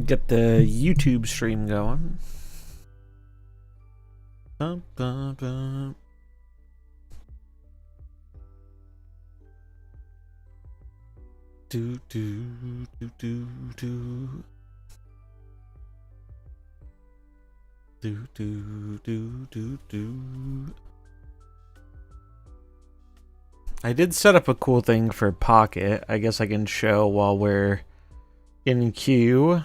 Get the YouTube stream going. Bum, bum, bum. Do do do do do do do do do do. I did set up a cool thing for Pocket. I guess I can show while we're in queue.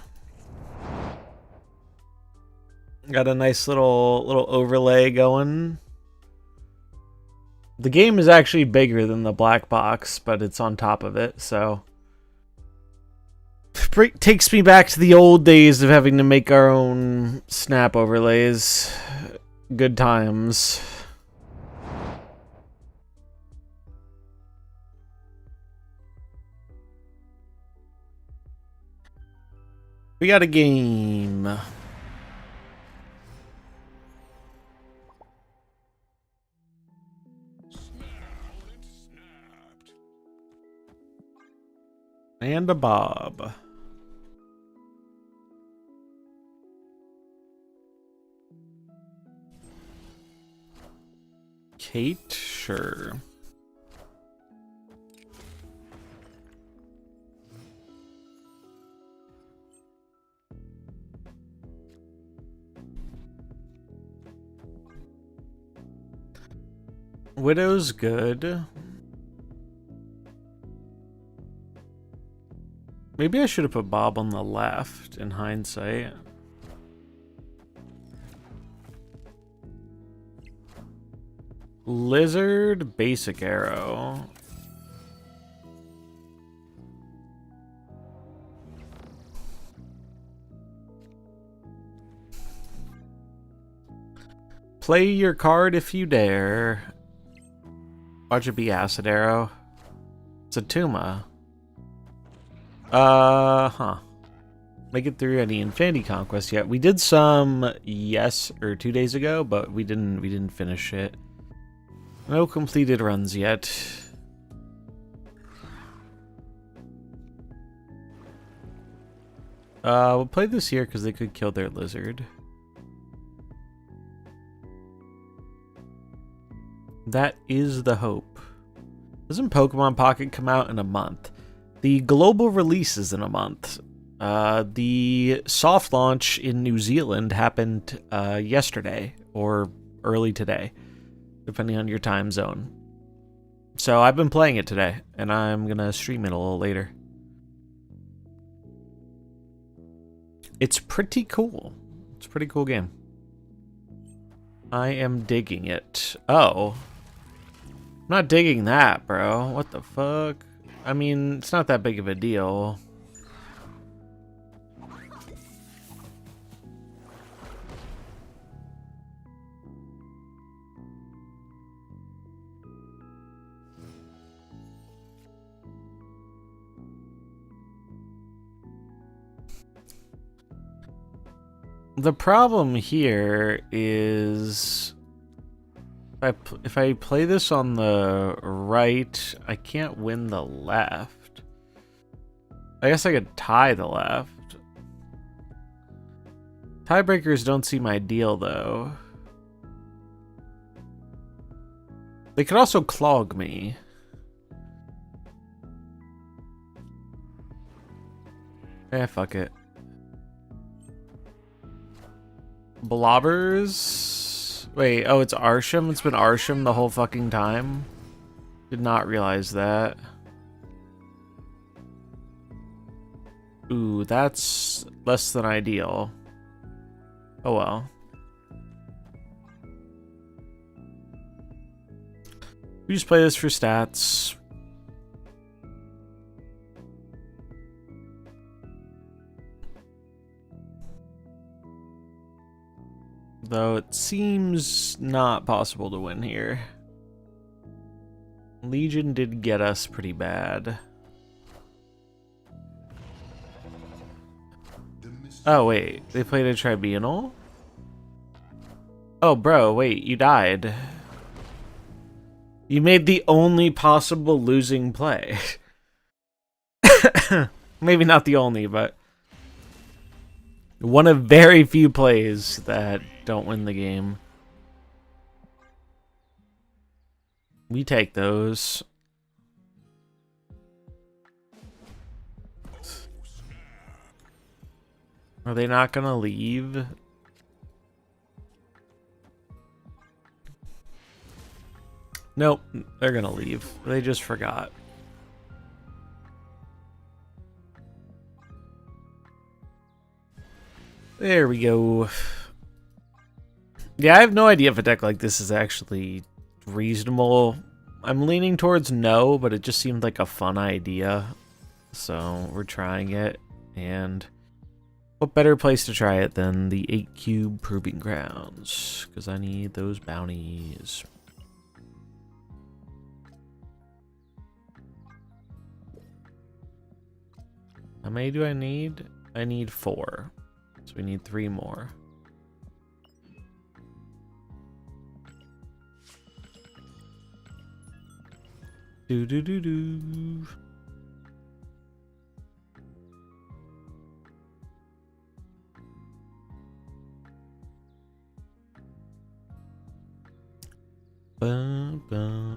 Got a nice little overlay going. The game is actually bigger than the black box, but it's on top of it, so takes me back to the old days of having to make our own snap overlays. Good times. We got a game. And a Bob. Kate, sure. Widow's good. Maybe I should have put Bob on the left in hindsight. Lizard, basic arrow. Play your card if you dare. Watch it be acid arrow. It's a Tuma. Make it through any Infinity Conquest yet? We did some 2 days ago, but we didn't finish it. No completed runs yet. We'll play this here because they could kill their lizard. That is the hope. Doesn't Pokemon Pocket come out in a month? The global release is in a month. The soft launch in New Zealand happened yesterday or early today, depending on your time zone. So I've been playing it today, and I'm gonna stream it a little later. It's pretty cool. It's a pretty cool game. I am digging it. Oh. I'm not digging that, bro. What the fuck? I mean, it's not that big of a deal. The problem here is if I play this on the right, I can't win the left. I guess I could tie the left. Tiebreakers don't seem ideal, though. They could also clog me. Eh, fuck it. Blobbers? Wait, oh, it's Arsham? It's been Arsham the whole fucking time? Did not realize that. Ooh, that's less than ideal. Oh well. We just play this for stats. Though it seems not possible to win here. Legion did get us pretty bad. Oh wait, they played a tribunal? Oh bro, wait, you died. You made the only possible losing play. Maybe not the only, but One of very few plays that don't win the game. We take those. Are they not gonna leave? Nope, they're gonna leave. They just forgot. There we go. Yeah, I have no idea if a deck like this is actually reasonable. I'm leaning towards no, but it just seemed like a fun idea. So we're trying it, and what better place to try it than the 8-cube Proving Grounds? Because I need those bounties. How many do I need? I need 4. So we need 3 more. Do do do do.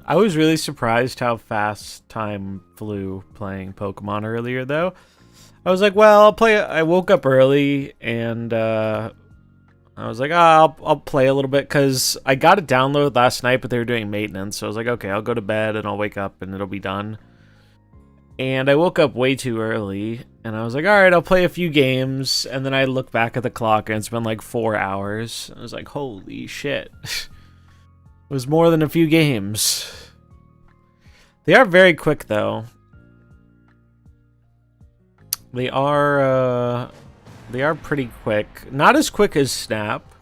I was really surprised how fast time flew playing Pokemon earlier, though. I was like, well, I'll play. I woke up early and I was like, I'll play a little bit because I got it downloaded last night, but they were doing maintenance. So I was like, okay, I'll go to bed and I'll wake up and it'll be done. And I woke up way too early and I was like, all right, I'll play a few games. And then I look back at the clock and it's been like 4 hours. I was like, holy shit. It was more than a few games. They are very quick, though. They are pretty quick. Not as quick as Snap,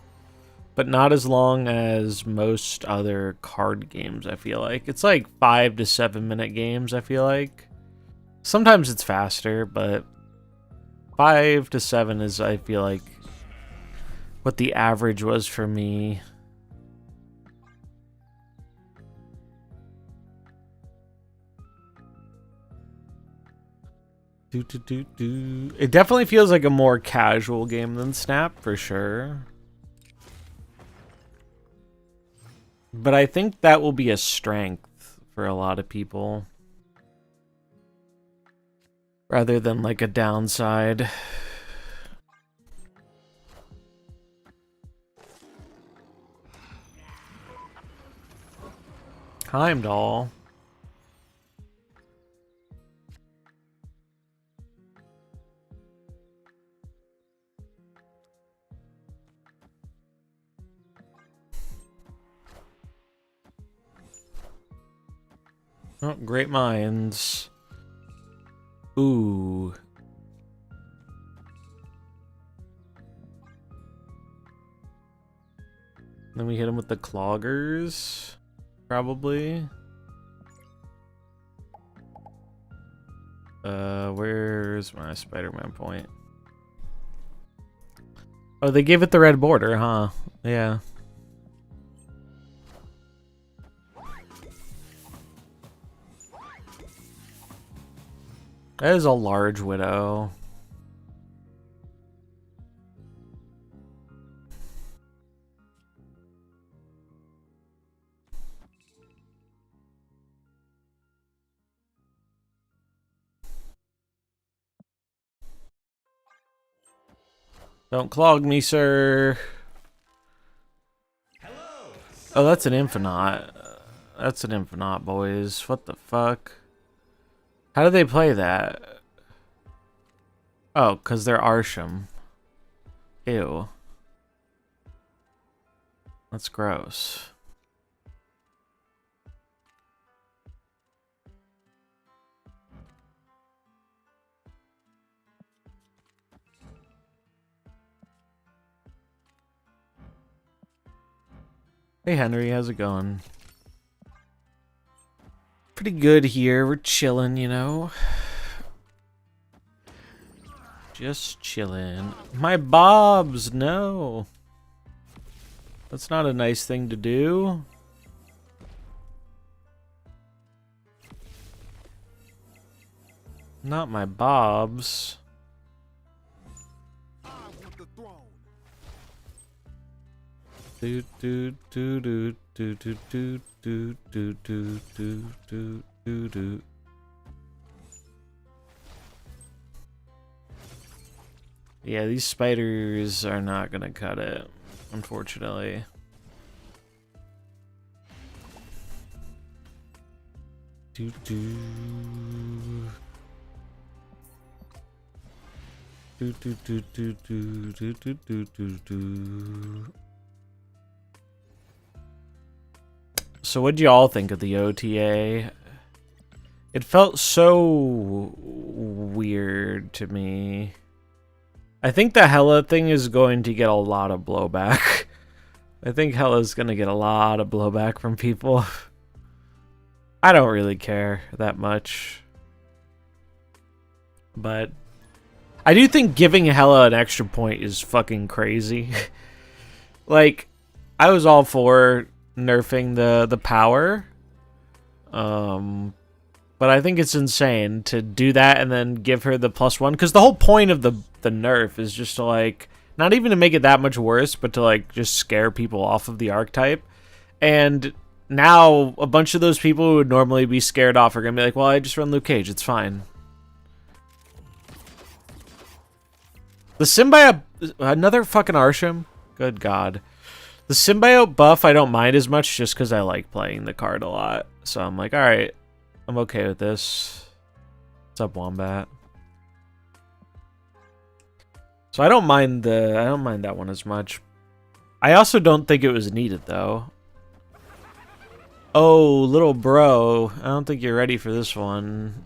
but not as long as most other card games, I feel like. It's like 5 to 7 minute games, I feel like. Sometimes it's faster, but 5 to 7 is, I feel like, what the average was for me. It definitely feels like a more casual game than Snap, for sure. But I think that will be a strength for a lot of people. Rather than like a downside. Heimdall. Oh, great minds. Ooh. Then we hit him with the cloggers. Probably. Where's my Spider-Man point? Oh, they gave it the red border, huh? Yeah. That is a large widow. Don't clog me, sir. Oh, that's an Infinite. That's an Infinite, boys. What the fuck? How do they play that? Oh, because they're Arsham. Ew. That's gross. Hey Henry, how's it going? Pretty good here. We're chilling, you know. Just chilling. My bobs, no. That's not a nice thing to do. Not my bobs. the throne. Do do do do do do do do do do do do do. Yeah, these spiders are not gonna cut it, unfortunately. Do do do do do do do do do do do. So what'd you all think of the OTA? It felt so weird to me. I think the Hela thing is going to get a lot of blowback. I think Hela's gonna get a lot of blowback from people. I don't really care that much. But I do think giving Hela an extra point is fucking crazy. Like, I was all for nerfing the power. But I think it's insane to do that and then give her the +1, because the whole point of the nerf is just to, like, not even to make it that much worse, but to, like, just scare people off of the archetype. And now a bunch of those people who would normally be scared off are gonna be like, well, I just run Luke Cage, it's fine. The symbiote, another fucking Arsham? Good god. The symbiote buff I don't mind as much just because I like playing the card a lot. So I'm like, alright, I'm okay with this. What's up, Wombat? So I don't mind that one as much. I also don't think it was needed though. Oh, little bro, I don't think you're ready for this one.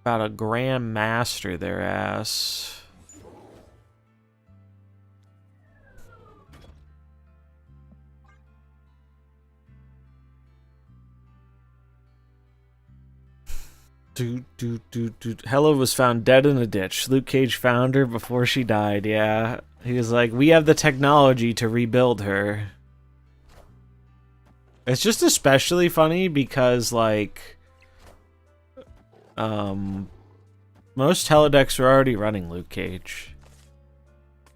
About a Grand Master their ass. Hela was found dead in a ditch. Luke Cage found her before she died, yeah. He was like, we have the technology to rebuild her. It's just especially funny because, like, most Hela decks are already running Luke Cage.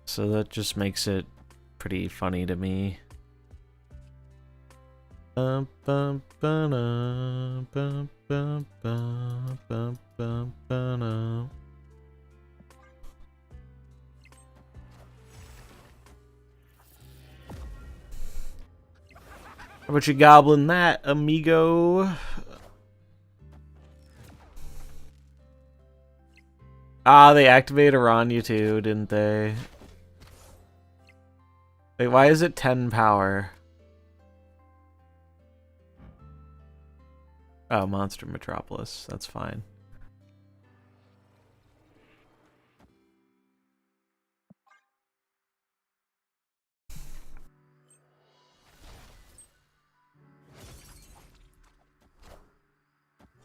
So that just makes it pretty funny to me. How about you gobbling that, amigo? Ah, they activated Aranya too, didn't they? Wait, why is it 10 power? Oh, Monster Metropolis. That's fine.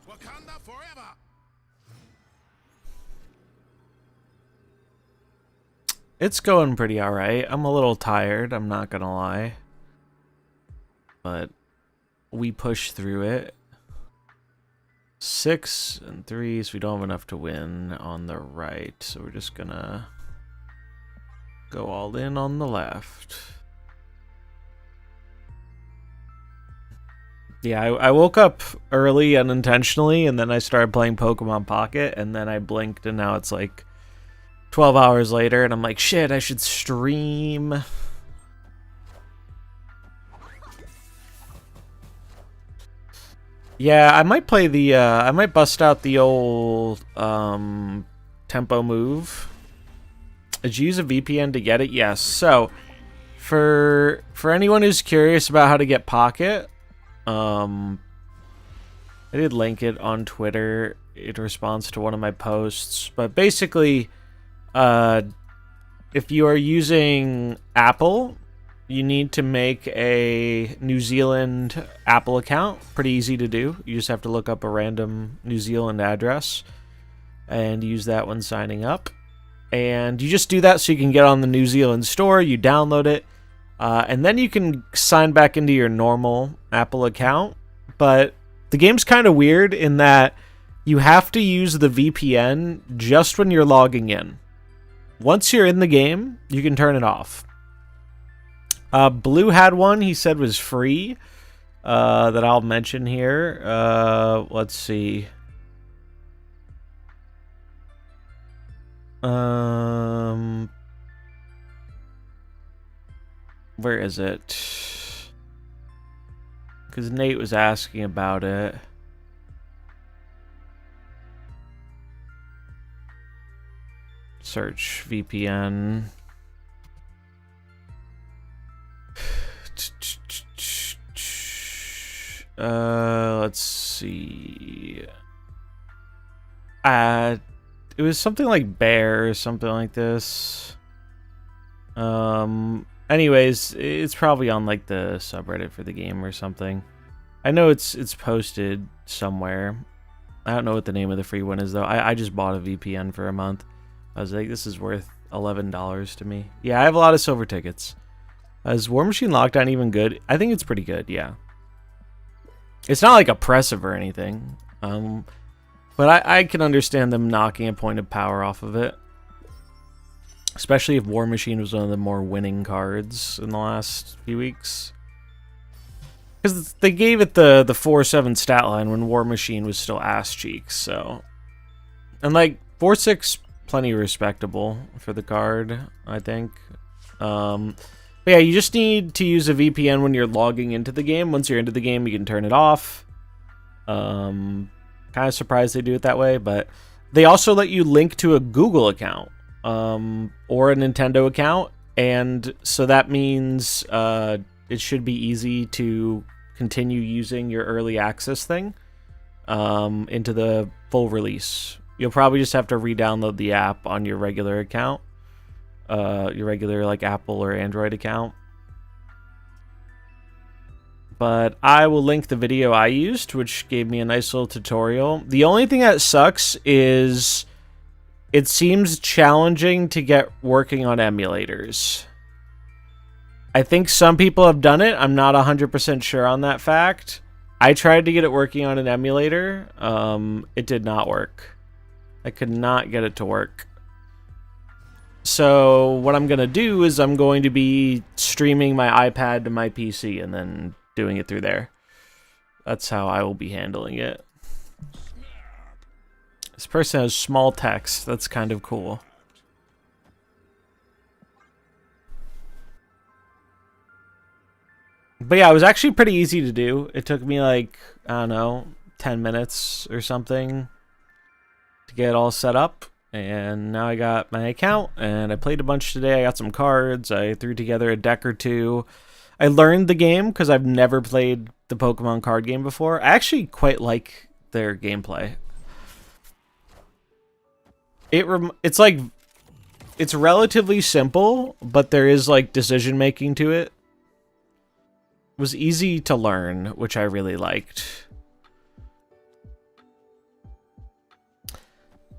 Wakanda forever. It's going pretty alright. I'm a little tired, I'm not gonna lie. But we push through it. 6 and 3, so we don't have enough to win on the right. So we're just gonna go all in on the left. Yeah, I woke up early unintentionally, and then I started playing Pokemon Pocket, and then I blinked, and now it's like 12 hours later, and I'm like, shit, I should stream. Yeah, I might play the, I might bust out the old, tempo move. Did you use a VPN to get it? Yes. So, for anyone who's curious about how to get Pocket, I did link it on Twitter in response to one of my posts. But basically, if you are using Apple, you need to make a New Zealand Apple account. Pretty easy to do. You just have to look up a random New Zealand address and use that when signing up. And you just do that so you can get on the New Zealand store. You download it. And then you can sign back into your normal Apple account. But the game's kind of weird in that you have to use the VPN just when you're logging in. once you're in the game, you can turn it off. Blue had one he said was free that I'll mention here. Let's see. Where is it? Because Nate was asking about it. Search VPN. Let's see. It was something like Bear or something like this. Anyways, it's probably on like the subreddit for the game or something. I know it's posted somewhere. I don't know what the name of the free one is though. I just bought a VPN for a month. I was like, this is worth $11 to me. Yeah, I have a lot of silver tickets. Is War Machine Lockdown even good? I think it's pretty good, yeah. It's not like oppressive or anything. But I can understand them knocking a point of power off of it. Especially if War Machine was one of the more winning cards in the last few weeks. Because they gave it the 4-7 stat line when War Machine was still ass cheeks, so. And like 4-6, plenty respectable for the card, I think. But yeah, you just need to use a VPN when you're logging into the game. Once you're into the game, you can turn it off. Kind of surprised they do it that way, but they also let you link to a Google account or a Nintendo account, and so that means it should be easy to continue using your early access thing into the full release. You'll probably just have to re-download the app on your regular account, your regular like Apple or Android account. But I will link the video I used, which gave me a nice little tutorial. The only thing that sucks is it seems challenging to get working on emulators. I think some people have done it. I'm not 100% sure on that fact. I tried to get it working on an emulator. It did not work. I could not get it to work. So what I'm going to do is I'm going to be streaming my iPad to my PC and then doing it through there. That's how I will be handling it. This person has small text. That's kind of cool. But yeah, it was actually pretty easy to do. It took me like, I don't know, 10 minutes or something to get it all set up. And now I got my account and I played a bunch today. I got some cards. I threw together a deck or two. I learned the game because I've never played the Pokemon card game before. I actually quite like their gameplay. It's like, it's relatively simple, but there is like decision making to it. It was easy to learn, which I really liked.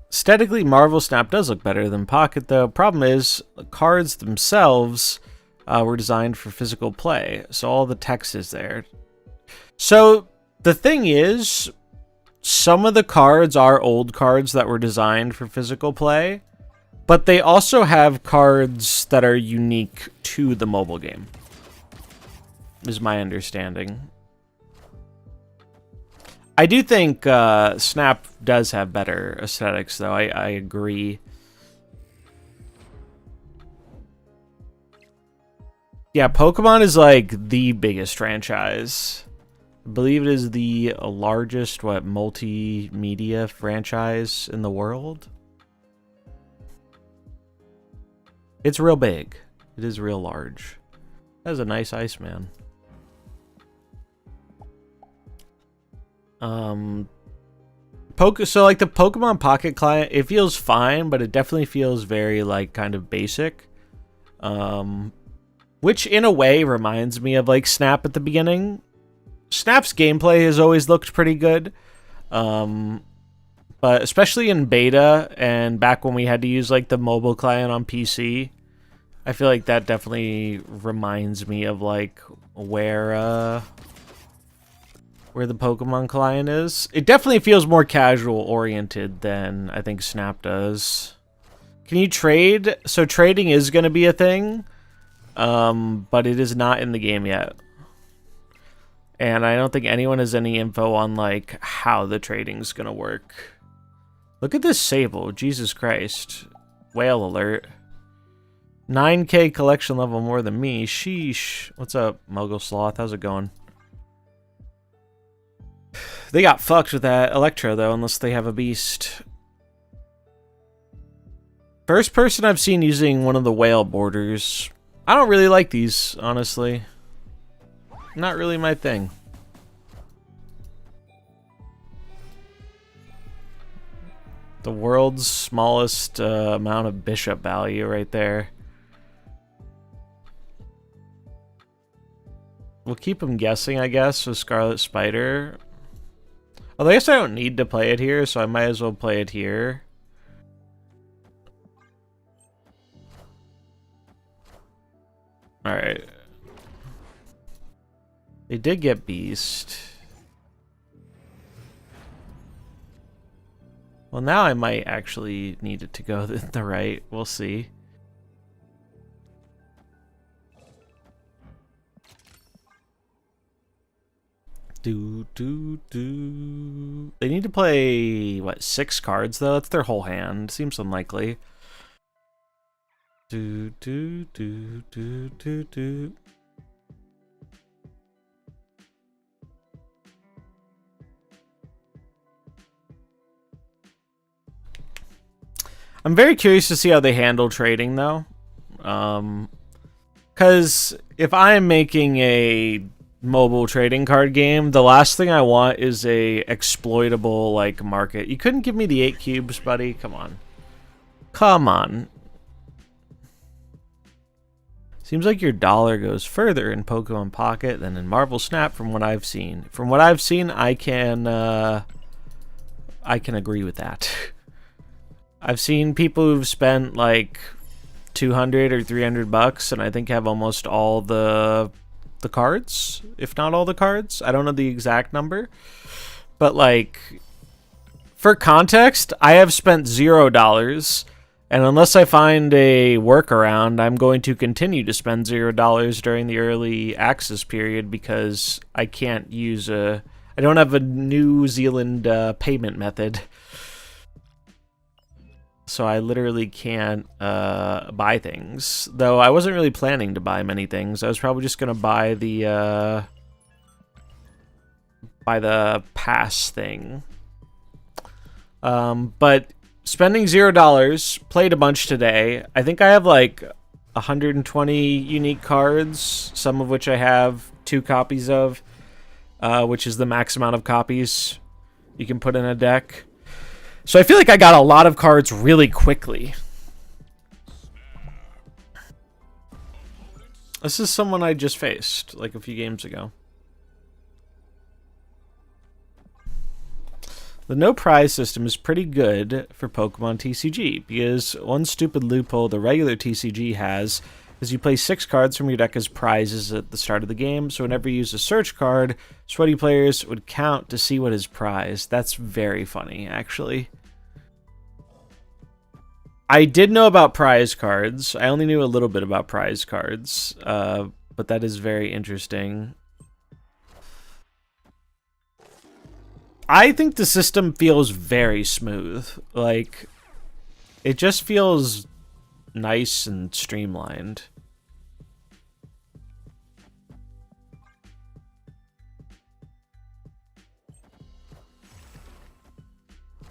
Aesthetically, Marvel Snap does look better than Pocket, though. Problem is, the cards themselves were designed for physical play, so all the text is there. So the thing is, some of the cards are old cards that were designed for physical play, but they also have cards that are unique to the mobile game, is my understanding. I do think Snap does have better aesthetics, though. I agree. Yeah, Pokemon is like the biggest franchise. I believe it is the largest, multimedia franchise in the world. It's real big. It is real large. That is a nice Iceman. So like the Pokemon Pocket client, it feels fine, but it definitely feels very like kind of basic. Which in a way reminds me of like Snap at the beginning. Snap's gameplay has always looked pretty good. But especially in beta and back when we had to use like the mobile client on PC, I feel like that definitely reminds me of like where the Pokemon client is. It definitely feels more casual oriented than I think Snap does. Can you trade? So trading is going to be a thing, but it is not in the game yet. And I don't think anyone has any info on, like, how the trading's going to work. Look at this sable. Jesus Christ. Whale alert. 9k collection level more than me. Sheesh. What's up, Muggle Sloth? How's it going? They got fucked with that Electro, though, unless they have a beast. First person I've seen using one of the whale borders. I don't really like these, honestly. Not really my thing. The world's smallest amount of bishop value right there. We'll keep him guessing, I guess, with Scarlet Spider. Although I guess I don't need to play it here, so I might as well play it here. Alright. They did get Beast. Well, now I might actually need it to go the right. We'll see. They need to play, what, 6 cards, though? That's their whole hand. Seems unlikely. I'm very curious to see how they handle trading, though. Because if I'm making a mobile trading card game, the last thing I want is a exploitable, like, market. You couldn't give me the 8 cubes, buddy? Come on. Come on. Seems like your dollar goes further in Pokemon Pocket than in Marvel Snap from what I've seen. From what I've seen, I can agree with that. I've seen people who've spent like 200 or 300 bucks and I think have almost all the cards, if not all the cards. I don't know the exact number, but like, for context, I have spent $0, and unless I find a workaround, I'm going to continue to spend $0 during the early access period because I can't use I don't have a New Zealand payment method. So I literally can't buy things. Though I wasn't really planning to buy many things. I was probably just going to buy the pass thing. But spending $0, played a bunch today. I think I have like 120 unique cards, some of which I have 2 copies of, which is the max amount of copies you can put in a deck. So I feel like I got a lot of cards really quickly. This is someone I just faced, like, a few games ago. The no prize system is pretty good for Pokemon TCG, because one stupid loophole the regular TCG has is you play 6 cards from your deck as prizes at the start of the game, so whenever you use a search card, sweaty players would count to see what is prized. That's very funny, actually. I did know about prize cards. I only knew a little bit about prize cards, but that is very interesting. I think the system feels very smooth. Like, it just feels nice and streamlined.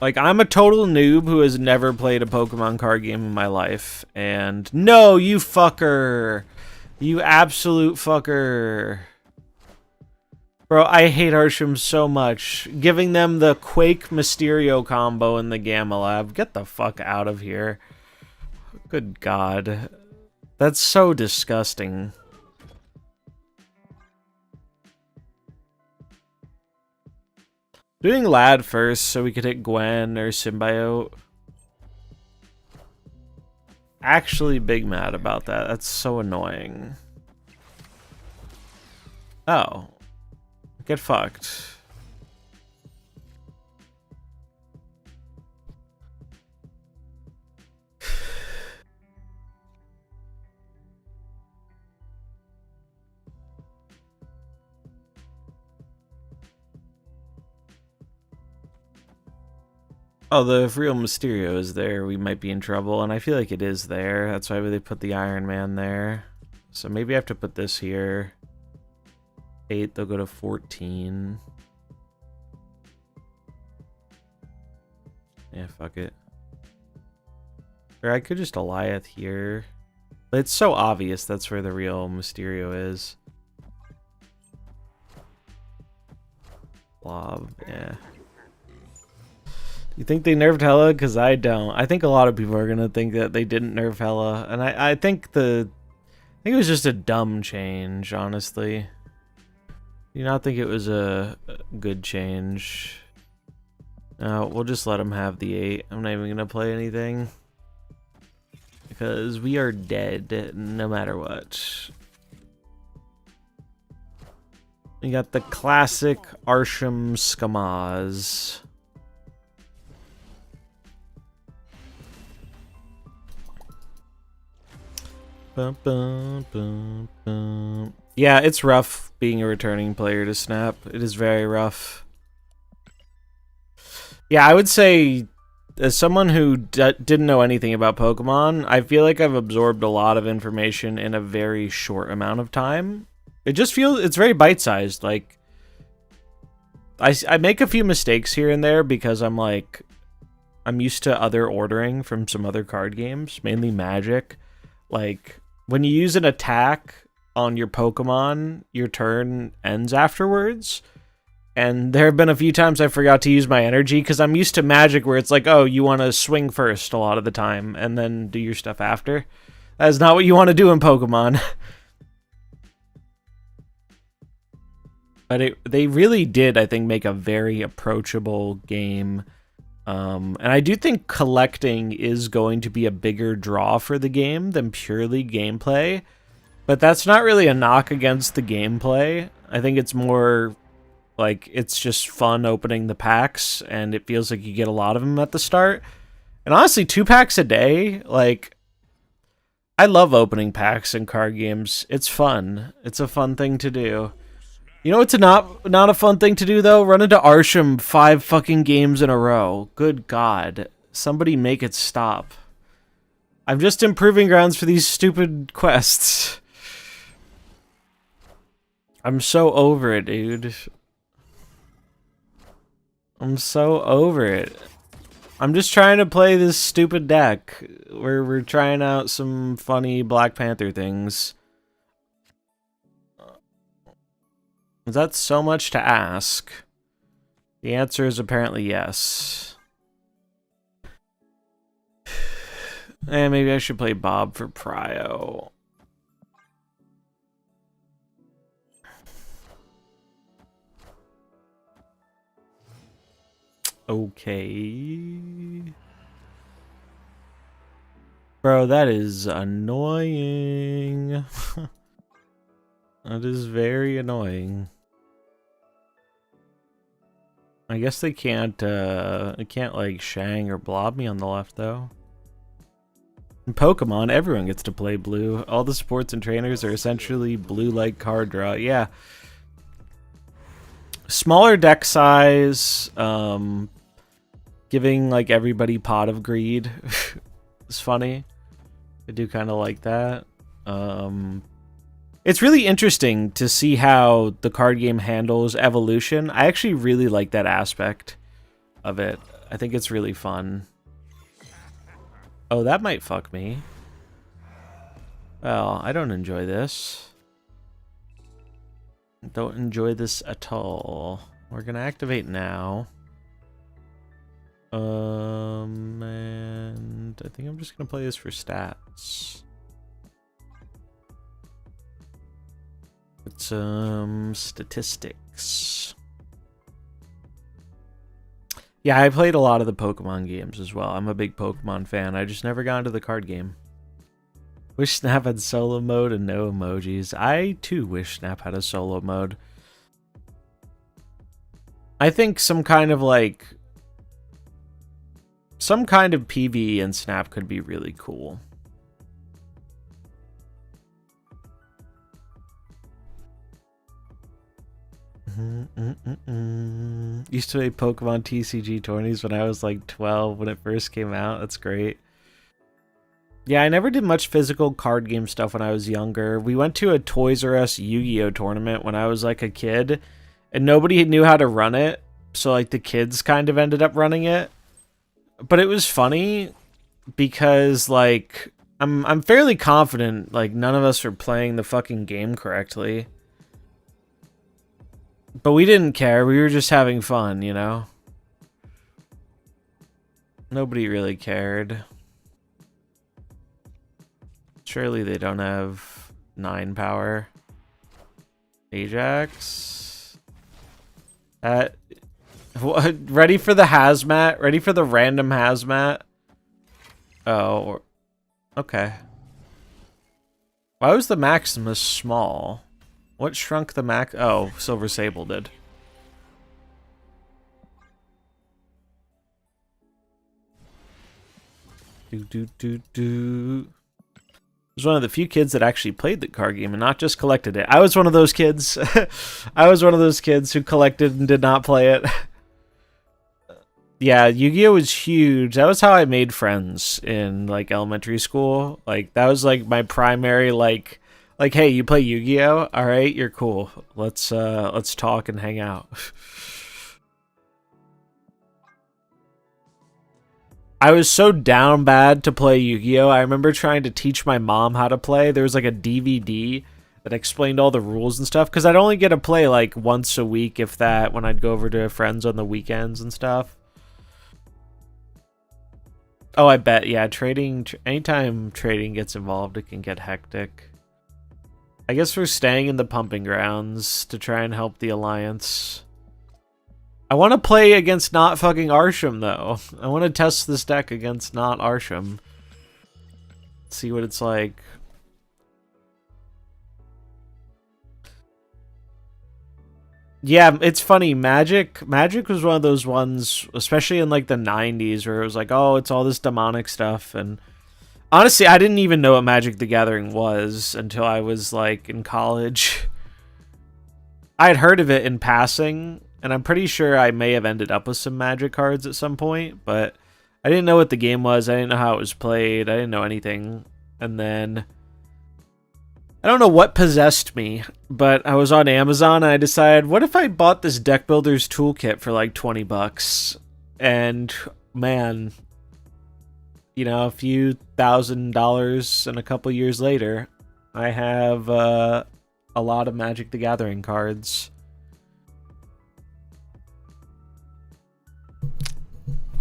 Like, I'm a total noob who has never played a Pokemon card game in my life. And no, you fucker. You absolute fucker. Bro, I hate Arsham so much. Giving them the Quake Mysterio combo in the Gamma Lab. Get the fuck out of here. Good God. That's so disgusting. Doing Lad first so we could hit Gwen or Symbiote. Actually big mad about that. That's so annoying. Oh. Get fucked. Although if Real Mysterio is there, we might be in trouble, and I feel like it is there. That's why they put the Iron Man there. So maybe I have to put this here. 8, they'll go to 14. Yeah, fuck it. Or I could just Goliath here. But it's so obvious that's where the Real Mysterio is. Blob, yeah. Do you think they nerfed Hela? Because I don't. I think a lot of people are gonna think that they didn't nerf Hela, and I think it was just a dumb change, honestly. Do you not think it was a good change? No, we'll just let him have the 8. I'm not even gonna play anything because we are dead no matter what. We got the classic Arsham Skamaz. Bum, bum, bum, bum. Yeah, it's rough being a returning player to Snap. It is very rough. Yeah, I would say, as someone who didn't know anything about Pokemon, I feel like I've absorbed a lot of information in a very short amount of time. It just feels, it's very bite-sized. Like, I make a few mistakes here and there because I'm used to other ordering from some other card games, mainly Magic. Like, when you use an attack on your Pokemon, your turn ends afterwards. And there have been a few times I forgot to use my energy because I'm used to Magic where it's like, oh, you want to swing first a lot of the time and then do your stuff after. That is not what you want to do in Pokemon. But they really did, I think, make a very approachable game. And I do think collecting is going to be a bigger draw for the game than purely gameplay. But that's not really a knock against the gameplay. I think it's more like it's just fun opening the packs, and it feels like you get a lot of them at the start. And honestly, 2 packs a day, like, I love opening packs in card games. It's fun. It's a fun thing to do. You know what's not a fun thing to do, though? Run into Arsham 5 fucking games in a row. Good God. Somebody make it stop. I'm just improving grounds for these stupid quests. I'm so over it, dude. I'm so over it. I'm just trying to play this stupid deck where we're trying out some funny Black Panther things. Is that so much to ask? The answer is apparently yes. And maybe I should play Bob for Prio. Okay. Bro, that is annoying. That is very annoying. I guess they can't like Shang or Blob me on the left though. In Pokemon, everyone gets to play blue. All the supports and trainers are essentially blue-like card draw. Yeah. Smaller deck size, giving like everybody Pot of Greed is funny. I do kind of like that. It's really interesting to see how the card game handles evolution. I actually really like that aspect of it. I think it's really fun. Oh, that might fuck me. Well, I don't enjoy this. Don't enjoy this at all. We're gonna activate now. And I think I'm just gonna play this for stats. It's statistics. Yeah, I played a lot of the Pokemon games as well. I'm a big Pokemon fan. I just never got into the card game. Wish Snap had solo mode and no emojis. I too wish Snap had a solo mode. I think some kind of PvE in Snap could be really cool. Used to play Pokemon TCG tourneys when I was like 12 when it first came out. That's great. Yeah, I never did much physical card game stuff when I was younger. We went to a Toys R Us Yu-Gi-Oh tournament when I was like a kid, and nobody knew how to run it, so like the kids kind of ended up running it. But it was funny because like I'm fairly confident like none of us were playing the fucking game correctly. But we didn't care. We were just having fun, you know? Nobody really cared. Surely they don't have 9 power. Ajax. Ready for the hazmat? Ready for the random hazmat? Oh, okay. Why was the Maximus small? What shrunk the Max? Oh, Silver Sable did. I was one of the few kids that actually played the card game and not just collected it. I was one of those kids. I was one of those kids who collected and did not play it. Yeah, Yu-Gi-Oh was huge. That was how I made friends in like elementary school. Like that was like my primary like hey, you play Yu-Gi-Oh? All right, you're cool. Let's talk and hang out. I was so down bad to play Yu-Gi-Oh! I remember trying to teach my mom how to play. There was like a DVD that explained all the rules and stuff, because I'd only get to play like once a week, if that, when I'd go over to friends on the weekends and stuff. Oh, I bet, yeah, trading, anytime trading gets involved, it can get hectic. I guess we're staying in the pumping grounds to try and help the Alliance. I want to play against not fucking Arsham, though. I want to test this deck against not Arsham. See what it's like. Yeah, it's funny. Magic was one of those ones, especially in like the 90s, where it was like, oh, it's all this demonic stuff. And honestly, I didn't even know what Magic the Gathering was until I was like in college. I had heard of it in passing, and I'm pretty sure I may have ended up with some Magic cards at some point, but I didn't know what the game was. I didn't know how it was played. I didn't know anything. And then I don't know what possessed me, but I was on Amazon and I decided, what if I bought this Deck Builder's Toolkit for like 20 bucks? And man, you know, a few $1,000 and a couple years later, I have a lot of Magic the Gathering cards.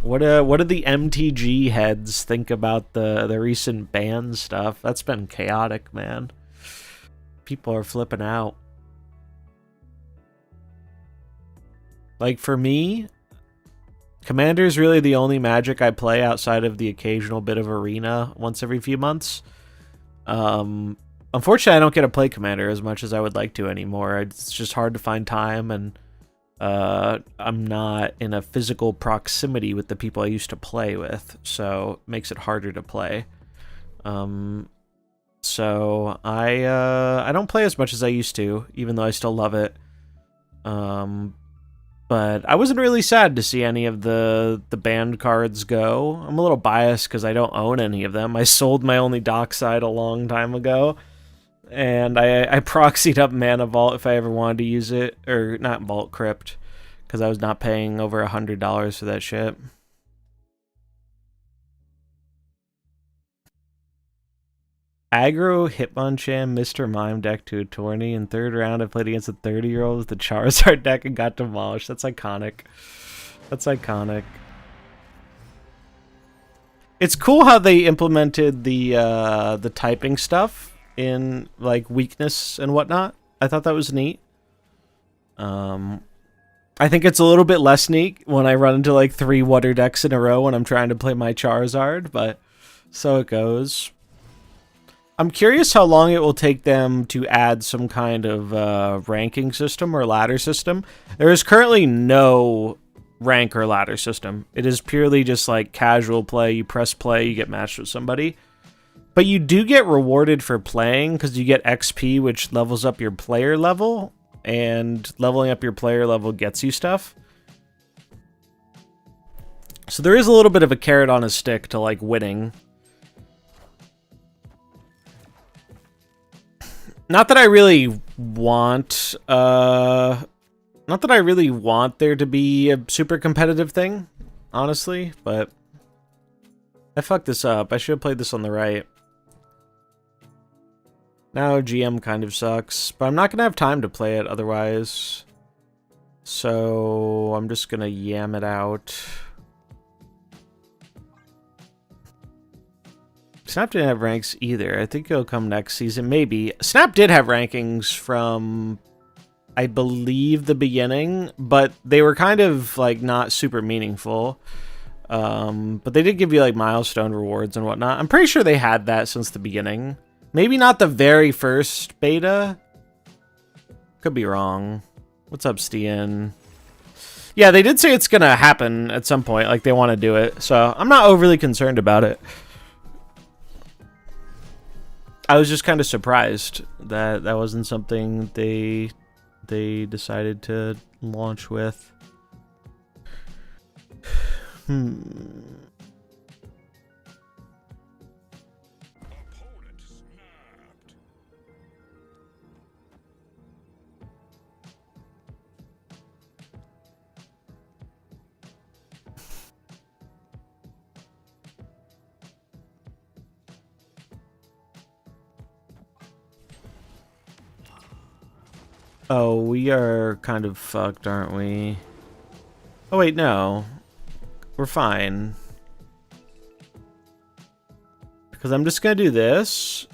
What do the MTG heads think about the recent ban stuff? That's been chaotic, man. People are flipping out. Like for me, Commander is really the only Magic I play outside of the occasional bit of Arena once every few months. Unfortunately, I don't get to play Commander as much as I would like to anymore. It's just hard to find time, and I'm not in a physical proximity with the people I used to play with, so it makes it harder to play. So I don't play as much as I used to, even though I still love it. But I wasn't really sad to see any of the banned cards go. I'm a little biased because I don't own any of them. I sold my only Dockside a long time ago, and I proxied up Mana Vault if I ever wanted to use it, or not Vault Crypt, because I was not paying over $100 for that shit. Aggro Hitmonchan Mr. Mime deck to a tourney. In third round, I played against a 30-year-old with the Charizard deck and got demolished. That's iconic. That's iconic. It's cool how they implemented the typing stuff in like weakness and whatnot. I thought that was neat. I think it's a little bit less neat when I run into like 3 water decks in a row when I'm trying to play my Charizard, but so it goes. I'm curious how long it will take them to add some kind of ranking system or ladder system. There is currently no rank or ladder system. It is purely just like casual play. You press play, you get matched with somebody. But you do get rewarded for playing because you get XP, which levels up your player level. and leveling up your player level gets you stuff. So there is a little bit of a carrot on a stick to, like, winning. Not that I really want, not that I really want there to be a super competitive thing, honestly, but I fucked this up. I should have played this on the right. Now GM kind of sucks, but I'm not gonna have time to play it otherwise. So I'm just gonna yam it out. Snap didn't have ranks either. I think it'll come next season, maybe. Snap did have rankings from, I believe, the beginning, but they were kind of, like, not super meaningful. But they did give you, like, milestone rewards and whatnot. I'm pretty sure they had that since the beginning. Maybe not the very first beta. Could be wrong. What's up, Stian? Yeah, they did say it's gonna happen at some point, like they want to do it. So I'm not overly concerned about it. I was just kind of surprised that that wasn't something they decided to launch with. Oh, we are kind of fucked, aren't we? Oh, wait, no. We're fine. Because I'm just going to do this.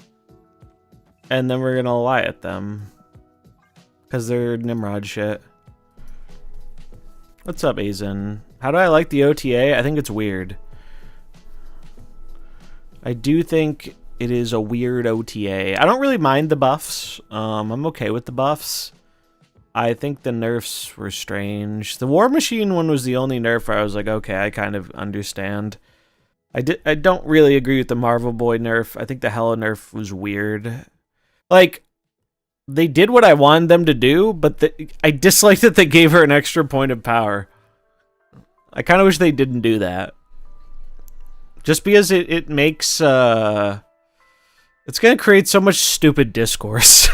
And then we're going to lie at them. Because they're Nimrod shit. What's up, Azen? How do I like the OTA? I think it's weird. I do think it is a weird OTA. I don't really mind the buffs. I'm okay with the buffs. I think the nerfs were strange. The War Machine one was the only nerf where I was like, okay, I kind of understand. I don't really agree with the Marvel Boy nerf. I think the Hella nerf was weird. Like, they did what I wanted them to do, but I disliked that they gave her an extra point of power. I kind of wish they didn't do that. Just because it makes... it's going to create so much stupid discourse.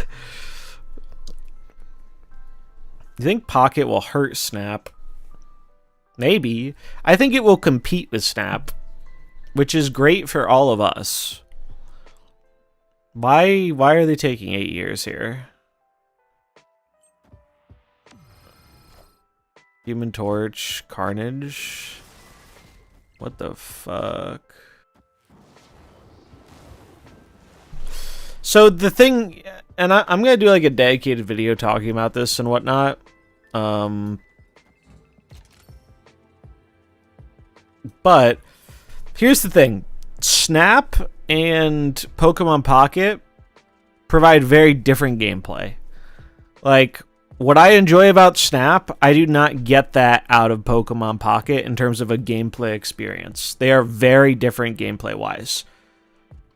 You think Pocket will hurt Snap? Maybe. I think it will compete with Snap, which is great for all of us. Why are they taking 8 years here? Human Torch, Carnage. What the fuck? So the thing, and I'm going to do like a dedicated video talking about this and whatnot. But here's the thing. Snap and Pokemon Pocket provide very different gameplay. Like, what I enjoy about Snap, I do not get that out of Pokemon Pocket in terms of a gameplay experience. They are very different gameplay-wise.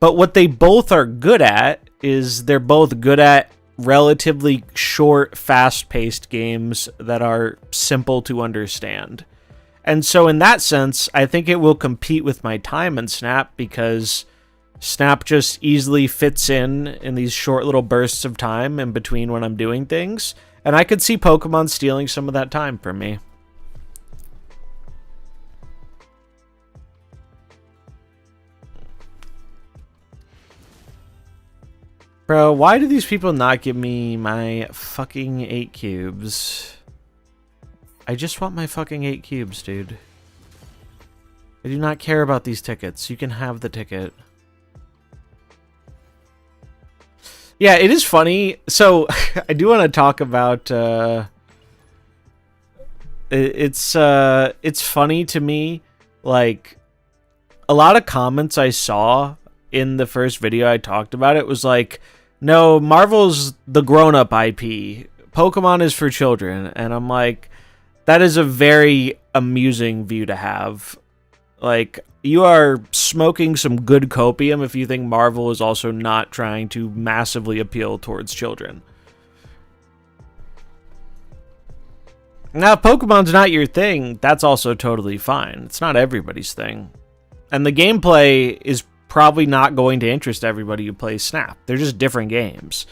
But what they both are good at is they're both good at relatively short, fast-paced games that are simple to understand. And so in that sense, I think it will compete with my time in Snap because Snap just easily fits in these short little bursts of time in between when I'm doing things. And I could see Pokemon stealing some of that time from me. Bro, why do these people not give me my fucking 8 cubes? I just want my fucking 8 cubes, dude. I do not care about these tickets. You can have the ticket. Yeah, it is funny. So, I do want to talk about... It's funny to me, like, a lot of comments I saw in the first video I talked about it was like, no, Marvel's the grown-up IP. Pokemon is for children. And I'm like, that is a very amusing view to have. Like, you are smoking some good copium if you think Marvel is also not trying to massively appeal towards children. Now, if Pokemon's not your thing, that's also totally fine. It's not everybody's thing. And the gameplay is probably not going to interest everybody who plays Snap. They're just different games.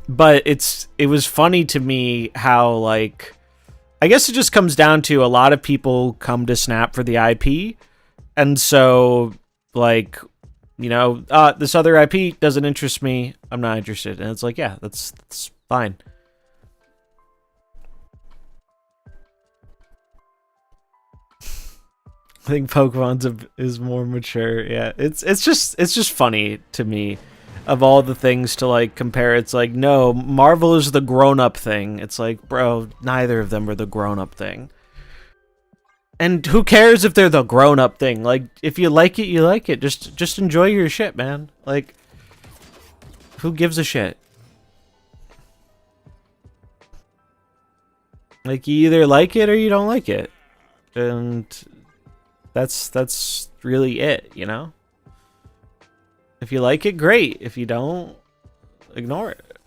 But it was funny to me how, like, I guess it just comes down to a lot of people come to Snap for the IP. And so, like, you know, this other IP doesn't interest me. I'm not interested. And it's like, yeah, that's fine. I think Pokemon's is more mature. Yeah, it's just funny to me. Of all the things to like compare, it's like, no, Marvel is the grown-up thing. It's like, bro, neither of them are the grown-up thing. And who cares if they're the grown-up thing? Like, if you like it, you like it. Just enjoy your shit, man. Like, who gives a shit? Like, you either like it or you don't like it. And that's really it, you know? If you like it, great. If you don't, ignore it.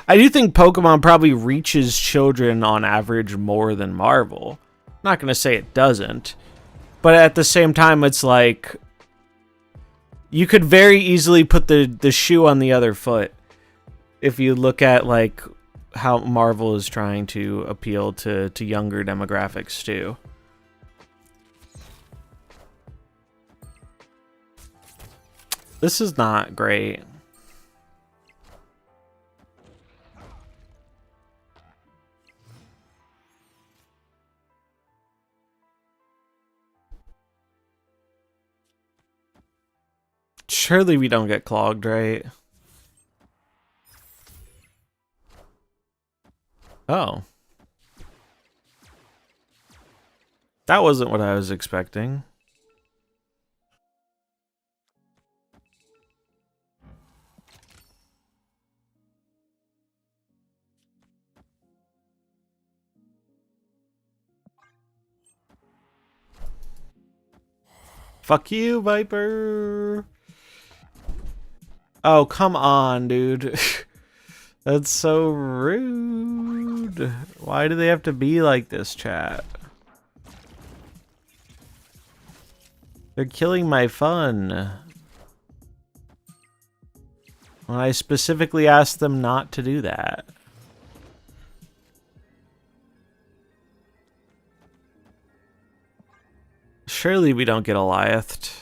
I do think Pokemon probably reaches children on average more than Marvel. I'm not going to say it doesn't. But at the same time, it's like, you could very easily put the shoe on the other foot. If you look at, like, how Marvel is trying to appeal to younger demographics, too. This is not great. Surely we don't get clogged, right? Oh. That wasn't what I was expecting. Fuck you, Viper. Oh, come on, dude. That's so rude. Why do they have to be like this, chat? They're killing my fun. When I specifically asked them not to do that. Surely we don't get Eliathed.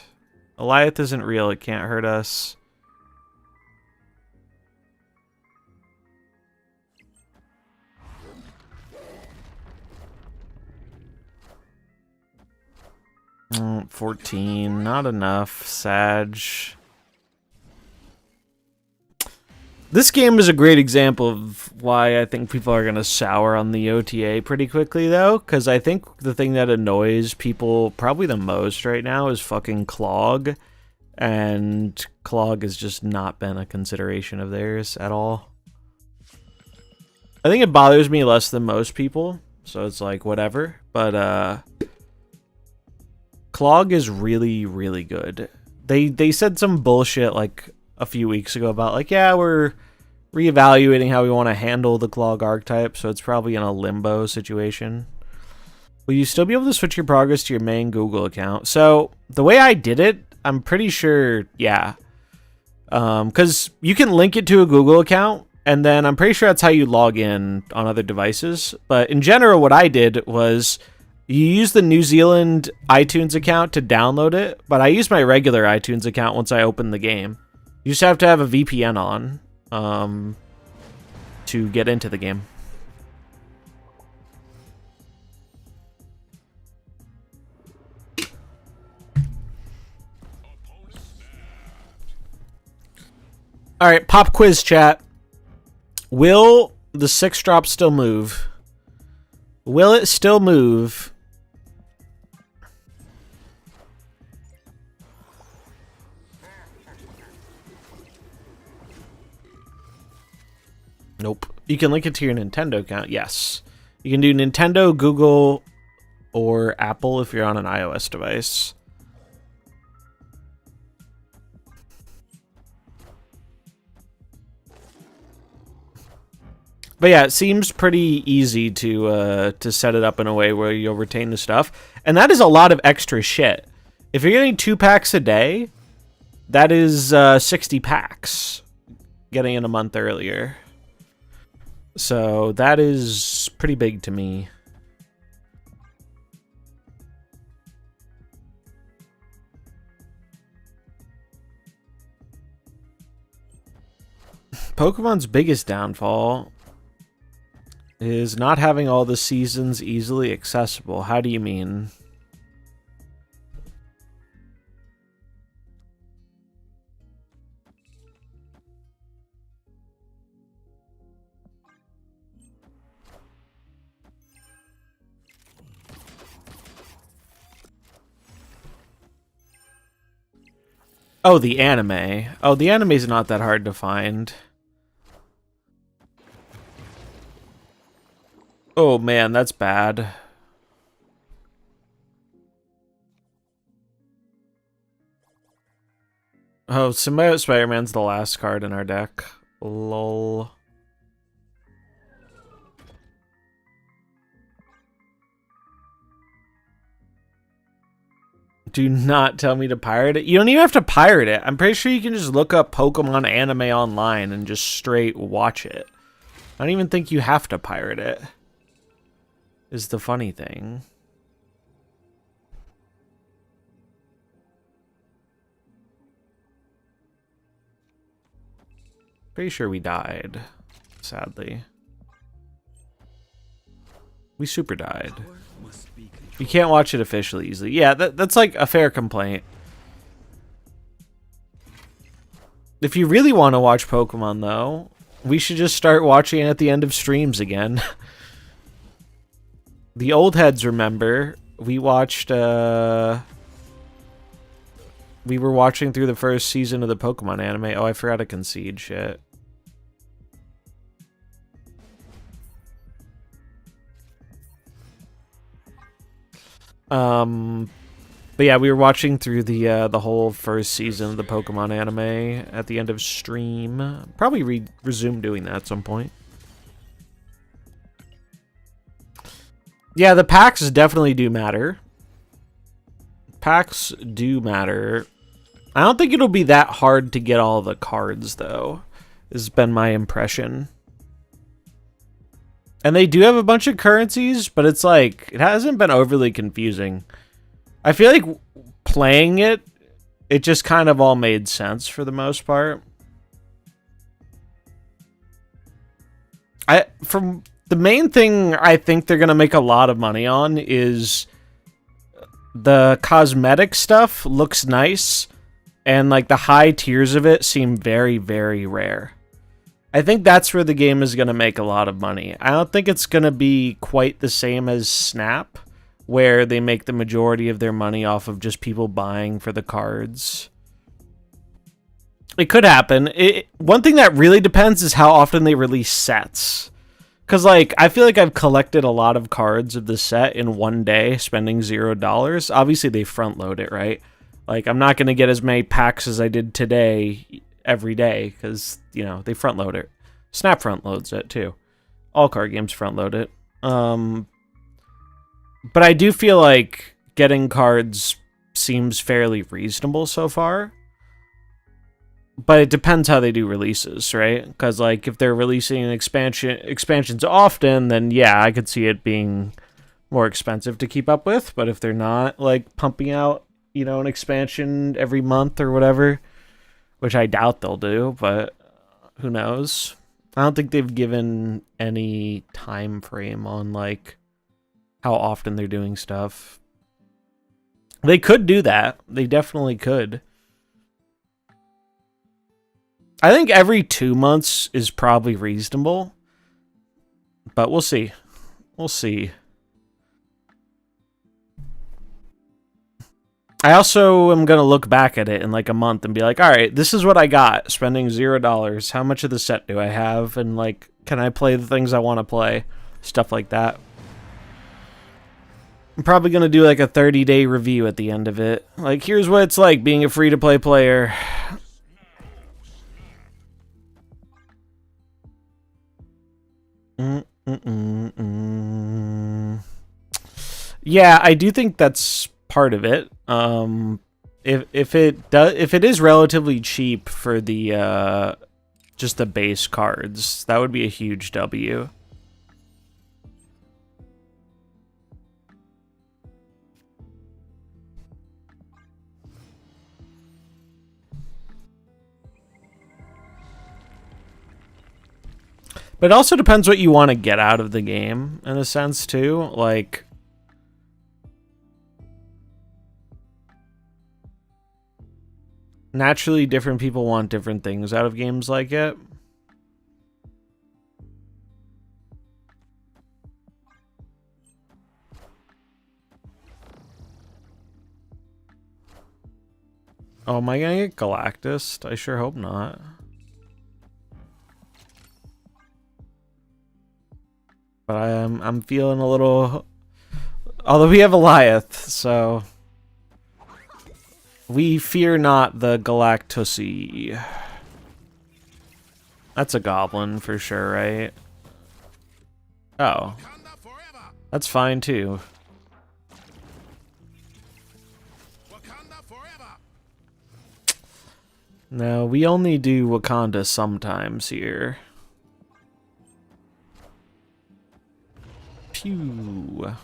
Eliath isn't real, it can't hurt us. Oh, 14, not enough. Sag. This game is a great example of why I think people are going to sour on the OTA pretty quickly, though, because I think the thing that annoys people probably the most right now is fucking Clog, and Clog has just not been a consideration of theirs at all. I think it bothers me less than most people, so it's like, whatever, but Clog is really, really good. They said some bullshit, like, a few weeks ago about, like, yeah, we're reevaluating how we want to handle the Clog archetype, so it's probably in a limbo situation. Will you still be able to switch your progress to your main Google account? So, the way I did it, I'm pretty sure, yeah. Because you can link it to a Google account, and then I'm pretty sure that's how you log in on other devices. But in general, what I did was, you use the New Zealand iTunes account to download it, but I use my regular iTunes account once I open the game. You just have to have a VPN on to get into the game. Alright, pop quiz chat. Will the 6-drop still move? Will it still move? Nope. You can link it to your Nintendo account, yes. You can do Nintendo, Google, or Apple if you're on an iOS device. But yeah, it seems pretty easy to set it up in a way where you'll retain the stuff. And that is a lot of extra shit. If you're getting 2 packs a day, that is 60 packs getting in a month earlier. So that is pretty big to me. Pokemon's biggest downfall is not having all the seasons easily accessible. How do you mean? Oh, the anime. Oh, the anime's not that hard to find. Oh man, that's bad. Oh, Symbiote Spider-Man's the last card in our deck. Lol. Do not tell me to pirate it. You don't even have to pirate it. I'm pretty sure you can just look up Pokemon anime online and just straight watch it. I don't even think you have to pirate it. Is the funny thing. Pretty sure we died, sadly. We super died. You can't watch it officially easily. Yeah, that's like a fair complaint. If you really want to watch Pokemon, though, we should just start watching it at the end of streams again. The old heads remember. We watched, we were watching through the first season of the Pokemon anime. Oh, I forgot to concede shit. But yeah, we were watching through the whole first season of the Pokemon anime at the end of stream. Probably resume doing that at some point. Yeah, the packs definitely do matter. Packs do matter. I don't think it'll be that hard to get all the cards, though. Has been my impression. And they do have a bunch of currencies, but it's like, it hasn't been overly confusing. I feel like playing it, it just kind of all made sense for the most part. From the main thing I think they're going to make a lot of money on is the cosmetic stuff looks nice, and like the high tiers of it seem very, very rare. I think that's where the game is going to make a lot of money. I don't think it's going to be quite the same as Snap, where they make the majority of their money off of just people buying for the cards. It could happen. One thing that really depends is how often they release sets. Because, like, I feel like I've collected a lot of cards of the set in one day, spending $0. Obviously, they front load it, right? Like, I'm not going to get as many packs as I did today every day, because, you know, they front load it. Snap front loads it, too. All card games front load it. But I do feel like getting cards seems fairly reasonable so far. But it depends how they do releases, right? Because, like, if they're releasing expansions often, then, yeah, I could see it being more expensive to keep up with. But if they're not, like, pumping out, you know, an expansion every month or whatever, which I doubt they'll do, but who knows? I don't think they've given any time frame on, like, how often they're doing stuff. They could do that. They definitely could. I think every 2 months is probably reasonable, but we'll see. We'll see. I also am going to look back at it in like a month and be like, all right, this is what I got, spending $0. How much of the set do I have? And like, can I play the things I want to play? Stuff like that. I'm probably going to do like a 30-day review at the end of it. Like, here's what it's like being a free-to-play player. Yeah, I do think that's part of it. If it is relatively cheap for the just the base cards, that would be a huge W. But it also depends what you want to get out of the game, in a sense, too. Like, naturally, different people want different things out of games like it. Oh, am I gonna get Galactus? I sure hope not. But I'm feeling a little... Although we have Eliath, so... We fear not the Galactusi. That's a goblin for sure, right? Oh. That's fine too. No, we only do Wakanda sometimes here. Pew.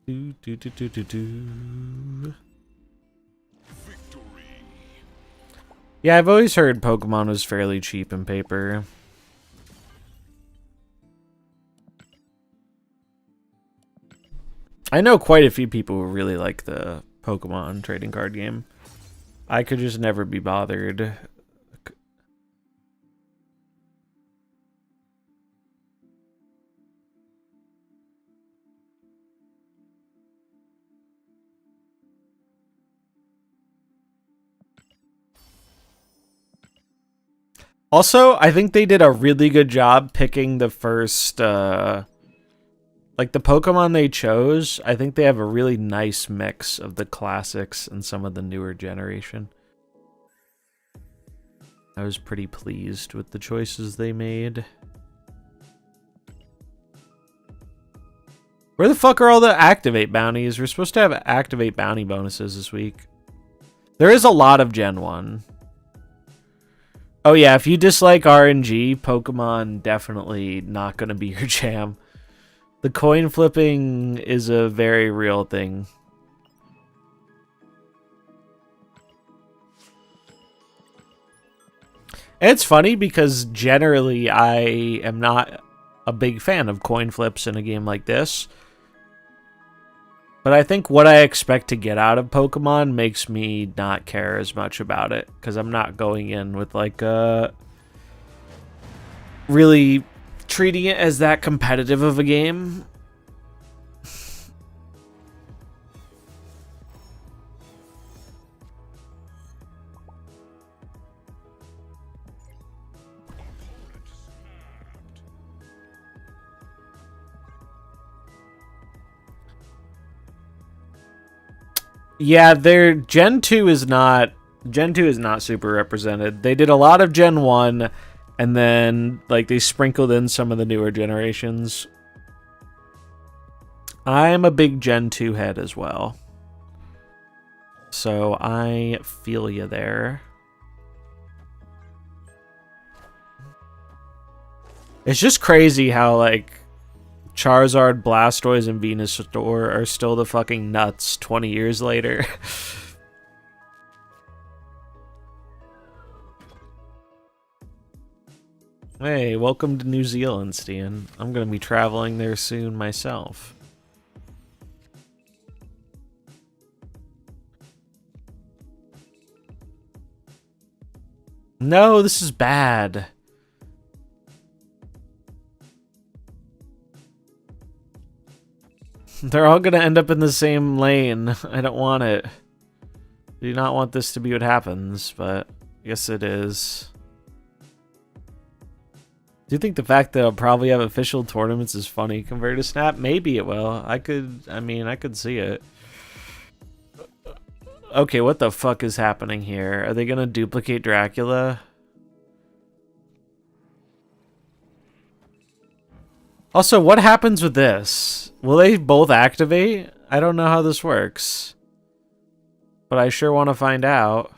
Do, do, do, do, do, do. Yeah, I've always heard Pokemon was fairly cheap in paper. I know quite a few people who really like the Pokemon trading card game. I could just never be bothered. Also, I think they did a really good job picking the first, like the Pokemon they chose. I think they have a really nice mix of the classics and some of the newer generation. I was pretty pleased with the choices they made. Where the fuck are all the Activate bounties? We're supposed to have Activate bounty bonuses this week. There is a lot of Gen 1. Oh yeah, if you dislike RNG, Pokemon definitely not going to be your jam. The coin flipping is a very real thing. And it's funny because generally I am not a big fan of coin flips in a game like this. But I think what I expect to get out of Pokemon makes me not care as much about it. Because I'm not going in with like really treating it as that competitive of a game. Yeah, their Gen 2 is not super represented. They did a lot of Gen 1 and then like they sprinkled in some of the newer generations. I'm a big Gen 2 head as well. So I feel you there. It's just crazy how like Charizard, Blastoise, and Venusaur are still the fucking nuts 20 years later. Hey, welcome to New Zealand, Stian. I'm gonna be traveling there soon myself. No, this is bad. They're all gonna end up in the same lane. I don't want it. I do not want this to be what happens, but I guess it is. Do you think the fact that it'll probably have official tournaments is funny compared to Snap? Maybe it will. I could see it. Okay, what the fuck is happening here? Are they gonna duplicate Dracula? Also, what happens with this? Will they both activate? I don't know how this works. But I sure want to find out.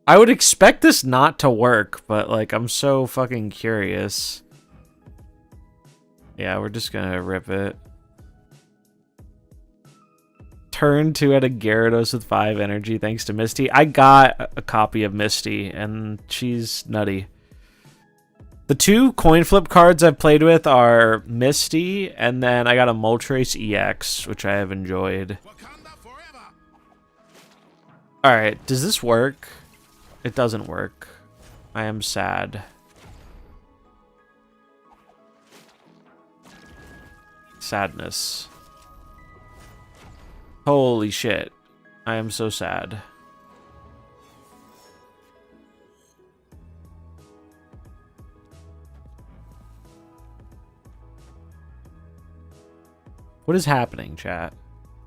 I would expect this not to work, but like, I'm so fucking curious. Yeah, we're just gonna rip it. Turn 2 at a Gyarados with 5 energy thanks to Misty. I got a copy of Misty, and she's nutty. The 2 coin flip cards I've played with are Misty, and then I got a Moltres EX, which I have enjoyed. Alright, does this work? It doesn't work. I am sad. Sadness. Holy shit. I am so sad. What is happening, chat?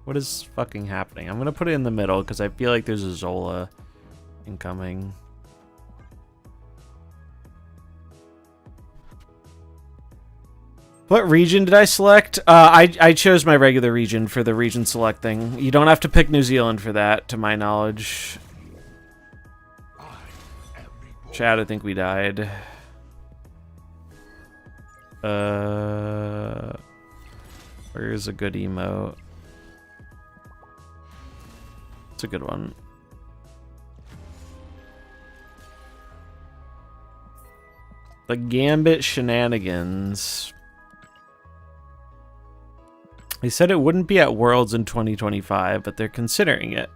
What is fucking happening? I'm gonna put it in the middle because I feel like there's a Zola incoming. What region did I select? I chose my regular region for the region selecting. You don't have to pick New Zealand for that, to my knowledge. Chad, I think we died. Where's a good emote? It's a good one. The Gambit Shenanigans. They said it wouldn't be at Worlds in 2025, but they're considering it.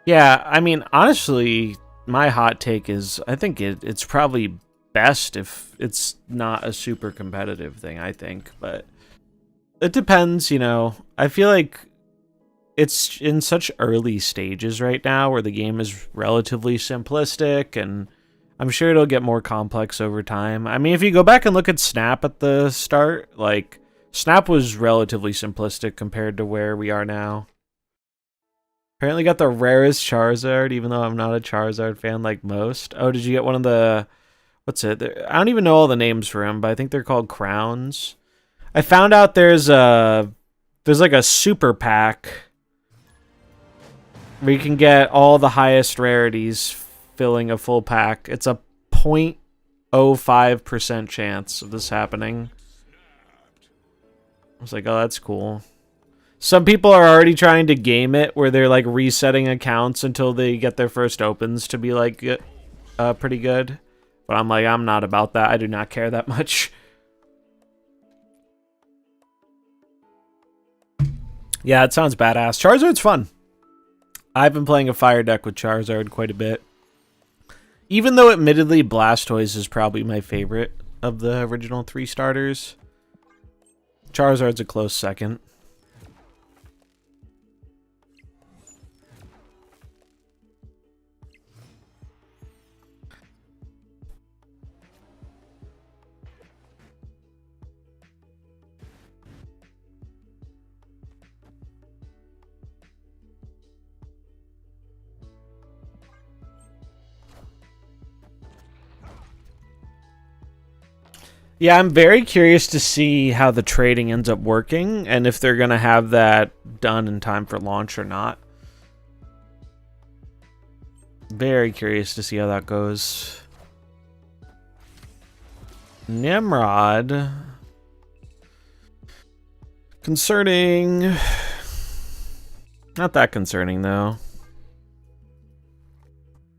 Yeah, I mean, honestly, my hot take is I think it's probably best if it's not a super competitive thing, I think. But it depends, you know. I feel like it's in such early stages right now where the game is relatively simplistic, and I'm sure it'll get more complex over time. I mean, if you go back and look at Snap at the start, like, Snap was relatively simplistic compared to where we are now. Apparently got the rarest Charizard, even though I'm not a Charizard fan like most. Oh, did you get one of the... What's it? I don't even know all the names for them, but I think they're called crowns. I found out there's like a super pack where you can get all the highest rarities filling a full pack. It's a 0.05% chance of this happening. I was like, oh, that's cool. Some people are already trying to game it where they're like resetting accounts until they get their first opens to be like pretty good. But I'm like, I'm not about that. I do not care that much. Yeah, it sounds badass. Charizard's fun. I've been playing a fire deck with Charizard quite a bit. Even though, admittedly, Blastoise is probably my favorite of the original 3 starters, Charizard's a close second. Yeah, I'm very curious to see how the trading ends up working and if they're going to have that done in time for launch or not. Very curious to see how that goes. Nimrod. Concerning. Not that concerning, though.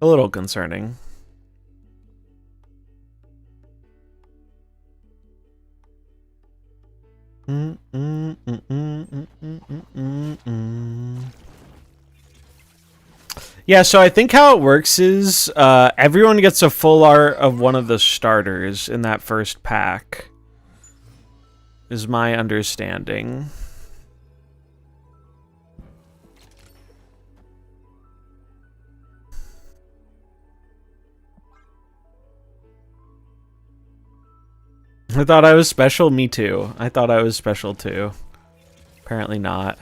A little concerning. Yeah, so I think how it works is everyone gets a full art of one of the starters in that first pack, is my understanding. I thought I was special? Me too. I thought I was special too. Apparently not.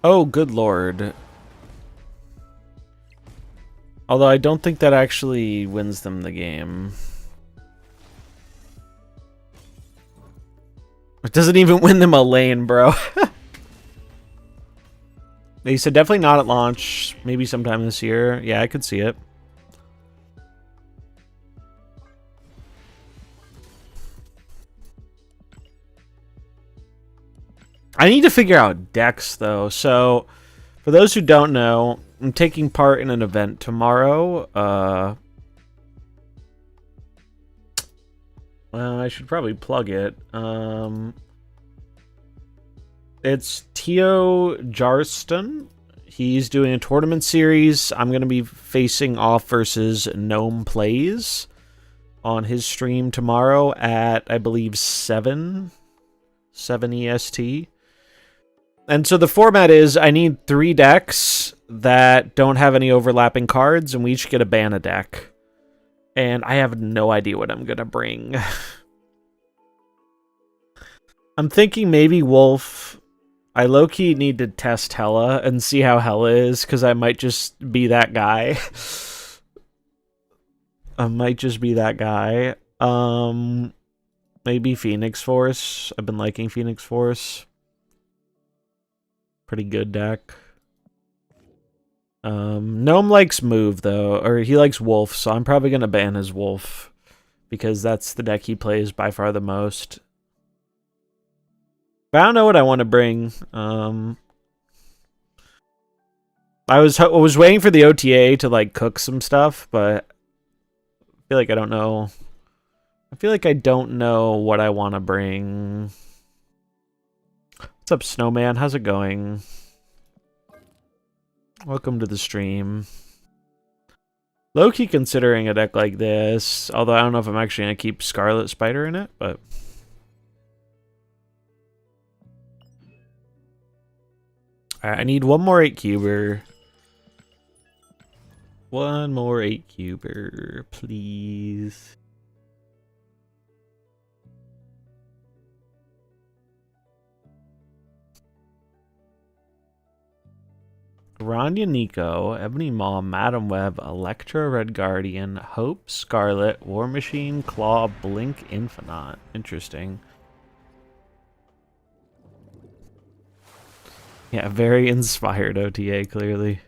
Oh, good lord. Although I don't think that actually wins them the game. It doesn't even win them a lane, bro. They said definitely not at launch. Maybe sometime this year. Yeah, I could see it. I need to figure out decks, though. So, for those who don't know, I'm taking part in an event tomorrow. Well, I should probably plug it. It's Tio Jarston. He's doing a tournament series. I'm going to be facing off versus Gnome Plays on his stream tomorrow at, I believe, 7 EST. And so the format is I need 3 decks that don't have any overlapping cards, and we each get a ban a deck. And I have no idea what I'm going to bring. I'm thinking maybe Wolf. I low-key need to test Hella and see how Hella is, because I might just be that guy. I might just be that guy. Maybe Phoenix Force. I've been liking Phoenix Force. Pretty good deck. Gnome likes Move, though. Or he likes Wolf, so I'm probably going to ban his Wolf. Because that's the deck he plays by far the most. But I don't know what I want to bring. I was waiting for the OTA to, like, cook some stuff, but I feel like I don't know. I feel like I don't know what I want to bring. What's up, Snowman? How's it going? Welcome to the stream. Low-key considering a deck like this, although I don't know if I'm actually going to keep Scarlet Spider in it, but... Alright, I need one more 8-cuber. One more 8-cuber, please. Rania Nico, Ebony Maw, Madam Web, Electra Red Guardian, Hope, Scarlet, War Machine, Claw, Blink, Infinite. Interesting. Yeah, very inspired OTA, clearly.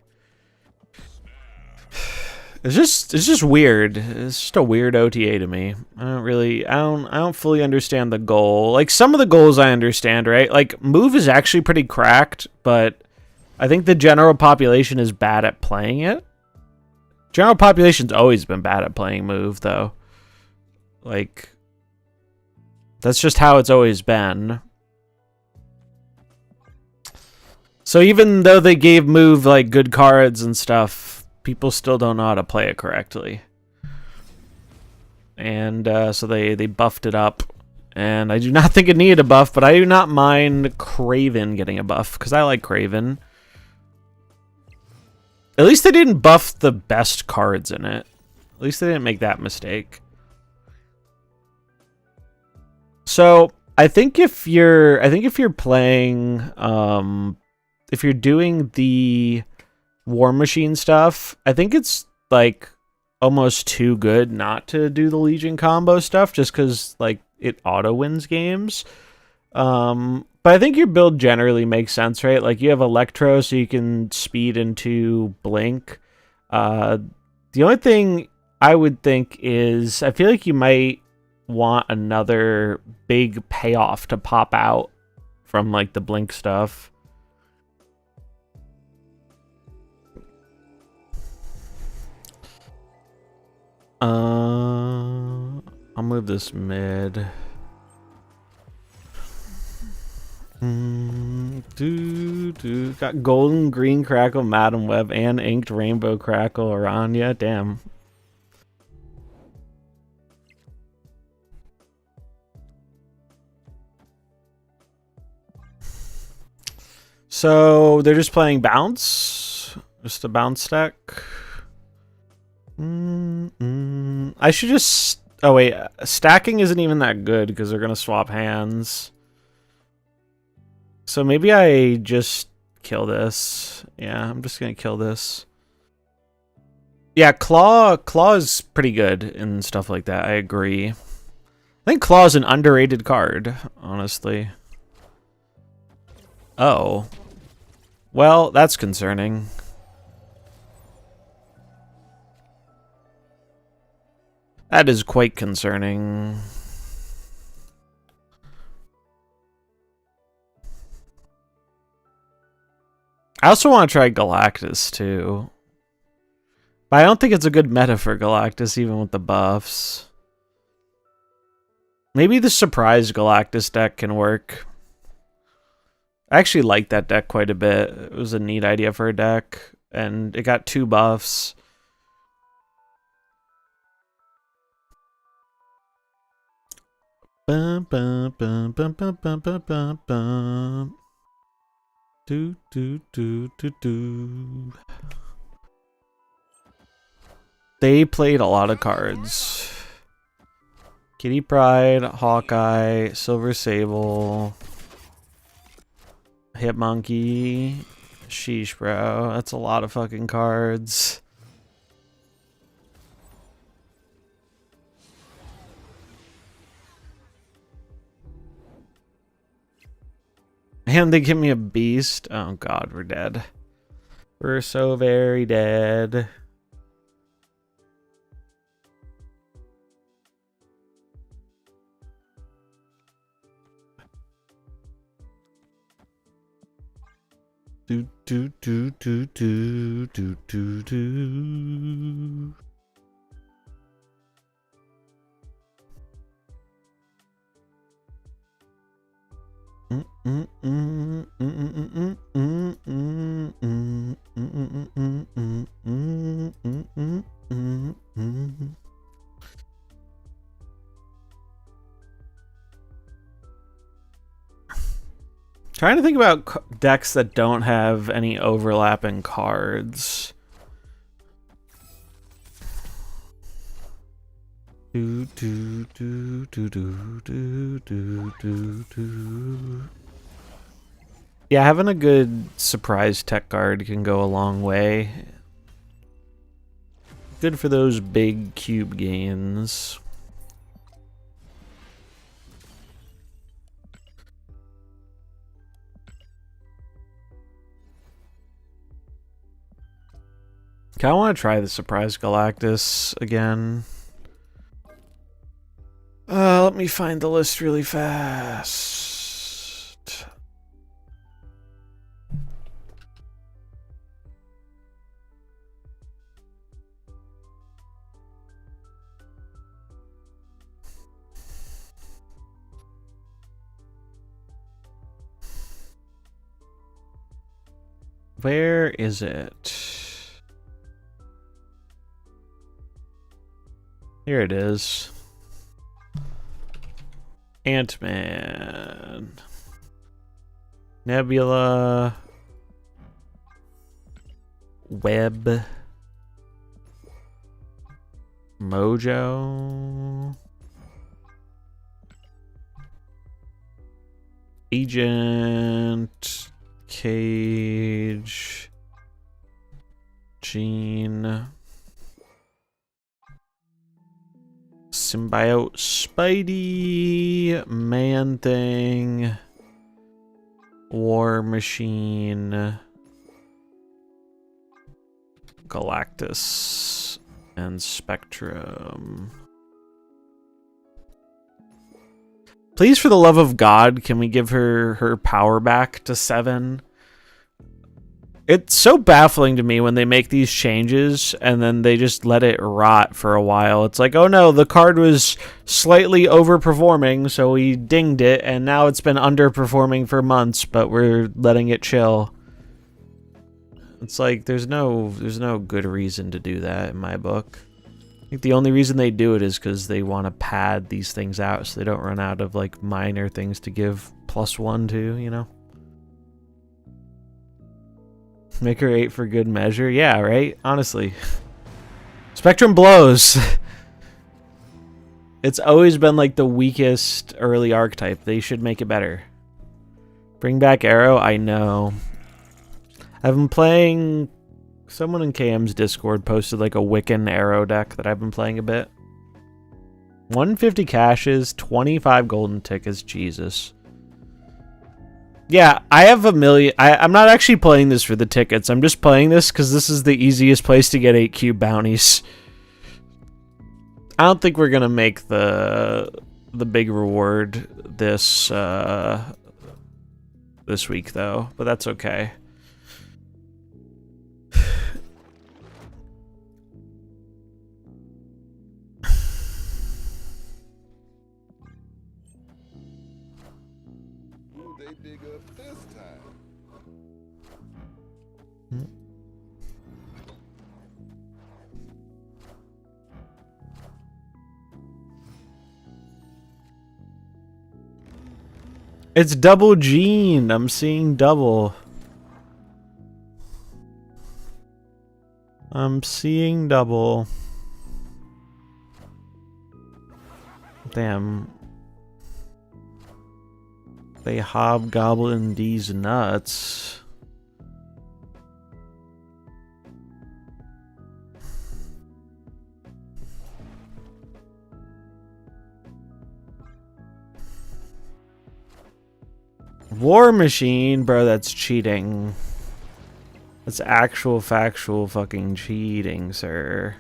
It's just weird. It's just a weird OTA to me. I don't fully understand the goal. Like, some of the goals I understand, right? Like, Move is actually pretty cracked, but I think the general population is bad at playing it. General population's always been bad at playing Move, though. Like, that's just how it's always been. So even though they gave Move, like, good cards and stuff, people still don't know how to play it correctly. And so they buffed it up. And I do not think it needed a buff, but I do not mind Craven getting a buff, because I like Craven. At least they didn't buff the best cards in it. At least they didn't make that mistake. So I think if you're playing, if you're doing the War Machine stuff, I think it's like almost too good not to do the Legion combo stuff, just because like it auto wins games. But I think your build generally makes sense, right? Like, you have Electro, so you can speed into Blink. The only thing I would think is, I feel like you might want another big payoff to pop out from, like, the Blink stuff. I'll move this mid. Got Golden Green Crackle, Madam Web, and Inked Rainbow Crackle around ya. Damn. So they're just playing bounce, just a bounce deck. I should just. Oh wait, stacking isn't even that good because they're gonna swap hands. So maybe I just kill this. Yeah, I'm just gonna kill this. Yeah, Claw is pretty good and stuff like that. I agree. I think Claw is an underrated card, honestly. Oh. Well, that's concerning. That is quite concerning. I also want to try Galactus, too. But I don't think it's a good meta for Galactus, even with the buffs. Maybe the Surprise Galactus deck can work. I actually like that deck quite a bit. It was a neat idea for a deck, and it got 2 buffs. Bum, bum, bum, bum, bum, bum, bum, bum, bum. Do, do, do, do, do. They played a lot of cards. Kitty Pryde, Hawkeye, Silver Sable, Hitmonkey. Sheesh, bro. That's a lot of fucking cards. And they give me a beast. Oh god, we're dead. We're so very dead. Do do do do do do do do. Trying to think about decks that don't have any overlapping cards. Do do do do do do do do do. Yeah, having a good surprise tech card can go a long way. Good for those big cube gains. I want to try the Surprise Galactus again. Let me find the list really fast. Where is it? Here it is. Ant-Man. Nebula. Web. Mojo. Agent. Cage. Gene. Symbiote Spidey, Man-Thing, War Machine, Galactus, and Spectrum. Please, for the love of God, can we give her power back to 7? It's so baffling to me when they make these changes and then they just let it rot for a while. It's like, oh no, the card was slightly overperforming, so we dinged it, and now it's been underperforming for months, but we're letting it chill. It's like, there's no good reason to do that in my book. I think the only reason they do it is because they want to pad these things out so they don't run out of, like, minor things to give +1 to, you know? Make her 8 for good measure. Yeah, right? Honestly. Spectrum blows. It's always been like the weakest early archetype. They should make it better. Bring back Arrow? I know. I've been playing Someone in KM's Discord posted like a Wiccan arrow deck that I've been playing a bit. 150 caches, 25 golden tickets, Jesus. Yeah, I have a million. I'm not actually playing this for the tickets. I'm just playing this because this is the easiest place to get 8 cube bounties. I don't think we're gonna make the big reward this this week though, but that's okay. It's double Gene. I'm seeing double. I'm seeing double. Damn. They hobgoblin these nuts. War Machine, bro, that's cheating. That's actual factual fucking cheating, sir.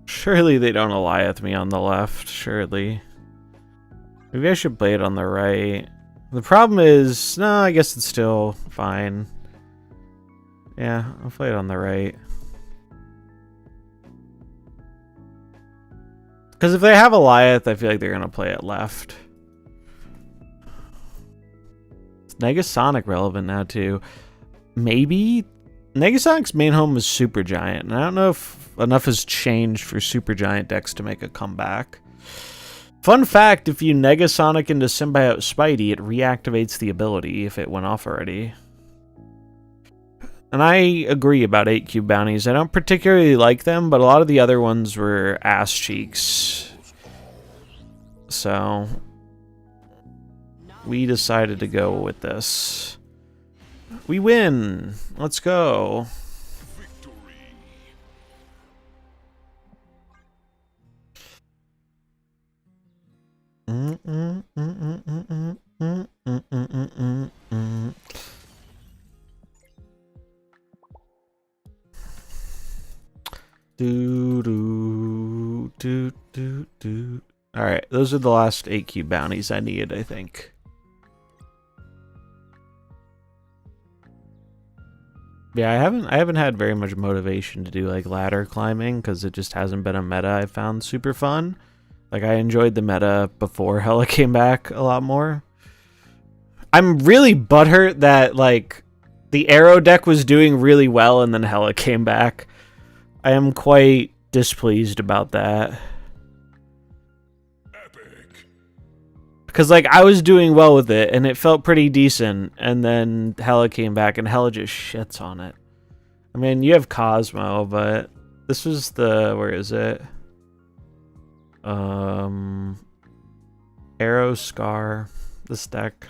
Surely they don't Eliath me on the left, surely. Maybe I should play it on the right. The problem is, no, I guess it's still fine. Yeah, I'll play it on the right. Because if they have Eliath, I feel like they're going to play it left. Is Negasonic relevant now, too? Maybe? Negasonic's main home was Supergiant, and I don't know if enough has changed for Supergiant decks to make a comeback. Fun fact, if you Negasonic into Symbiote Spidey, it reactivates the ability if it went off already. And I agree about 8 cube bounties. I don't particularly like them, but a lot of the other ones were ass cheeks. So we decided to go with this. We win. Let's go. Alright, those are the last 8 cube bounties I needed, I think. Yeah, I haven't had very much motivation to do like ladder climbing because it just hasn't been a meta I found super fun. Like I enjoyed the meta before Hela came back a lot more. I'm really butthurt that like the arrow deck was doing really well and then Hela came back. I am quite displeased about that. Epic. Because like I was doing well with it and it felt pretty decent, and then Hela came back and Hela just shits on it. I mean, you have Cosmo, but this was the, where is it? Arrow Scar, this deck.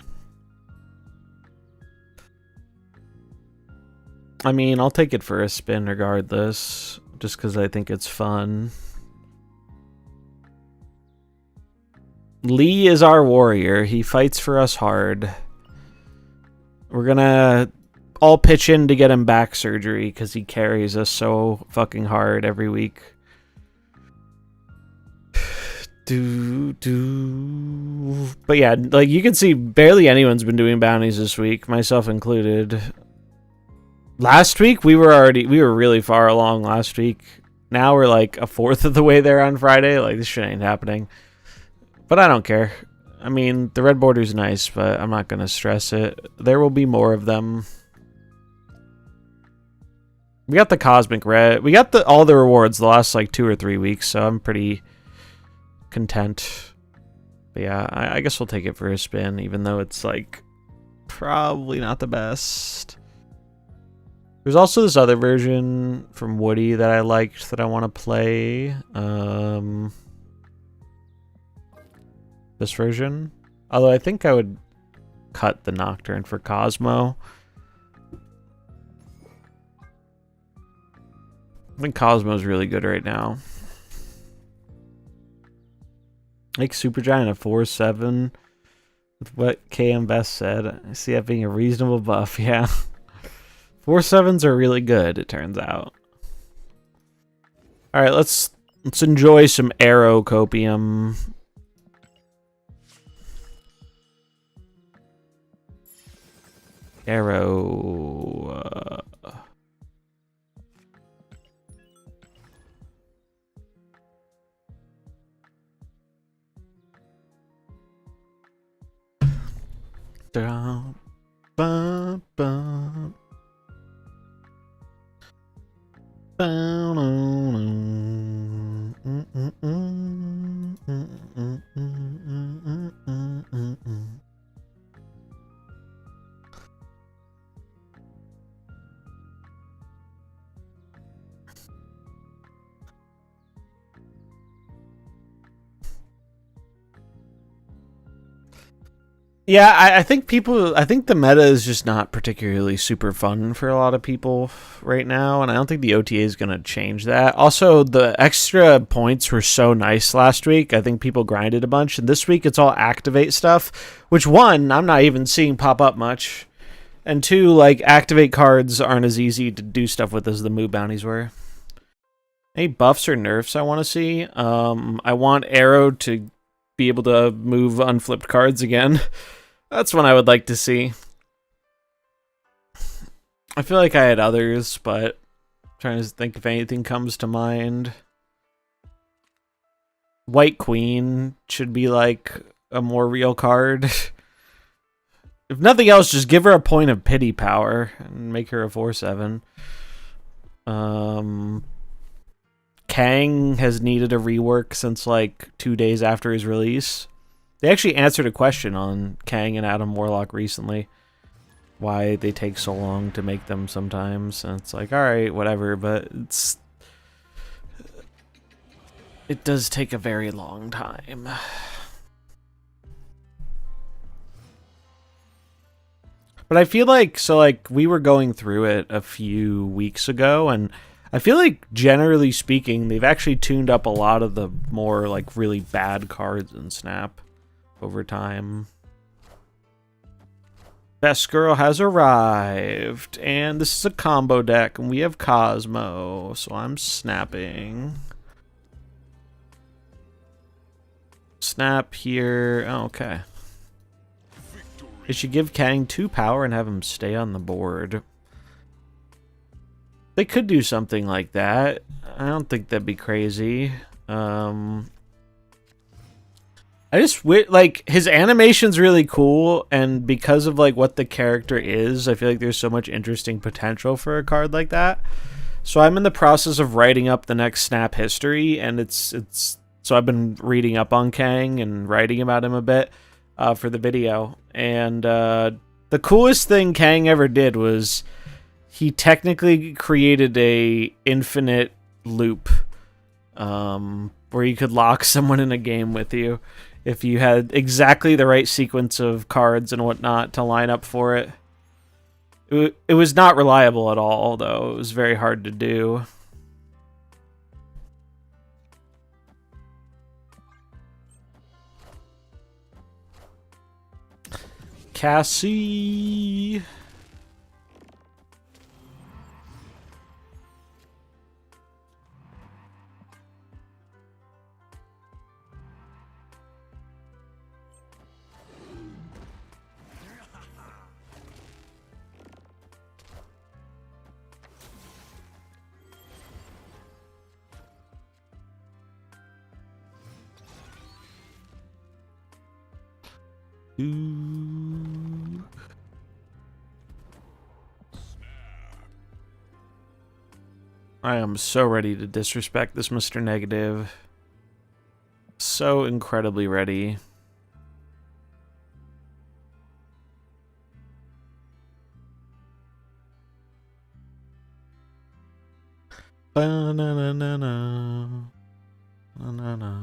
I mean, I'll take it for a spin regardless, just because I think it's fun. Lee is our warrior. He fights for us hard. We're gonna all pitch in to get him back surgery because he carries us so fucking hard every week. But yeah, like you can see barely anyone's been doing bounties this week, myself included. Last week we were really far along last week. Now we're like a fourth of the way there on Friday. Like this shit ain't happening. But I don't care. I mean, the red border's nice, but I'm not gonna stress it. There will be more of them. We got the cosmic red. We got all the rewards the last like 2 or 3 weeks, so I'm pretty content. But yeah, I guess we'll take it for a spin, even though it's like probably not the best. There's also this other version from Woody that I liked that I want to play. this version. Although I think I would cut the Nocturne for Cosmo. I think Cosmo's really good right now. Like Supergiant at 4-7 with what KM Best said. I see that being a reasonable buff, yeah. 4-7s are really good, it turns out. Alright, let's enjoy some Arrow Copium. Arrow. Down, bum, bum. Down, Yeah, I think the meta is just not particularly super fun for a lot of people right now, and I don't think the OTA is going to change that. Also, the extra points were so nice last week. I think people grinded a bunch, and this week it's all activate stuff, which one, I'm not even seeing pop up much, and two, like, activate cards aren't as easy to do stuff with as the move bounties were. Any buffs or nerfs I want to see? I want Arrow to be able to move unflipped cards again. That's one I would like to see. I feel like I had others, but I'm trying to think if anything comes to mind. White Queen should be like a more real card. If nothing else, just give her a point of pity power and make her a 4-7. Kang has needed a rework since like 2 days after his release. They actually answered a question on Kang and Adam Warlock recently. Why they take so long to make them sometimes. And it's like, alright, whatever, but it does take a very long time. But I feel like, we were going through it a few weeks ago, and I feel like, generally speaking, they've actually tuned up a lot of the more, like, really bad cards in Snap over time. Best Girl has arrived, and this is a combo deck, and we have Cosmo, so I'm snapping. Snap here. Oh, okay. They should give Kang 2 power and have him stay on the board. They could do something like that. I don't think that'd be crazy. I just like his animation's really cool, and because of like what the character is, I feel like there's so much interesting potential for a card like that. So I'm in the process of writing up the next Snap history, and so I've been reading up on Kang and writing about him a bit for the video. And the coolest thing Kang ever did was he technically created a infinite loop where you could lock someone in a game with you if you had exactly the right sequence of cards and whatnot to line up for it. It was not reliable at all, though. It was very hard to do. Cassie. I am so ready to disrespect this Mr. Negative. So incredibly ready. Ba-na-na-na-na. Na-na-na.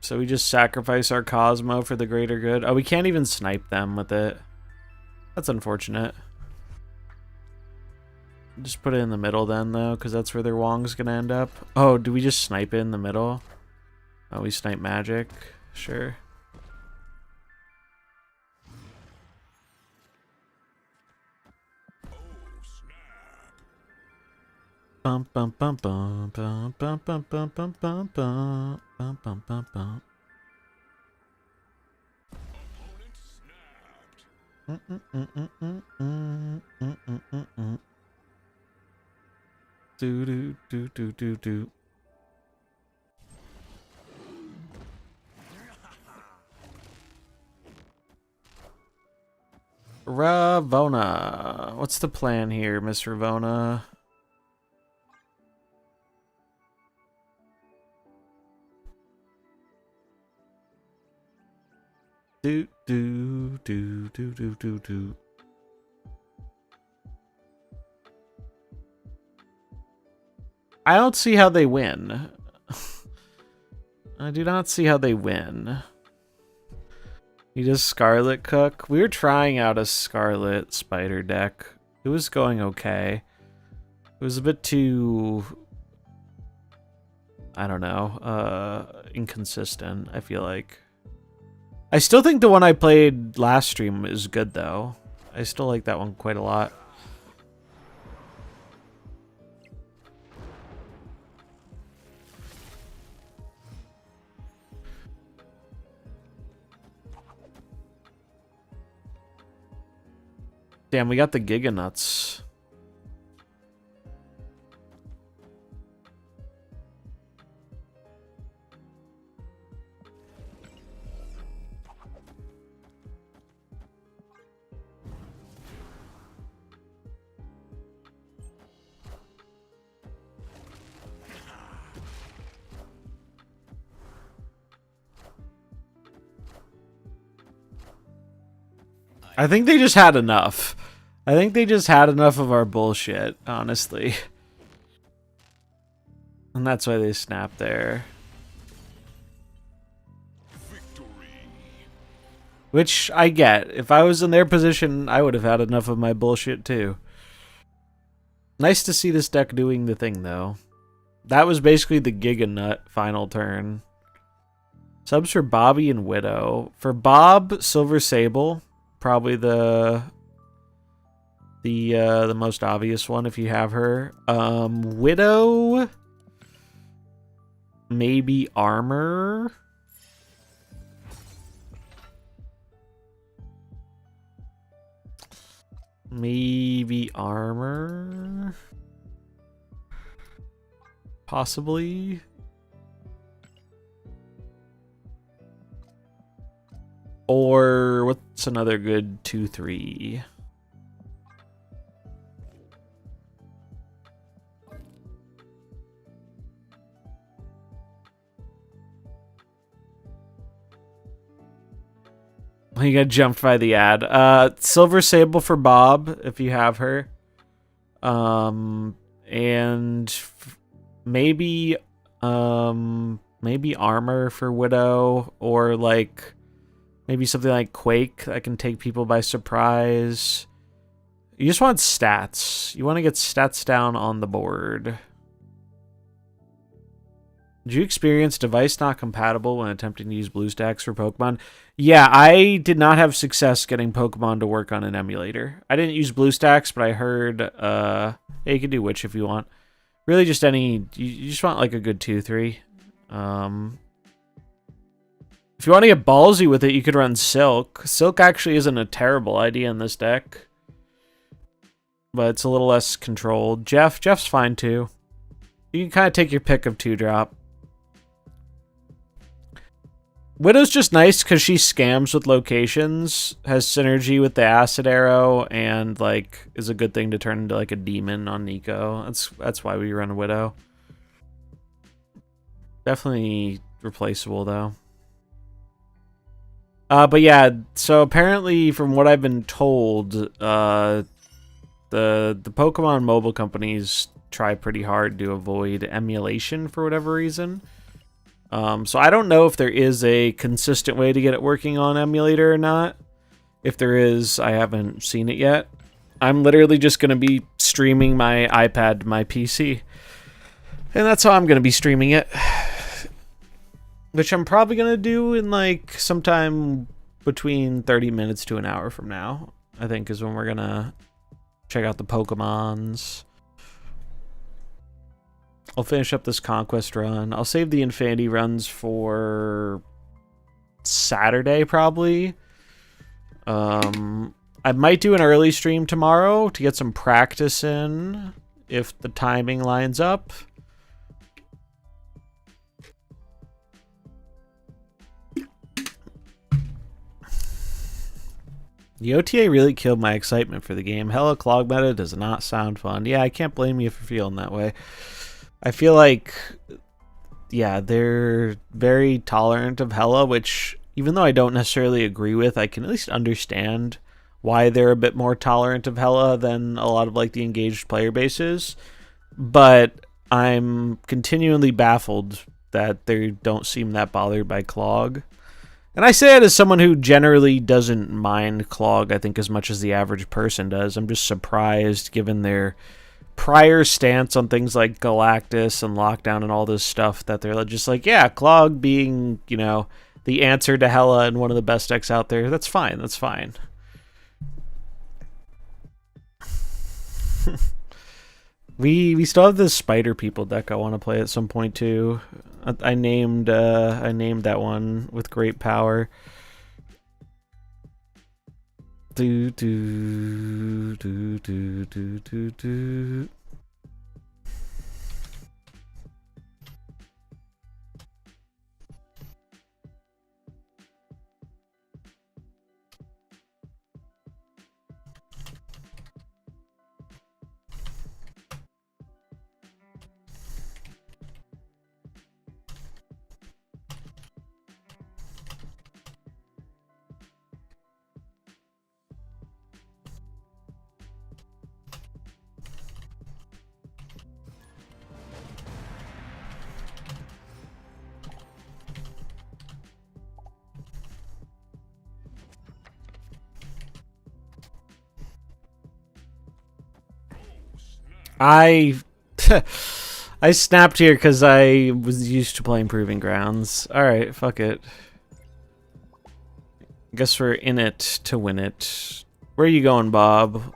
So we just sacrifice our Cosmo for the greater good. Oh, we can't even snipe them with it. That's unfortunate. Just put it in the middle then, though, because that's where their Wong's gonna end up. Oh, do we just snipe it in the middle? Oh, we snipe magic. Sure. Bum bum bum bum bum bum bum bum bum bum bum bum bum bum bum. Do do do do do do. Ravona. What's the plan here, Miss Ravona? Do do do do do do do. I don't see how they win. I do not see how they win. He does Scarlet Cook. We were trying out a Scarlet Spider deck. It was going okay. It was a bit too, I don't know, inconsistent, I feel like. I still think the one I played last stream is good, though. I still like that one quite a lot. Damn, we got the Giga Nuts. I think they just had enough. I think they just had enough of our bullshit, honestly. And that's why they snapped there. Victory. Which I get. If I was in their position, I would have had enough of my bullshit too. Nice to see this deck doing the thing, though. That was basically the Giga Nut final turn. Subs for Bobby and Widow. For Bob, Silver Sable. Probably the most obvious one if you have her. Widow, maybe Armor. Maybe Armor. Possibly. Or what's another good 2-3? You got jumped by the ad. Silver Sable for Bob, if you have her. And maybe Armor for Widow, or like maybe something like Quake that can take people by surprise. You just want stats. You want to get stats down on the board. Did you experience device not compatible when attempting to use BlueStacks for Pokemon? Yeah, I did not have success getting Pokemon to work on an emulator. I didn't use BlueStacks, but I heard yeah, you can do Witch if you want. Really just any, you just want like a good 2-3. If you want to get ballsy with it, you could run Silk. Silk actually isn't a terrible idea in this deck, but it's a little less controlled. Jeff's fine too. You can kind of take your pick of 2-drop. Widow's just nice because she scams with locations, has synergy with the Acid Arrow, and like is a good thing to turn into like a demon on Nico. That's why we run a Widow. Definitely replaceable though. But yeah, so apparently from what I've been told, the Pokemon mobile companies try pretty hard to avoid emulation for whatever reason. So I don't know if there is a consistent way to get it working on emulator or not. If there is, I haven't seen it yet. I'm literally just going to be streaming my iPad to my PC. And that's how I'm going to be streaming it. Which I'm probably going to do in like sometime between 30 minutes to an hour from now. I think is when we're going to check out the Pokemons. I'll finish up this Conquest run. I'll save the Infinity runs for Saturday, probably. I might do an early stream tomorrow to get some practice in, if the timing lines up. The OTA really killed my excitement for the game. Hella Clog meta does not sound fun. Yeah, I can't blame you for feeling that way. I feel like, yeah, they're very tolerant of Hella, which, even though I don't necessarily agree with, I can at least understand why they're a bit more tolerant of Hella than a lot of like the engaged player bases. But I'm continually baffled that they don't seem that bothered by Clog. And I say it as someone who generally doesn't mind Clog, I think, as much as the average person does. I'm just surprised, given their prior stance on things like Galactus and Lockdown and all this stuff, that they're just like, yeah, Clog being, you know, the answer to Hella and one of the best decks out there, that's fine, that's fine. We still have this Spider People deck I want to play at some point too. I named that one with great power. Do do do do do do do. I snapped here because I was used to playing Proving Grounds. Alright, fuck it. Guess we're in it to win it. Where are you going, Bob?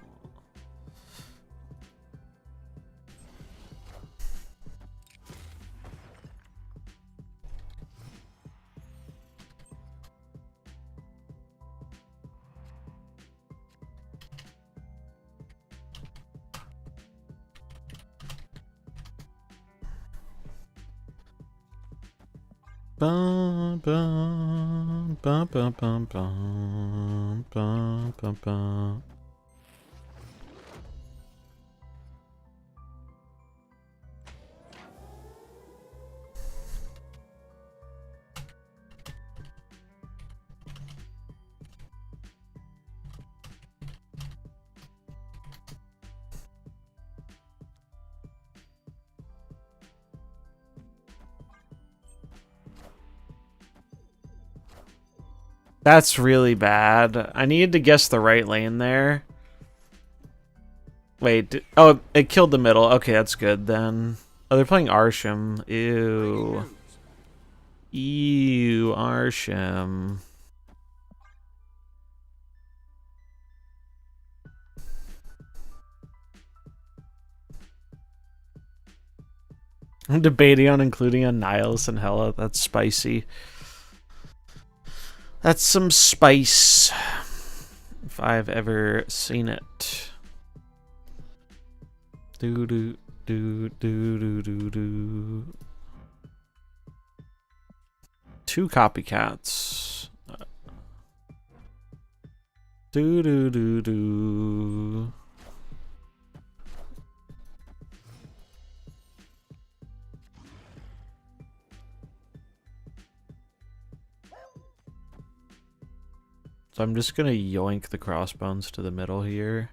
Bum, bum, bum, bum, bum, bum, bum, bum, bum. That's really bad. I needed to guess the right lane there. Wait, oh, it killed the middle. Okay, that's good then. Oh, they're playing Arsham. Ew. Ew, Arsham. I'm debating on including a Nihilus and Hella. That's spicy. That's some spice, if I've ever seen it. Do do do do do do do. 2 copycats. Do do do do. So I'm just gonna yoink the crossbones to the middle here.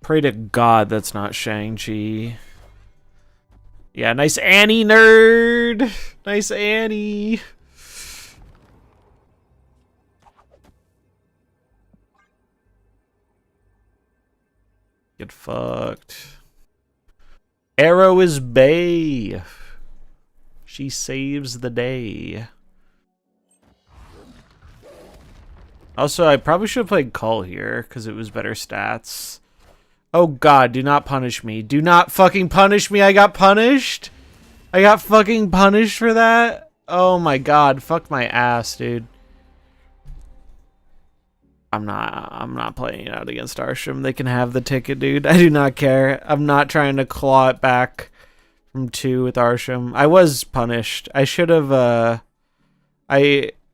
Pray to God that's not Shang-Chi. Yeah, nice Annie, nerd. Nice Annie. Get fucked. Arrow is Bay. She saves the day. Also, I probably should have played Cull here, because it was better stats. Oh god, do not punish me. Do not fucking punish me. I got punished. I got fucking punished for that. Oh my god, fuck my ass, dude. I'm not playing it out against Arsham. They can have the ticket, dude. I do not care. I'm not trying to claw it back from 2 with Arsham. I was punished. I should have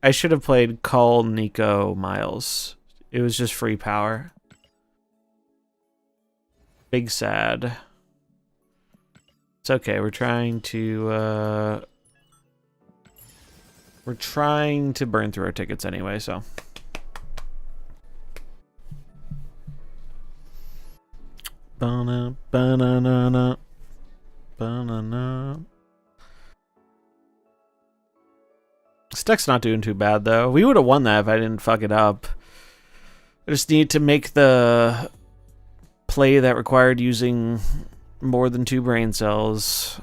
I should have played Cull, Nico, Miles. It was just free power. Big sad. It's okay. We're trying to burn through our tickets anyway, so. Banana, banana, banana. This deck's not doing too bad, though. We would have won that if I didn't fuck it up. I just need to make the play that required using more than 2 brain cells.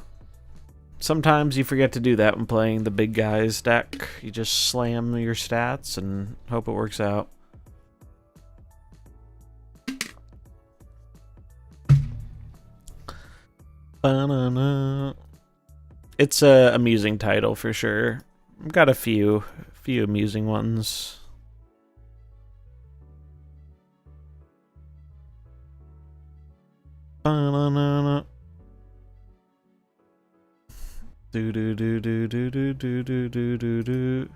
Sometimes you forget to do that when playing the big guys deck. You just slam your stats and hope it works out. Banana. It's a amusing title for sure. I've got a few amusing ones. Banana. Do do do do do do do do do do do.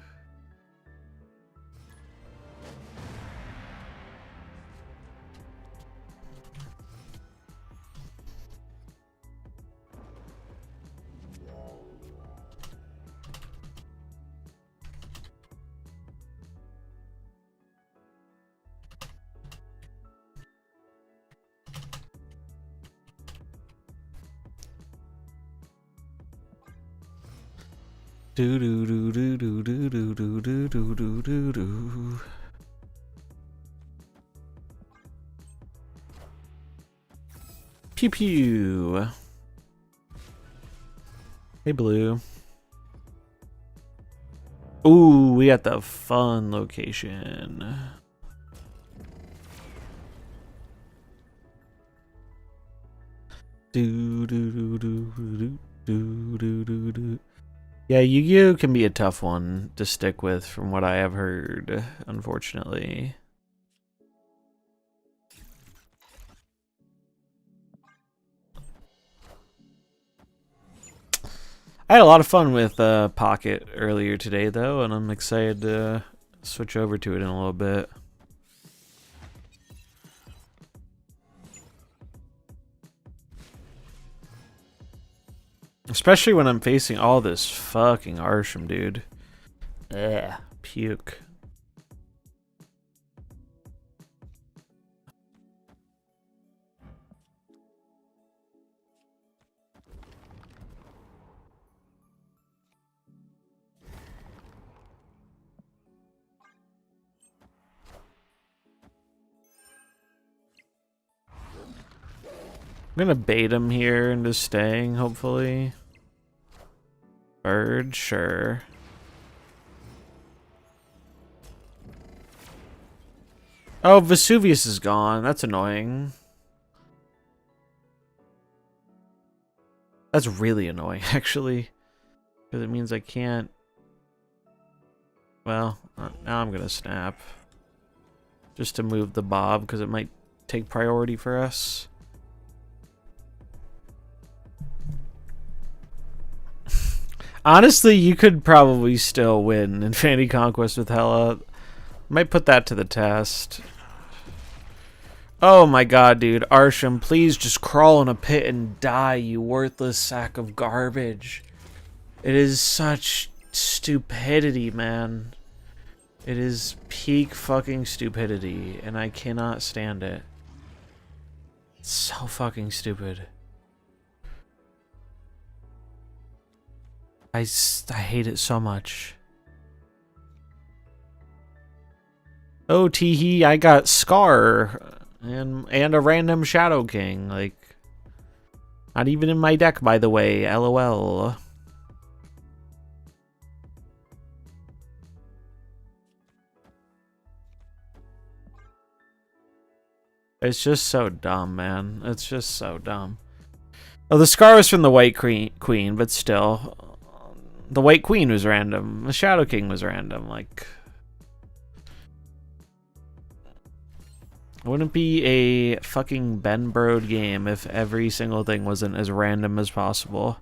Do do do do do do do do do do do do do. Pew pew. Hey Blue. Ooh, we got the fun location. Do do do do do do do do do. Yeah, Yu-Gi-Oh can be a tough one to stick with from what I have heard, unfortunately. I had a lot of fun with Pocket earlier today, though, and I'm excited to switch over to it in a little bit. Especially when I'm facing all this fucking Arsham, dude. Ugh, puke. I'm gonna bait him here into staying, hopefully. Bird, sure. Oh, Vesuvius is gone. That's annoying. That's really annoying, actually. Because it means I can't... Well, now I'm gonna snap. Just to move the Bob, because it might take priority for us. Honestly, you could probably still win Infinity Conquest with Hela. Might put that to the test. Oh my god, dude. Arsham, please just crawl in a pit and die, you worthless sack of garbage. It is such stupidity, man. It is peak fucking stupidity, and I cannot stand it. It's so fucking stupid. I hate it so much. Oh, teehee, I got Scar and a random Shadow King. Like, not even in my deck, by the way. LOL. It's just so dumb, man. It's just so dumb. Oh, the Scar was from the White Queen, but still. The White Queen was random. The Shadow King was random. Like, wouldn't be a fucking Ben Brode game if every single thing wasn't as random as possible.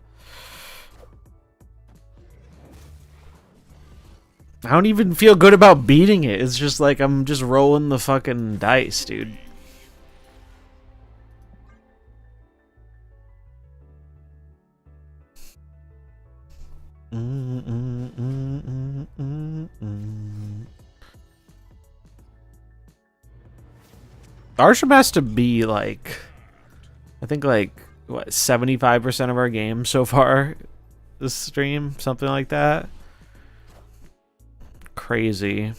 I don't even feel good about beating it. It's just like I'm just rolling the fucking dice, dude. Arsham has to be like, I think like, what, 75% of our games so far this stream? Something like that. Crazy.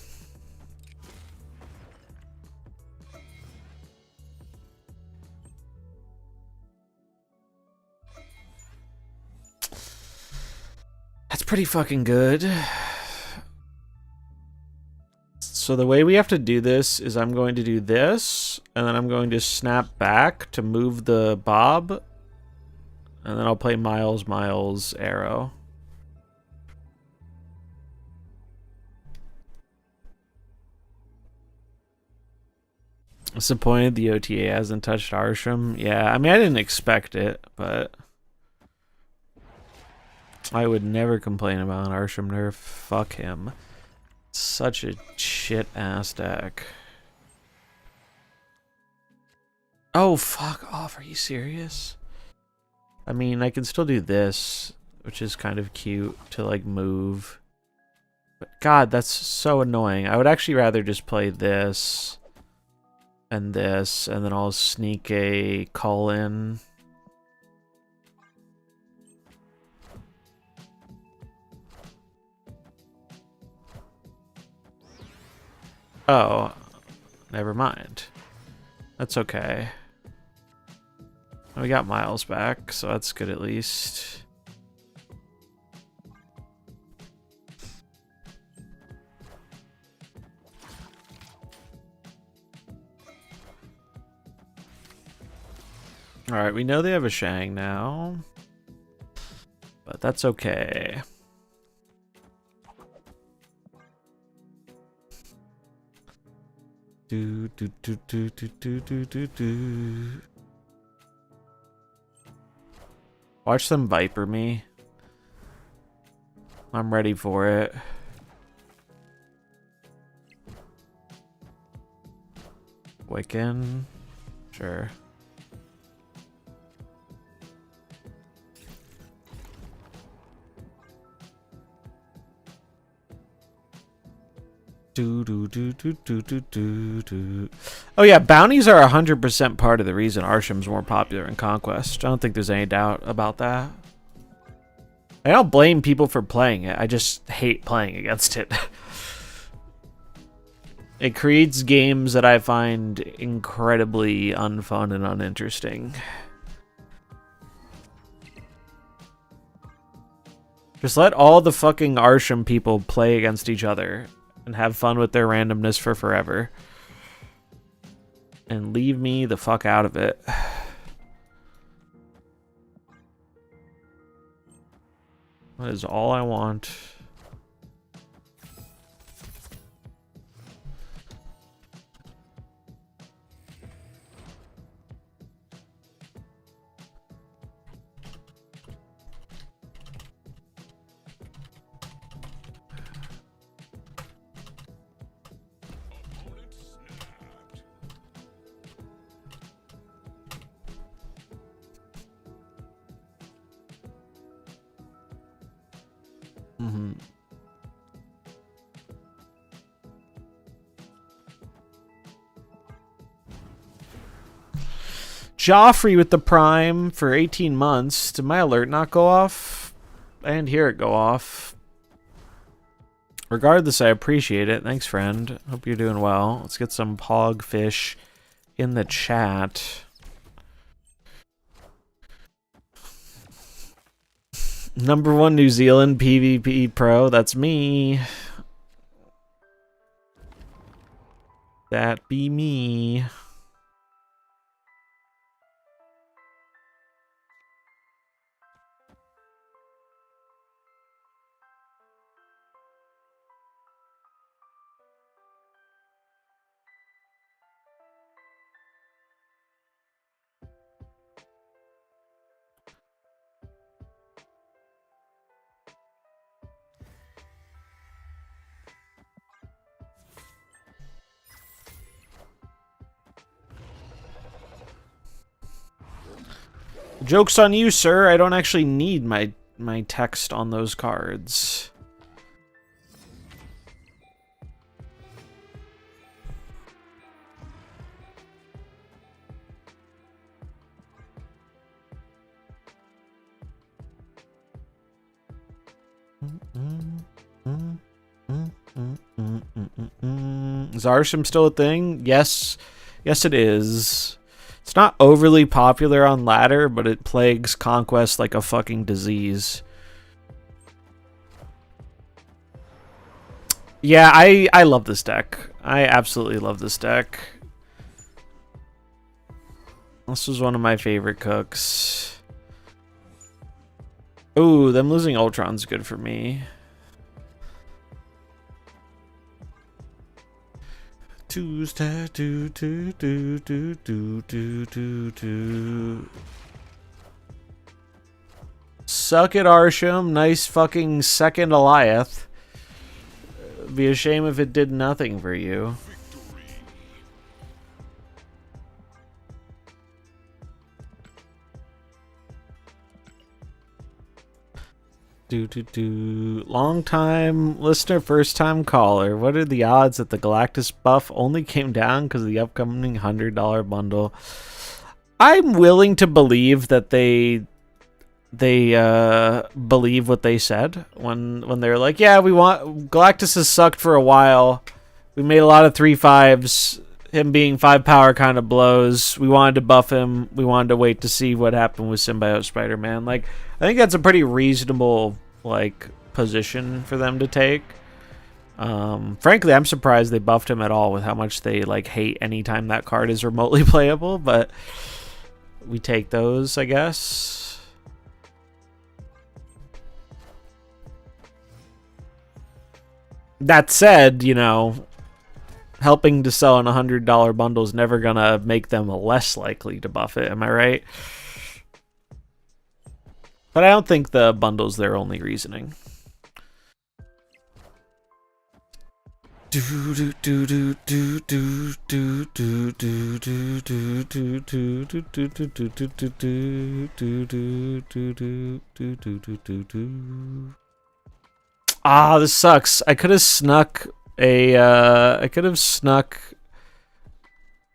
That's pretty fucking good. So the way we have to do this is I'm going to do this, and then I'm going to snap back to move the bob, and then I'll play Miles, arrow. Disappointed the OTA hasn't touched Arsham. Yeah, I mean, I didn't expect it, but I would never complain about an Arsham nerf. Fuck him. Such a shit-ass deck. Oh, fuck off. Are you serious? I mean, I can still do this, which is kind of cute to, like, move. But, God, that's so annoying. I would actually rather just play this and this, and then I'll sneak a call in. Oh, never mind. That's okay. We got Miles back, so that's good at least. Alright, we know they have a Shang now, but that's okay. Do. Watch them Viper me. I'm ready for it. Wiccan? Sure. Oh yeah, bounties are 100% part of the reason Arsham's more popular in Conquest. I don't think there's any doubt about that. I don't blame people for playing it. I just hate playing against it. It creates games that I find incredibly unfun and uninteresting. Just let all the fucking Arsham people play against each other and have fun with their randomness for forever. And leave me the fuck out of it. That is all I want. Joffrey with the Prime for 18 months. Did my alert not go off? and hear it go off. Regardless, I appreciate it. Thanks, friend. Hope you're doing well. Let's get some pogfish in the chat. #1 New Zealand PvP pro. That's me. That be me. Joke's on you, sir. I don't actually need my text on those cards. Is Arsham still a thing? Yes. Yes, it is. It's not overly popular on ladder, but it plagues Conquest like a fucking disease. Yeah, I love this deck. I absolutely love this deck. This was one of my favorite cooks. Ooh, them losing Ultron's good for me. Tuesday, do. Suck it, Arsham. Nice fucking second Eliath. Be a shame if it did nothing for you. Long time listener, first time caller. What are the odds that the Galactus buff only came down because of the upcoming $100 bundle? I'm willing to believe that they believe what they said when they're like, yeah, we want Galactus has sucked for a while. We made a lot of 3/5s. Him being 5 power kind of blows. We wanted to buff him. We wanted to wait to see what happened with Symbiote Spider-Man. Like, I think that's a pretty reasonable like position for them to take. Frankly, I'm surprised they buffed him at all with how much they like hate anytime that card is remotely playable, but we take those, I guess. That said, you know, helping to sell an $100 bundle is never gonna make them less likely to buff it. Am I right? But I don't think the bundle's their only reasoning. Ah, this sucks. I could have snuck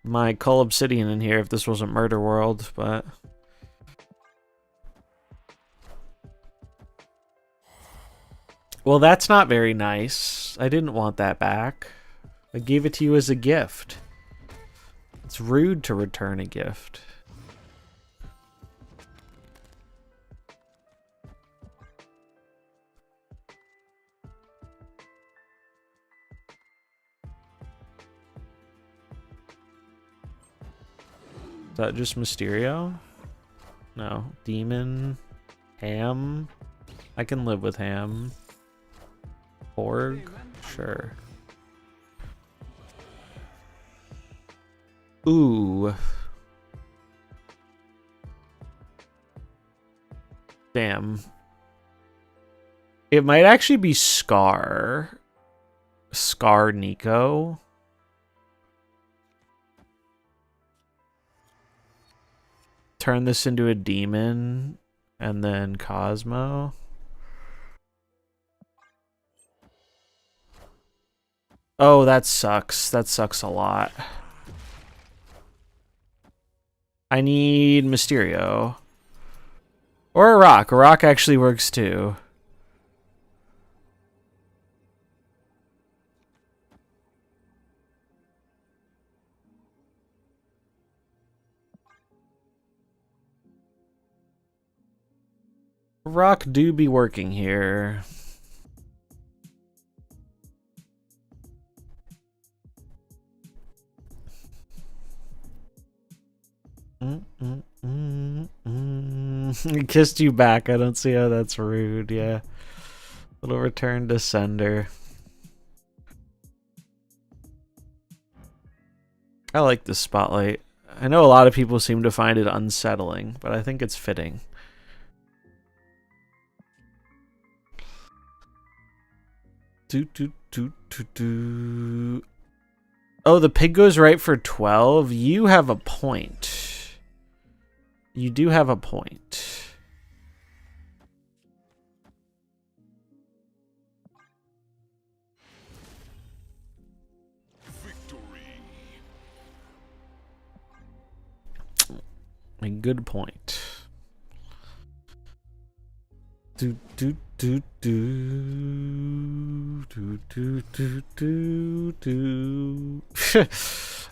my Cull Obsidian in here if this wasn't Murder World, but well, that's not very nice. I didn't want that back. I gave it to you as a gift. It's rude to return a gift. Is that just Mysterio? No. Demon. Ham. I can live with Ham. Org? Sure. Ooh. Damn. It might actually be Scar. Scar Nico. Turn this into a demon. And then Cosmo. Oh, that sucks. That sucks a lot. I need Mysterio. Or a rock. A rock actually works too. Rock do be working here. He kissed you back. I don't see how that's rude. Yeah. Little return to sender. I like this spotlight. I know a lot of people seem to find it unsettling, but I think it's fitting. Oh, the pig goes right for 12? You have a point. You do have a point. A good point.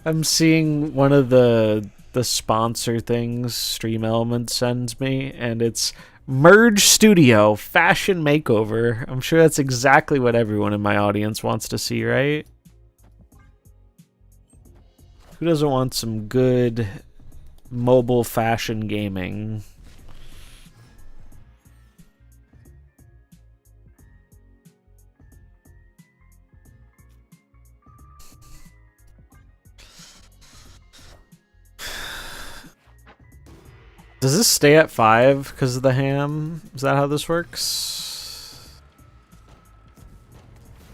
I'm seeing one of the sponsor things Stream Elements sends me, and it's Merge Studio Fashion Makeover. I'm sure that's exactly what everyone in my audience wants to see, right? Who doesn't want some good mobile fashion gaming? Does this stay at 5 because of the ham? Is that how this works?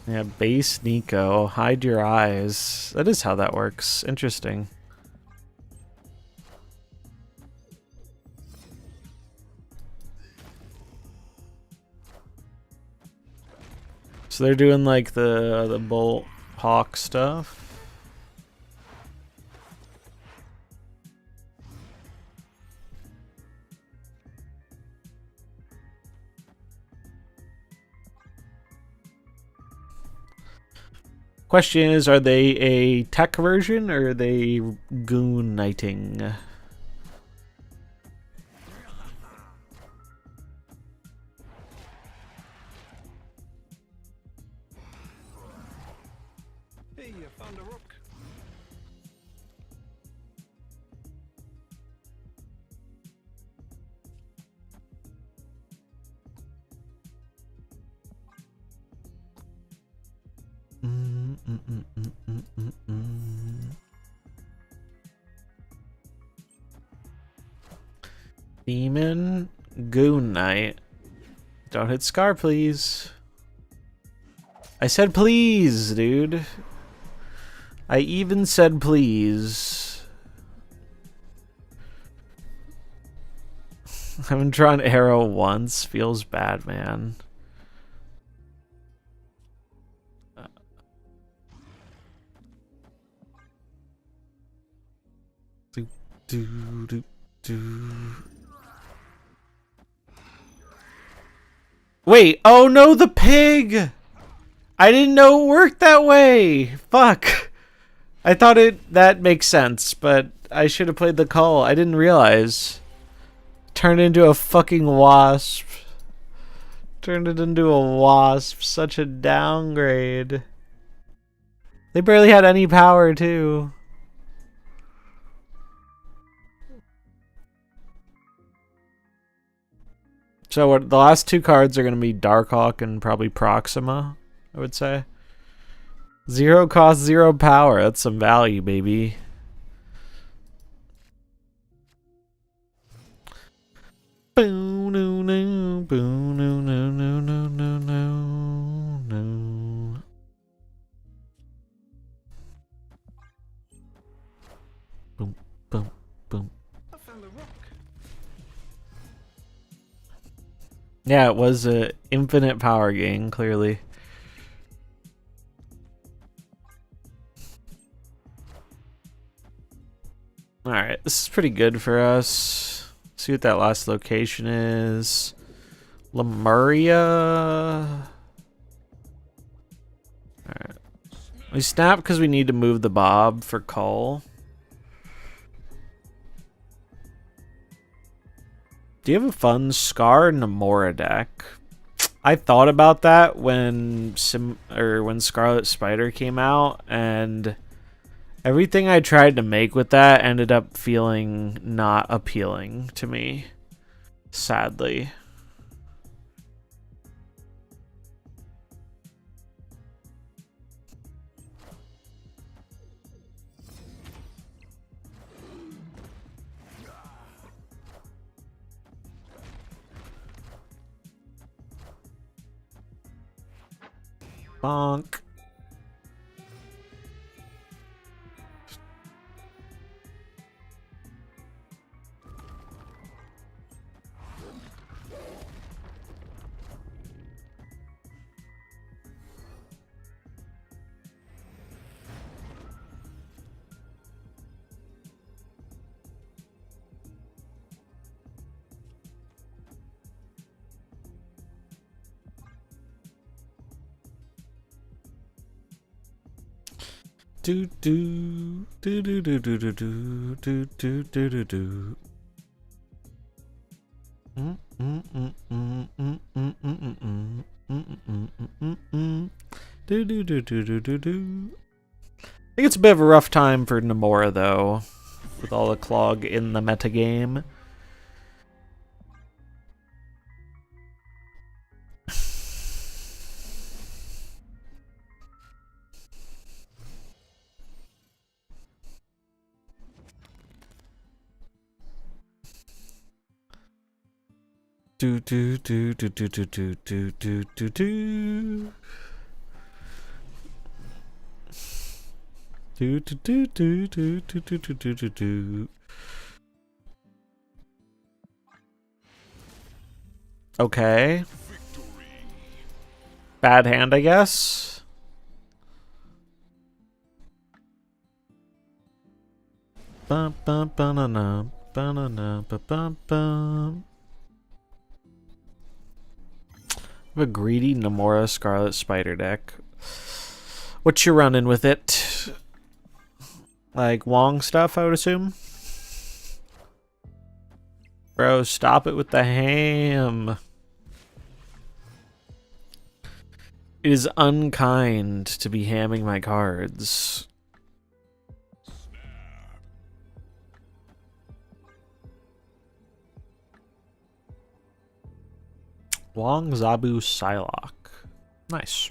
Yeah, base Nico. Hide your eyes. That is how that works. Interesting. So they're doing like the bolt hawk stuff. Question is, are they a tech version or are they goon knighting? Hey, I found a rook. Demon Goon Knight. Don't hit Scar, please. I said please, dude. I even said please. I haven't drawn arrow once. Feels bad, man. Wait, oh no, the pig! I didn't know it worked that way! Fuck! I thought that makes sense, but I should have played the call. I didn't realize. Turned into a fucking wasp. Turned it into a wasp. Such a downgrade. They barely had any power, too. So what, the last two cards are going to be Darkhawk and probably Proxima, I would say. 0 cost, 0 power. That's some value, baby. Boom, no, no, boom, no, no, no, no, no, no, no. Boom, boom, boom. I found a rook. Yeah, it was a infinite power gain, clearly. Alright, this is pretty good for us. See what that last location is. Lemuria. Alright. We snap because we need to move the Bob for call. Do you have a fun Scar Namora deck? I thought about that when when Scarlet Spider came out, and everything I tried to make with that ended up feeling not appealing to me, sadly. Bonk. Do do do do do do do do do do do do do. Do do do do do do do. I think it's a bit of a rough time for Namora though, with all the clog in the metagame. Do do do do do do do do do do do. Do do do do do do do do do do do. Okay. Bad hand, I guess. Bum bum banana banana bum bum bum. A greedy Namora Scarlet Spider deck. What you running with it? Like Wong stuff, I would assume. Bro, stop it with the ham. It is unkind to be hamming my cards. Wong Zabu Psylocke. Nice.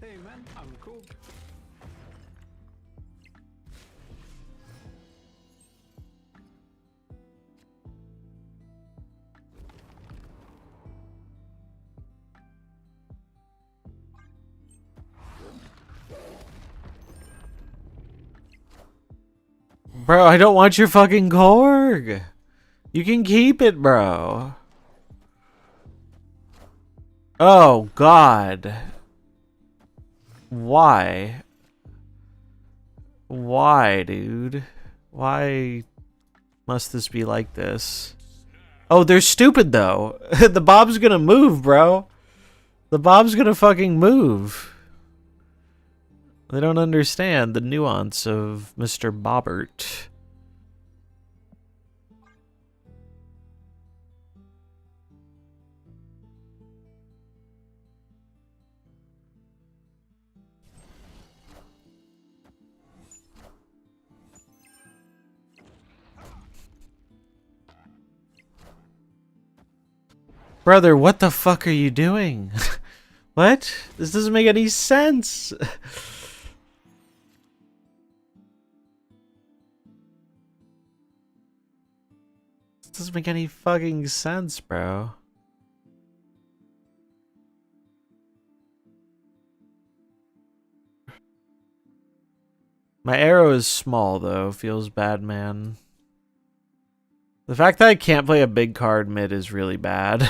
Hey man, I'm cool. Bro, I don't want your fucking Korg. You can keep it, bro. Oh, God. Why? Why, dude? Why must this be like this? Oh, they're stupid, though. The Bob's gonna move, bro. The Bob's gonna fucking move. They don't understand the nuance of Mr. Bobbert. Brother, what the fuck are you doing? What? This doesn't make any sense. This doesn't make any fucking sense, bro. My arrow is small, though. Feels bad, man. The fact that I can't play a big card mid is really bad.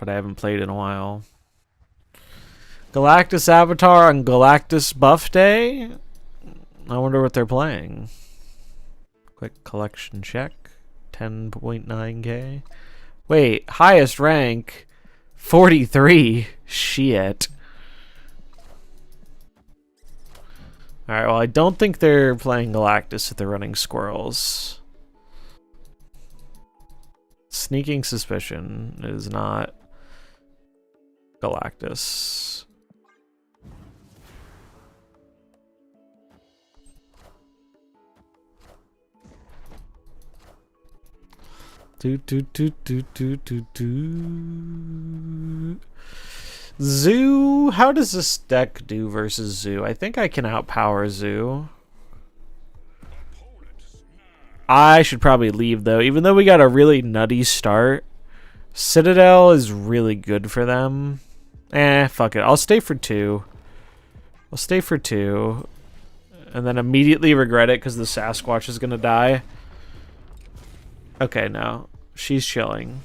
but I haven't played in a while. Galactus Avatar on Galactus Buff Day? I wonder what they're playing. Quick collection check. 10.9k. Wait, highest rank 43. Shit. Alright, well, I don't think they're playing Galactus if they're running squirrels. Sneaking suspicion is not Galactus. Zoo. How does this deck do versus Zoo? I think I can outpower Zoo. I should probably leave though, even though we got a really nutty start. Citadel is really good for them. Fuck it. I'll stay for 2. I'll stay for 2. And then immediately regret it because the Sasquatch is gonna die. Okay, no. She's chilling.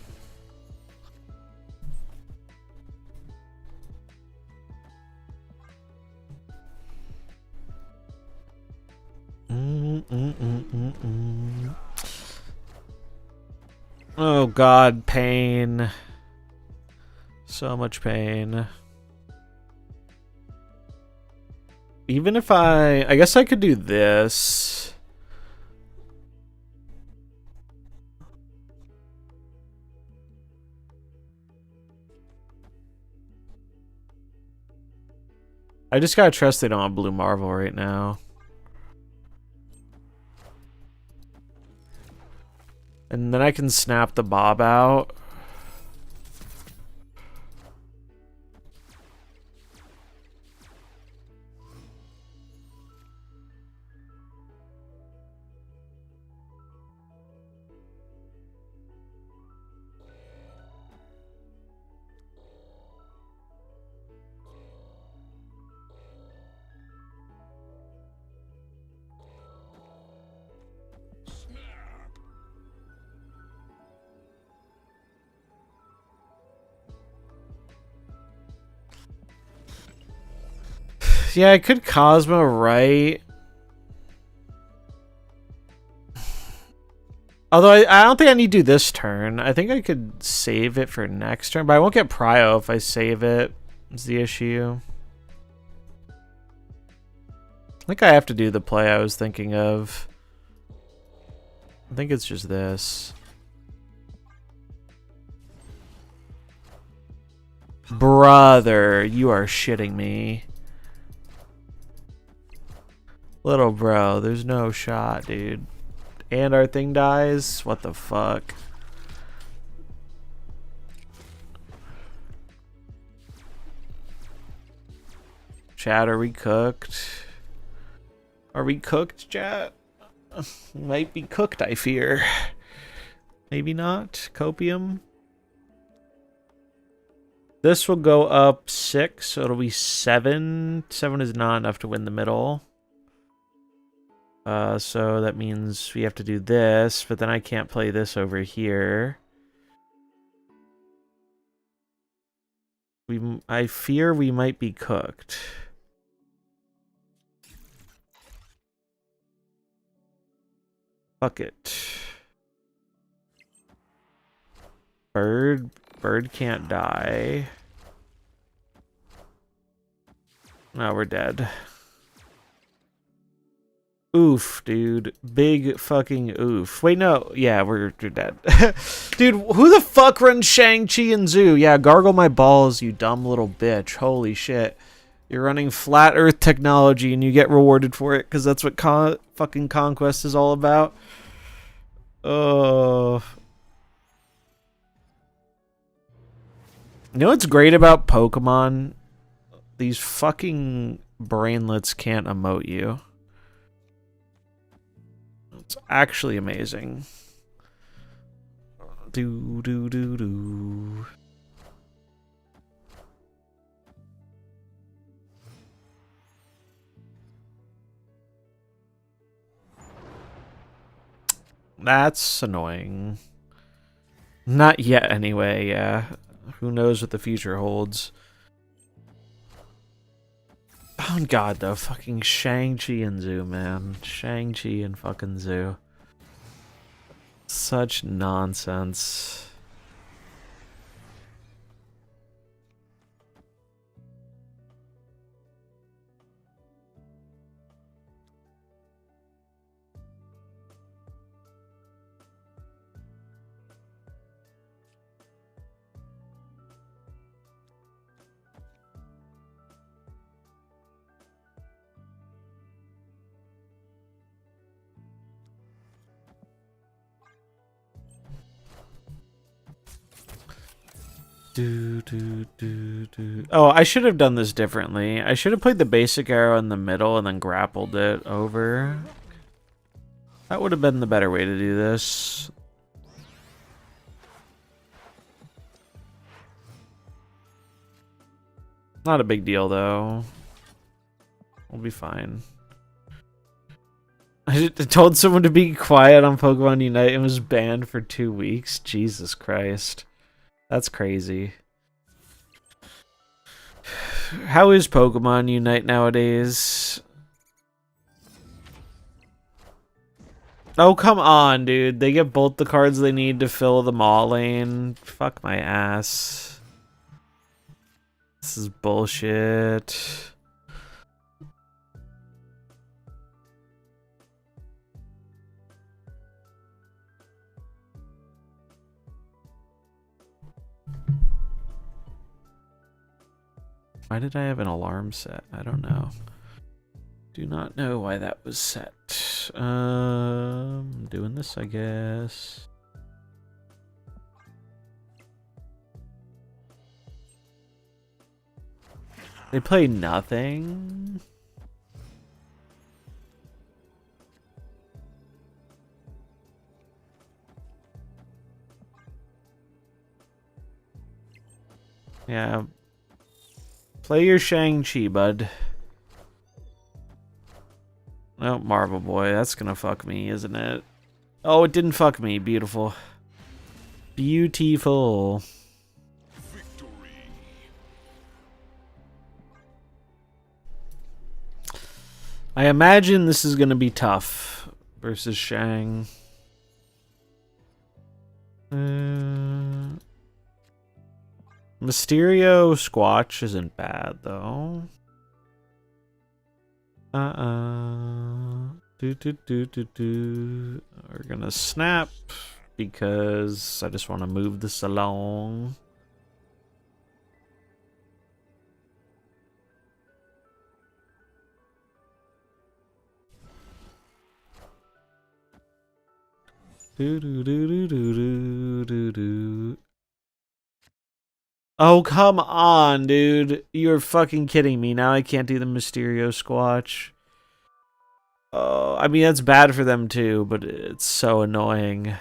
Oh god, pain. So much pain. Even if I guess I could do this. I just gotta trust they don't have Blue Marvel right now. And then I can snap the Bob out. Yeah, I could Cosmo right. Although I don't think I need to do this turn. I think I could save it for next turn, but I won't get Prio if I save it. Is the issue. I think I have to do the play I was thinking of. I think it's just this. Brother, you are shitting me. Little bro, there's no shot, dude. And our thing dies? What the fuck? Chat, are we cooked? Are we cooked, chat? Might be cooked, I fear. Maybe not. Copium. This will go up 6, so it'll be 7. 7 is not enough to win the middle. So that means we have to do this, but then I can't play this over here. I fear we might be cooked. Fuck it. Bird can't die. No, we're dead. Oof, dude. Big fucking oof. Wait, no. Yeah, we're dead. Dude, who the fuck runs Shang-Chi and Zoo? Yeah, gargle my balls, you dumb little bitch. Holy shit. You're running flat earth technology and you get rewarded for it because that's what fucking Conquest is all about. Oh. You know what's great about Pokemon? These fucking brainlets can't emote you. It's actually amazing. Do do do do. That's annoying. Not yet, anyway. Yeah. Who knows what the future holds? Oh god, though, fucking Shang-Chi and Zoo, man. Shang-Chi and fucking Zoo. Such nonsense. Oh, I should have done this differently. I should have played the basic arrow in the middle and then grappled it over. That would have been the better way to do this. Not a big deal, though. We'll be fine. I told someone to be quiet on Pokemon Unite and was banned for 2 weeks. Jesus Christ. That's crazy. How is Pokemon Unite nowadays? Oh, come on, dude. They get both the cards they need to fill the Maw lane. Fuck my ass. This is bullshit. Why did I have an alarm set? I don't know. Do not know why that was set. Doing this, I guess. They play nothing? Yeah. Play your Shang-Chi, bud. Oh, Marble Boy. That's gonna fuck me, isn't it? Oh, it didn't fuck me. Beautiful. Beautiful. Victory. I imagine this is gonna be tough versus Shang. Mysterio Squatch isn't bad, though. We're gonna snap because I just want to move this along. Oh, come on, dude. You're fucking kidding me. Now I can't do the Mysterio Squatch. Oh, I mean, that's bad for them too, but it's so annoying.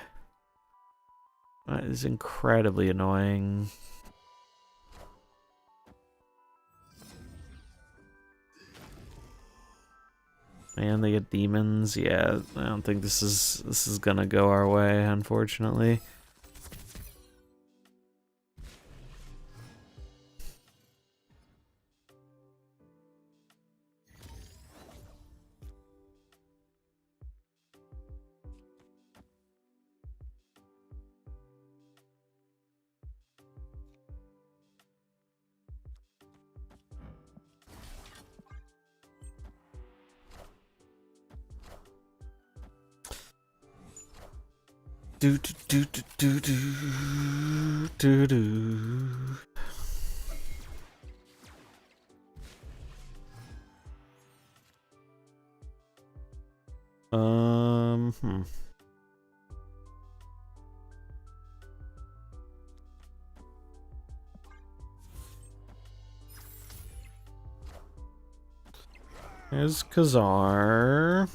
That is incredibly annoying. Man, they get demons. Yeah, I don't think this is gonna go our way, unfortunately. Do do do do do do do. Hmm. There's Kazar.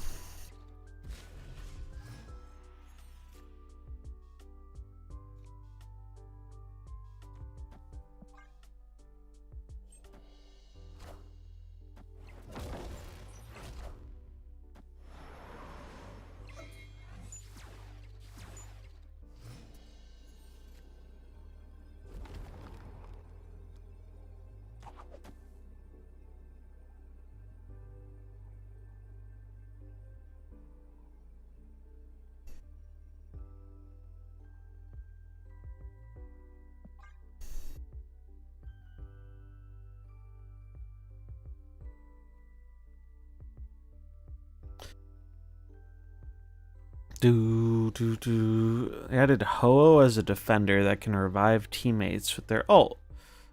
They added Ho-Oh as a defender that can revive teammates with their ult.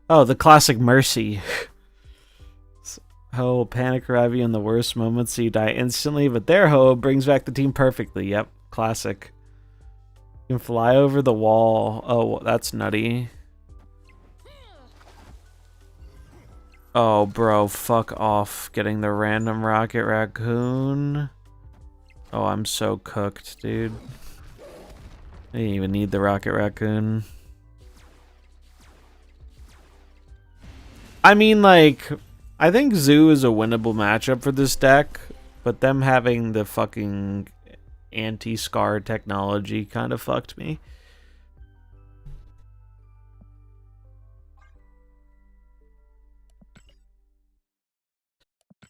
Oh, the classic Mercy. Ho panic revive you in the worst moments so you die instantly, but their Ho brings back the team perfectly. Yep, classic. You can fly over the wall. Oh, that's nutty. Oh, bro, fuck off getting the random rocket raccoon. Oh, I'm so cooked, dude. I didn't even need the rocket raccoon. I mean, like, I think Zoo is a winnable matchup for this deck, but them having the fucking anti-scar technology kind of fucked me.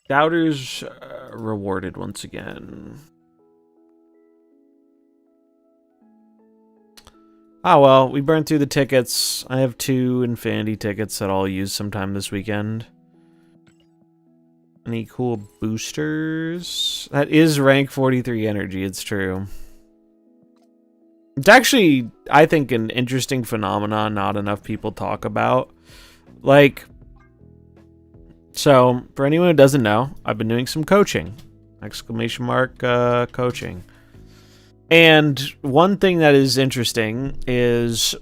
Doubters rewarded once again. Oh well, we burned through the tickets. I have 2 Infinity tickets that I'll use sometime this weekend. Any cool boosters? That is rank 43 energy, it's true. It's actually, I think, an interesting phenomenon not enough people talk about. Like, so, for anyone who doesn't know, I've been doing some coaching. Exclamation mark, coaching. And one thing that is interesting is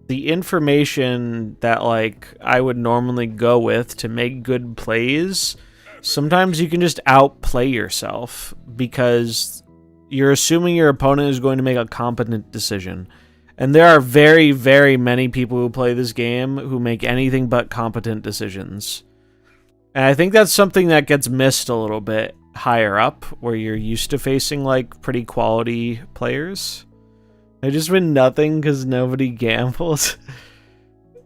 the information that, like, I would normally go with to make good plays. Sometimes you can just outplay yourself because you're assuming your opponent is going to make a competent decision. And there are very, very many people who play this game who make anything but competent decisions. And I think that's something that gets missed a little bit higher up, where you're used to facing, like, pretty quality players. I just win nothing because nobody gambles.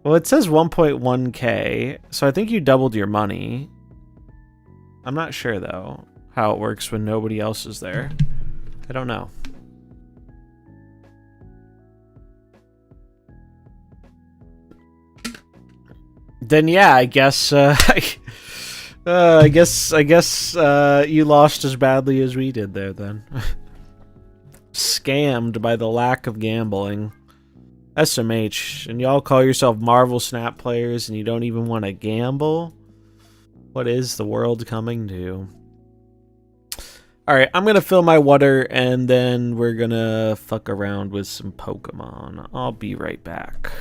Well, it says 1.1k, so I think you doubled your money. I'm not sure, though, how it works when nobody else is there. I don't know. Then yeah, I guess I guess you lost as badly as we did there then. Scammed by the lack of gambling. SMH, and y'all call yourself Marvel Snap players and you don't even want to gamble? What is the world coming to? Alright, I'm gonna fill my water and then we're gonna fuck around with some Pokemon. I'll be right back.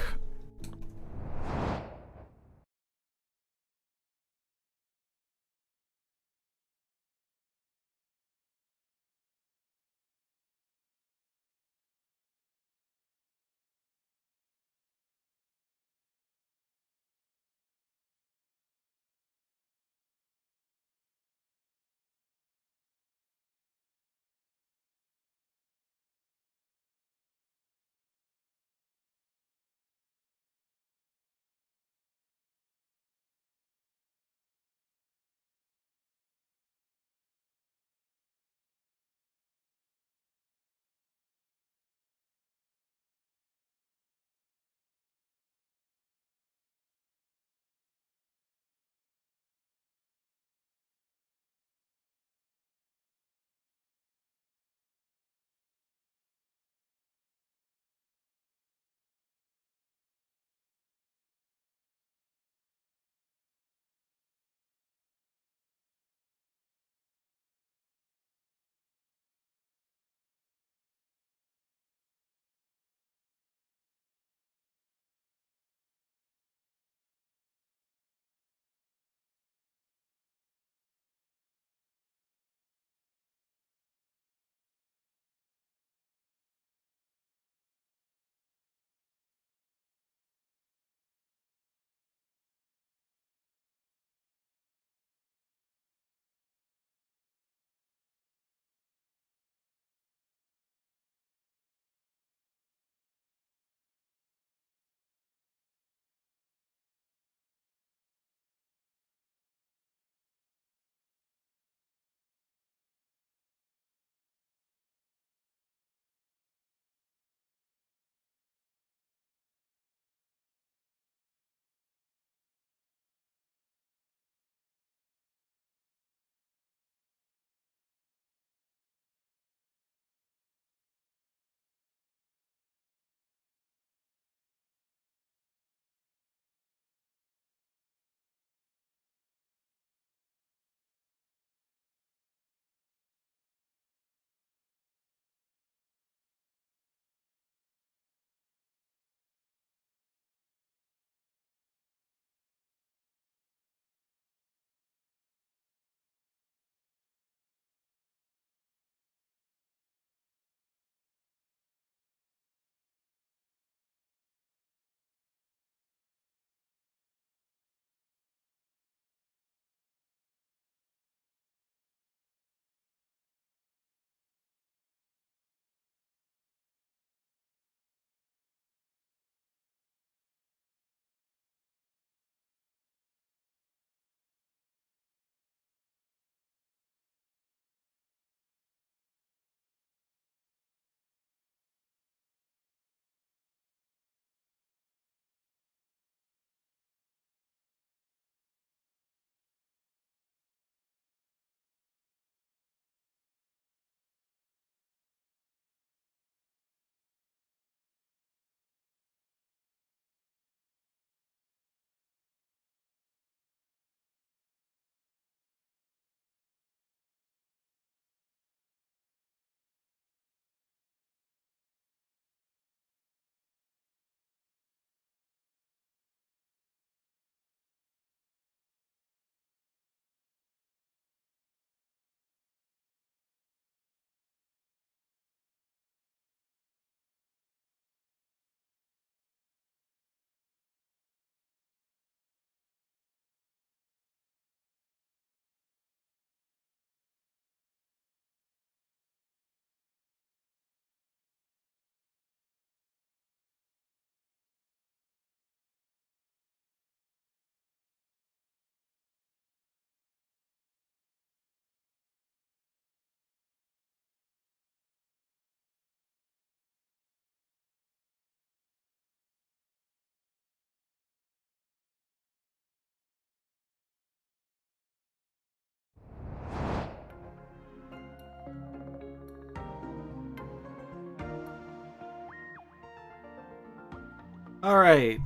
All right.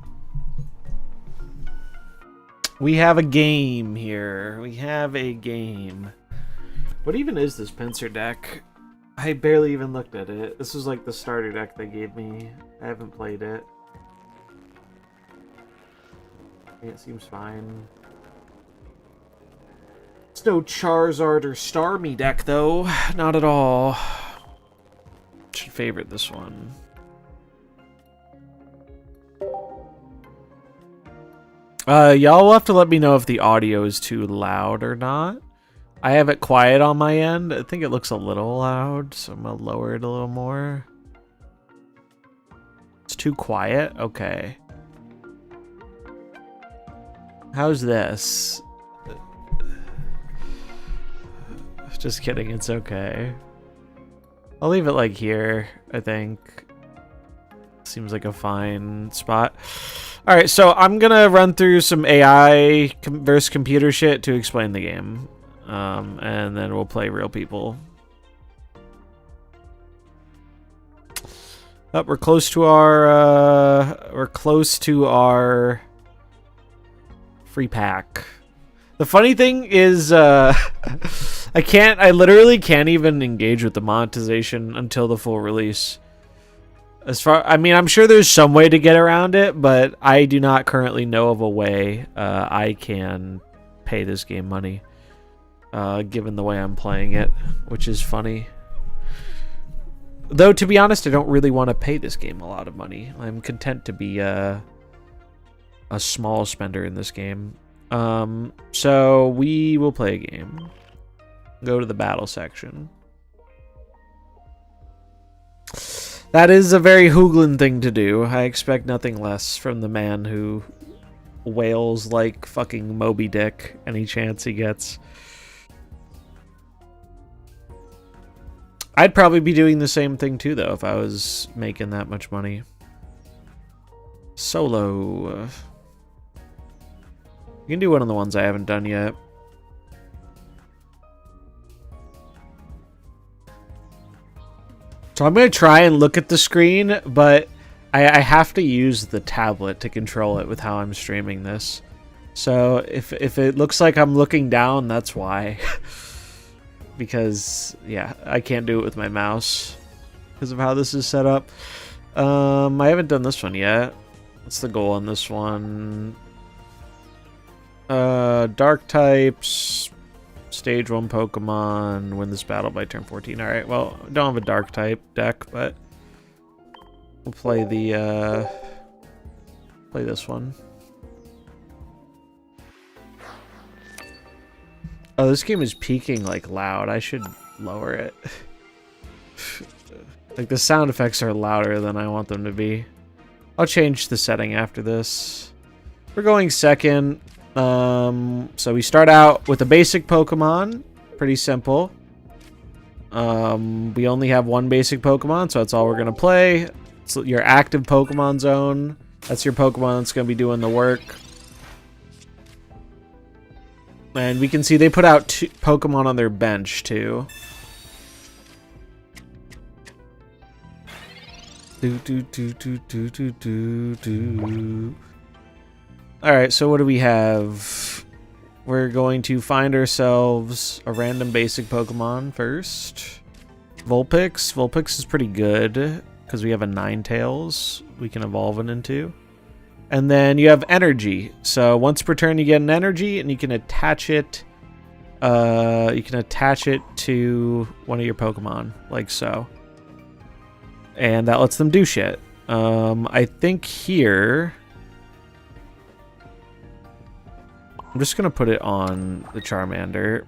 We have a game here. We have a game. What even is this pincer deck? I barely even looked at it. This was like the starter deck they gave me. I haven't played it. It seems fine. It's no Charizard or Starmie deck, though. Not at all. Should favorite this one. Y'all will have to let me know if the audio is too loud or not. I have it quiet on my end. I think it looks a little loud, so I'm gonna lower it a little more. It's too quiet? Okay. How's this? Just kidding, it's okay. I'll leave it like here, I think. Seems like a fine spot. Alright, so I'm gonna run through some AI versus computer shit to explain the game. And then we'll play real people. Oh, we're close to our free pack. The funny thing is I literally can't even engage with the monetization until the full release. I mean, I'm sure there's some way to get around it, but I do not currently know of a way I can pay this game money, given the way I'm playing it, which is funny. Though, to be honest, I don't really want to pay this game a lot of money. I'm content to be a small spender in this game. So we will play a game. Go to the battle section. That is a very Hoogland thing to do. I expect nothing less from the man who wails like fucking Moby Dick any chance he gets. I'd probably be doing the same thing too, though, if I was making that much money. Solo. You can do one of the ones I haven't done yet. So I'm going to try and look at the screen, but I have to use the tablet to control it with how I'm streaming this. So if it looks like I'm looking down, that's why. Because, yeah, I can't do it with my mouse because of how this is set up. I haven't done this one yet. What's the goal on this one? Dark types, stage 1 Pokemon, win this battle by turn 14. Alright, well, I don't have a dark type deck, but we'll play the, play this one. Oh, this game is peaking, like, loud. I should lower it. Like, the sound effects are louder than I want them to be. I'll change the setting after this. We're going second. So we start out with a basic Pokemon. Pretty simple. We only have one basic Pokemon, so that's all we're going to play. So your active Pokemon zone. That's your Pokemon that's going to be doing the work. And we can see they put out 2 Pokemon on their bench, too. Alright, so what do we have? We're going to find ourselves a random basic Pokemon first. Vulpix. Vulpix is pretty good because we have a Ninetales we can evolve it into. And then you have energy. So once per turn you get an energy and you can attach it to one of your Pokemon, like so. And that lets them do shit. I think here I'm just gonna put it on the Charmander.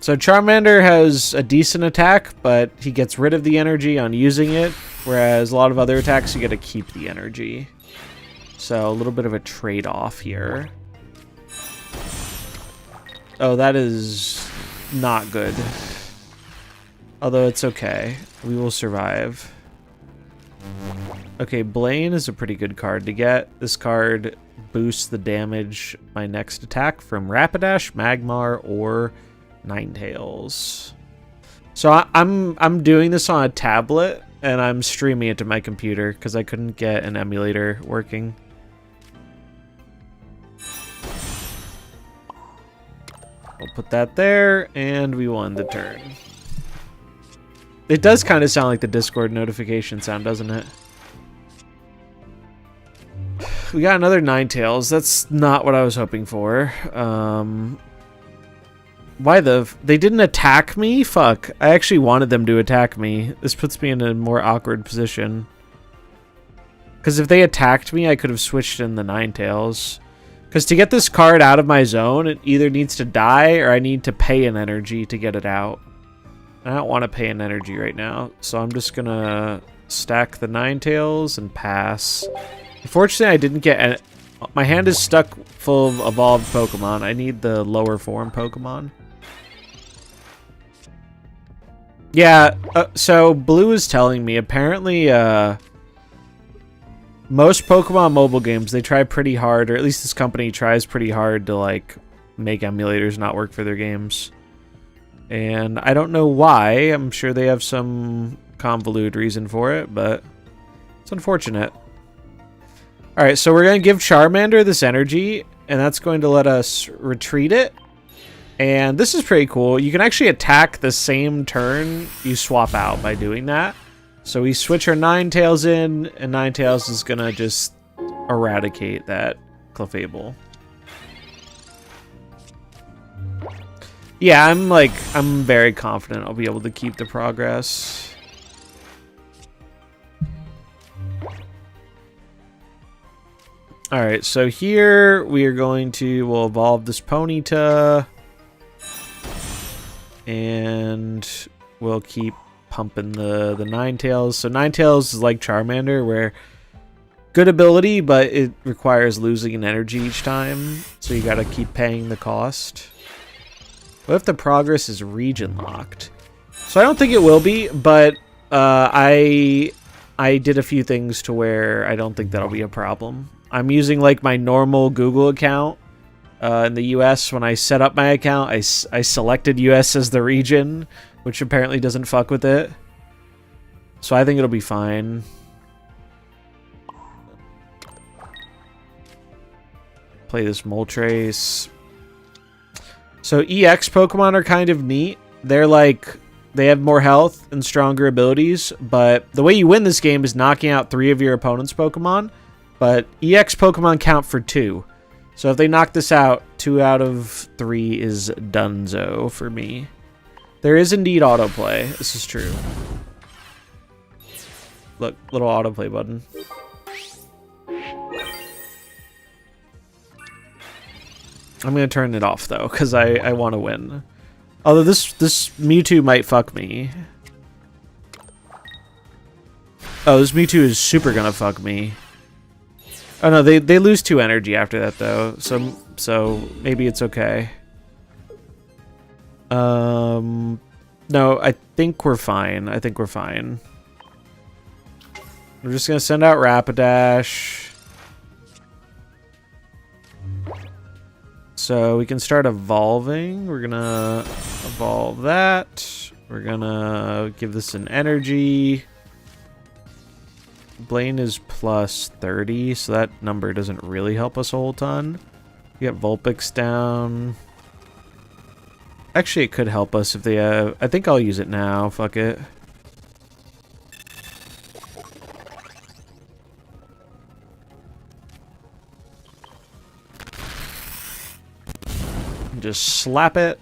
So Charmander has a decent attack, but he gets rid of the energy on using it, whereas a lot of other attacks you get to keep the energy. So a little bit of a trade-off here. Oh, that is not good. Although it's okay. We will survive. Okay, Blaine is a pretty good card to get. This card boosts the damage my next attack from Rapidash, Magmar, or Ninetales. So I'm doing this on a tablet, and I'm streaming it to my computer because I couldn't get an emulator working. We'll put that there, and we won the turn. It does kind of sound like the Discord notification sound, doesn't it? We got another Ninetales. That's not what I was hoping for. Why they didn't attack me? Fuck. I actually wanted them to attack me. This puts me in a more awkward position. Because if they attacked me, I could have switched in the Ninetales. Because to get this card out of my zone, it either needs to die or I need to pay an energy to get it out. I don't want to pay an energy right now, so I'm just going to stack the Ninetales and pass. Unfortunately, I didn't get... My hand is stuck full of evolved Pokemon. I need the lower form Pokemon. Yeah, so Blue is telling me, apparently, most Pokemon mobile games, they try pretty hard, or at least this company tries pretty hard to, like, make emulators not work for their games. And I don't know why. I'm sure they have some convoluted reason for it, but it's unfortunate. Alright, so we're going to give Charmander this energy, and that's going to let us retreat it. And this is pretty cool. You can actually attack the same turn you swap out by doing that. So we switch our Ninetales in, and Ninetales is going to just eradicate that Clefable. Yeah, I'm very confident I'll be able to keep the progress. Alright, so here we are going to, we'll evolve this Ponyta. And we'll keep pumping the Ninetales. So Ninetales is like Charmander, where good ability, but it requires losing an energy each time. So you gotta keep paying the cost. What if the progress is region locked? So I don't think it will be, but I did a few things to where I don't think that'll be a problem. I'm using like my normal Google account. In the US, when I set up my account, I selected US as the region, which apparently doesn't fuck with it. So I think it'll be fine. Play this Moltres. So EX Pokemon are kind of neat. They're like, they have more health and stronger abilities, but the way you win this game is knocking out 3 of your opponent's Pokemon, but EX Pokemon count for 2. So if they knock this out, 2 out of 3 is donezo for me. There is indeed autoplay. This is true. Look, little autoplay button. I'm going to turn it off, though, because I want to win. Although this Mewtwo might fuck me. Oh, this Mewtwo is super going to fuck me. Oh no, they lose 2 energy after that though, so maybe it's okay. No, I think we're fine. I think we're fine. We're just gonna send out Rapidash, so we can start evolving. We're gonna evolve that. We're gonna give this an energy. Blaine is plus 30, so that number doesn't really help us a whole ton. We get Vulpix down. Actually, it could help us if they have... I think I'll use it now. Fuck it. Just slap it.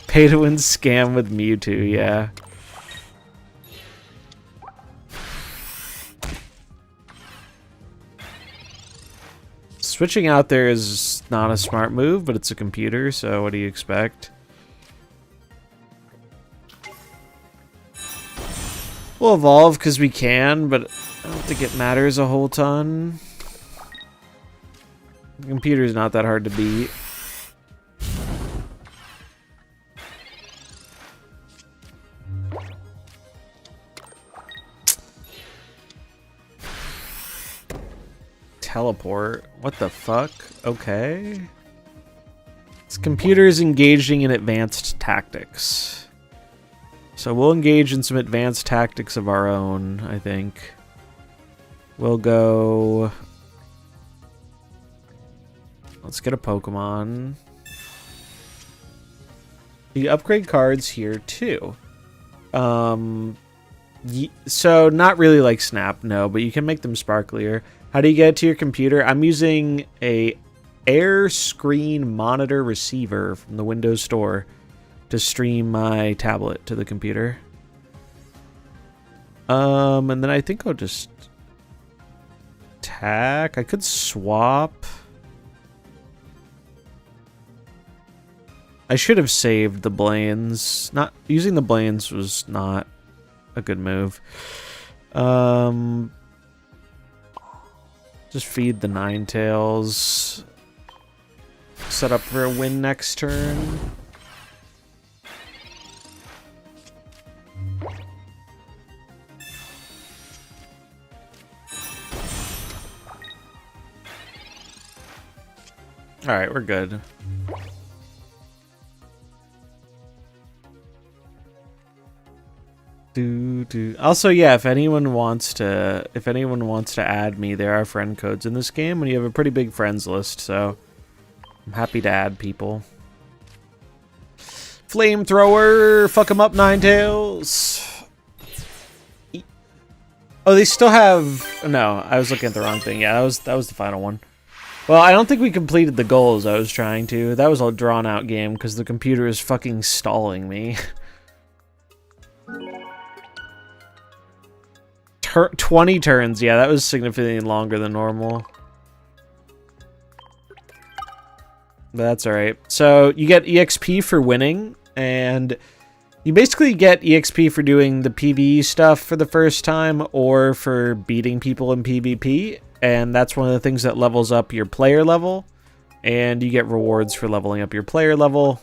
Pay to win scam with Mewtwo, yeah. Switching out there is not a smart move, but it's a computer, so what do you expect? We'll evolve because we can, but I don't think it matters a whole ton. The computer's not that hard to beat. Teleport. What the fuck? Okay. This computer is engaging in advanced tactics. So we'll engage in some advanced tactics of our own, I think. We'll go... Let's get a Pokemon. You upgrade cards here too. So not really like Snap, no, but you can make them sparklier. How do you get it to your computer? I'm using a Air Screen Monitor Receiver from the Windows Store to stream my tablet to the computer. And then I think I'll just attack. I could swap. I should have saved the Blains. Not using the Blains was not a good move. Just feed the Ninetales. Set up for a win next turn. Alright, we're good. Also, yeah, if anyone wants to add me, there are friend codes in this game, and you have a pretty big friends list, so I'm happy to add people. Flamethrower, fuck 'em up, Ninetales. Oh, they still have. No, I was looking at the wrong thing. Yeah, that was the final one. Well, I don't think we completed the goals I was trying to. That was a drawn out game because the computer is fucking stalling me. 20 turns, yeah, that was significantly longer than normal. But that's alright. So, you get EXP for winning, and you basically get EXP for doing the PvE stuff for the first time, or for beating people in PvP, and that's one of the things that levels up your player level, and you get rewards for leveling up your player level.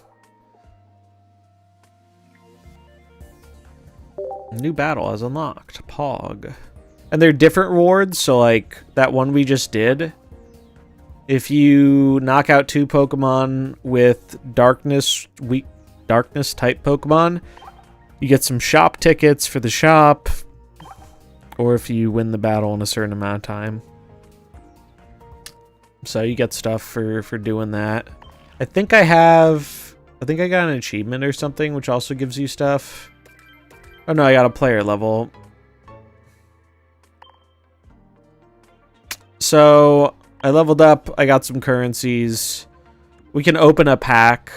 New battle has unlocked. Pog. And they're different rewards, so like that one we just did. If you knock out 2 Pokemon with darkness type Pokemon, you get some shop tickets for the shop. Or if you win the battle in a certain amount of time. So you get stuff for doing that. I think I got an achievement or something, which also gives you stuff. Oh no, I got a player level. So, I leveled up, I got some currencies. We can open a pack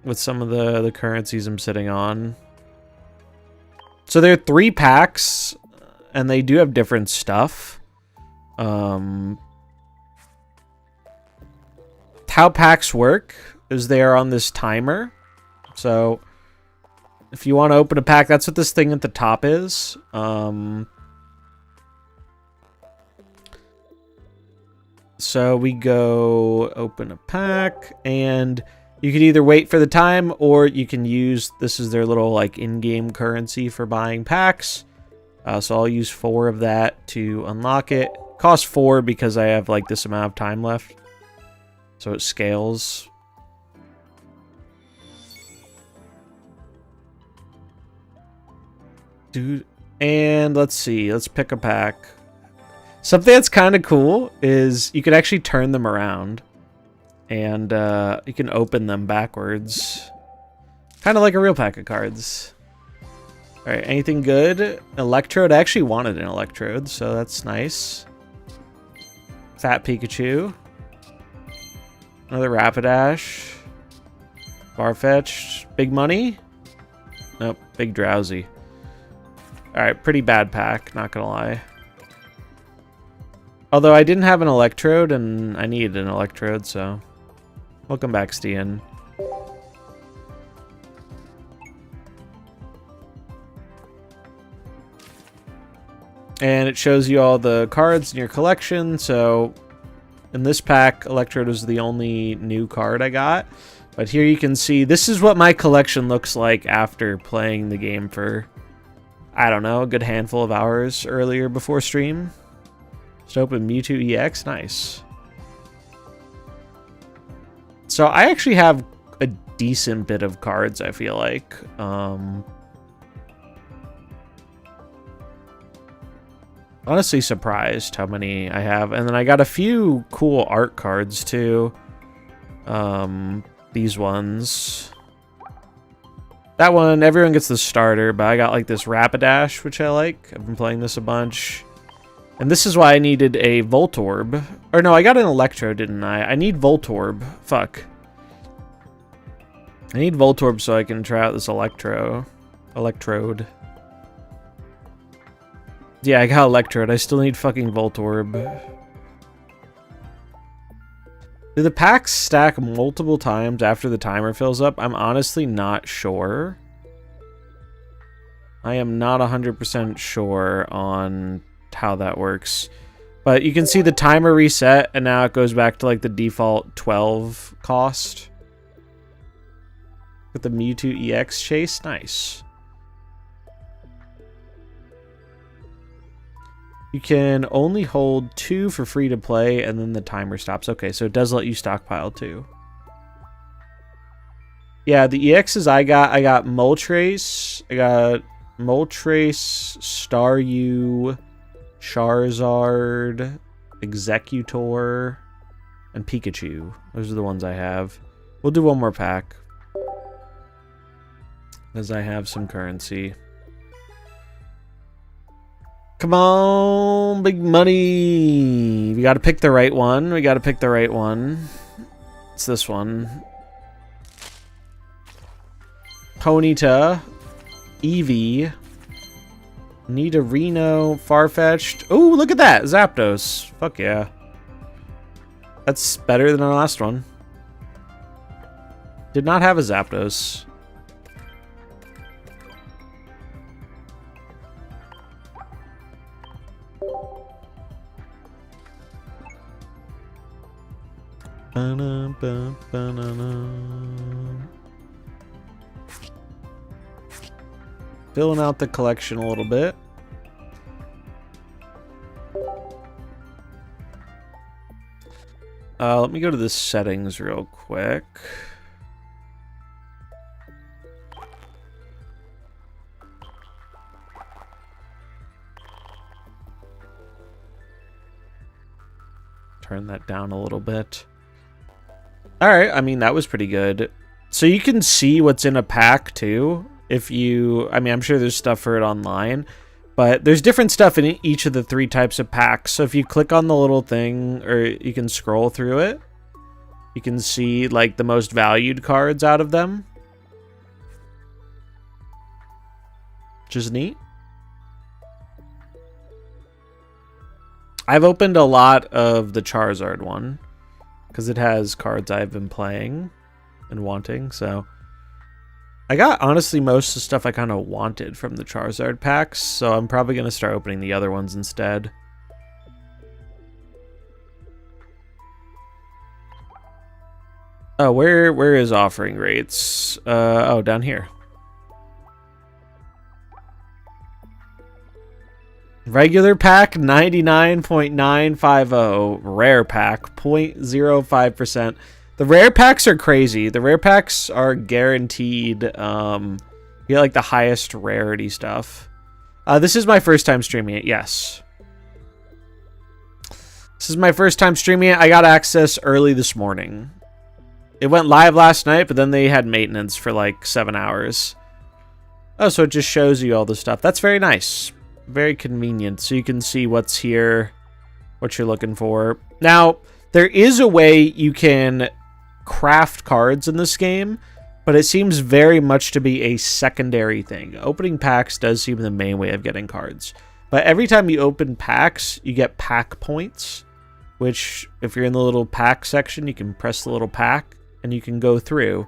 with some of the currencies I'm sitting on. So there are 3 packs, and they do have different stuff. How packs work is they are on this timer. So... if you want to open a pack, that's what this thing at the top is. So we go open a pack, and you can either wait for the time, or you can use, this is their little like in-game currency for buying packs. So I'll use 4 of that to unlock it. Costs 4 because I have like this amount of time left. So it scales. Dude, and let's see, let's pick a pack. Something that's kind of cool is you can actually turn them around, and you can open them backwards, kind of like a real pack of cards. All right, anything good? Electrode. I actually wanted an Electrode, so that's nice. Fat Pikachu, another Rapidash, Farfetch'd. Big Money. Nope, Big Drowsy. Alright, pretty bad pack, not gonna lie. Although I didn't have an Electrode, and I needed an Electrode, so... Welcome back, Stian. And it shows you all the cards in your collection, so... in this pack, Electrode was the only new card I got. But here you can see, this is what my collection looks like after playing the game for... I don't know, a good handful of hours earlier before stream. Just open Mewtwo EX, nice. So I actually have a decent bit of cards, I feel like. Honestly surprised how many I have. And then I got a few cool art cards too. These ones. That one, everyone gets the starter, but I got like this Rapidash, which I like. I've been playing this a bunch. And this is why I needed a Voltorb. Or no, I got an Electro, didn't I? I need Voltorb. Fuck. I need Voltorb so I can try out this Electrode. Yeah, I got Electrode. I still need fucking Voltorb. Do the packs stack multiple times after the timer fills up? I'm honestly not sure. I am not 100% sure on how that works. But you can see the timer reset, and now it goes back to like the default 12 cost. With the Mewtwo EX chase. Nice. You can only hold 2 for free to play, and then the timer stops. Okay, so it does let you stockpile 2. Yeah, the EXs I got Moltres, Staryu, Charizard, Executor, and Pikachu. Those are the ones I have. We'll do one more pack, as I have some currency. Come on, big money. We got to pick the right one. It's this one. Ponyta, Eevee, Nidorino, Farfetch'd. Oh, look at that. Zapdos. Fuck yeah. That's better than our last one. Did not have a Zapdos. Filling out the collection a little bit. Let me go to the settings real quick. Turn that down a little bit. Alright, I mean, that was pretty good. So you can see what's in a pack, too. If you... I mean, I'm sure there's stuff for it online. But there's different stuff in each of the 3 types of packs. So if you click on the little thing, or you can scroll through it, you can see, like, the most valued cards out of them. Which is neat. I've opened a lot of the Charizard one, because it has cards I've been playing and wanting, so... I got, honestly, most of the stuff I kind of wanted from the Charizard packs, so I'm probably going to start opening the other ones instead. Oh, where is offering rates? Oh, down here. Regular pack, 99.950. Rare pack, 0.05%. The rare packs are crazy. The rare packs are guaranteed. You get like the highest rarity stuff. This is my first time streaming it, yes. This is my first time streaming it. I got access early this morning. It went live last night, but then they had maintenance for like 7 hours. Oh, so it just shows you all the stuff. That's very nice. Very convenient. So you can see what's here, what you're looking for. Now, there is a way you can craft cards in this game, but it seems very much to be a secondary thing. Opening packs does seem the main way of getting cards. But every time you open packs, you get pack points, which if you're in the little pack section, you can press the little pack and you can go through.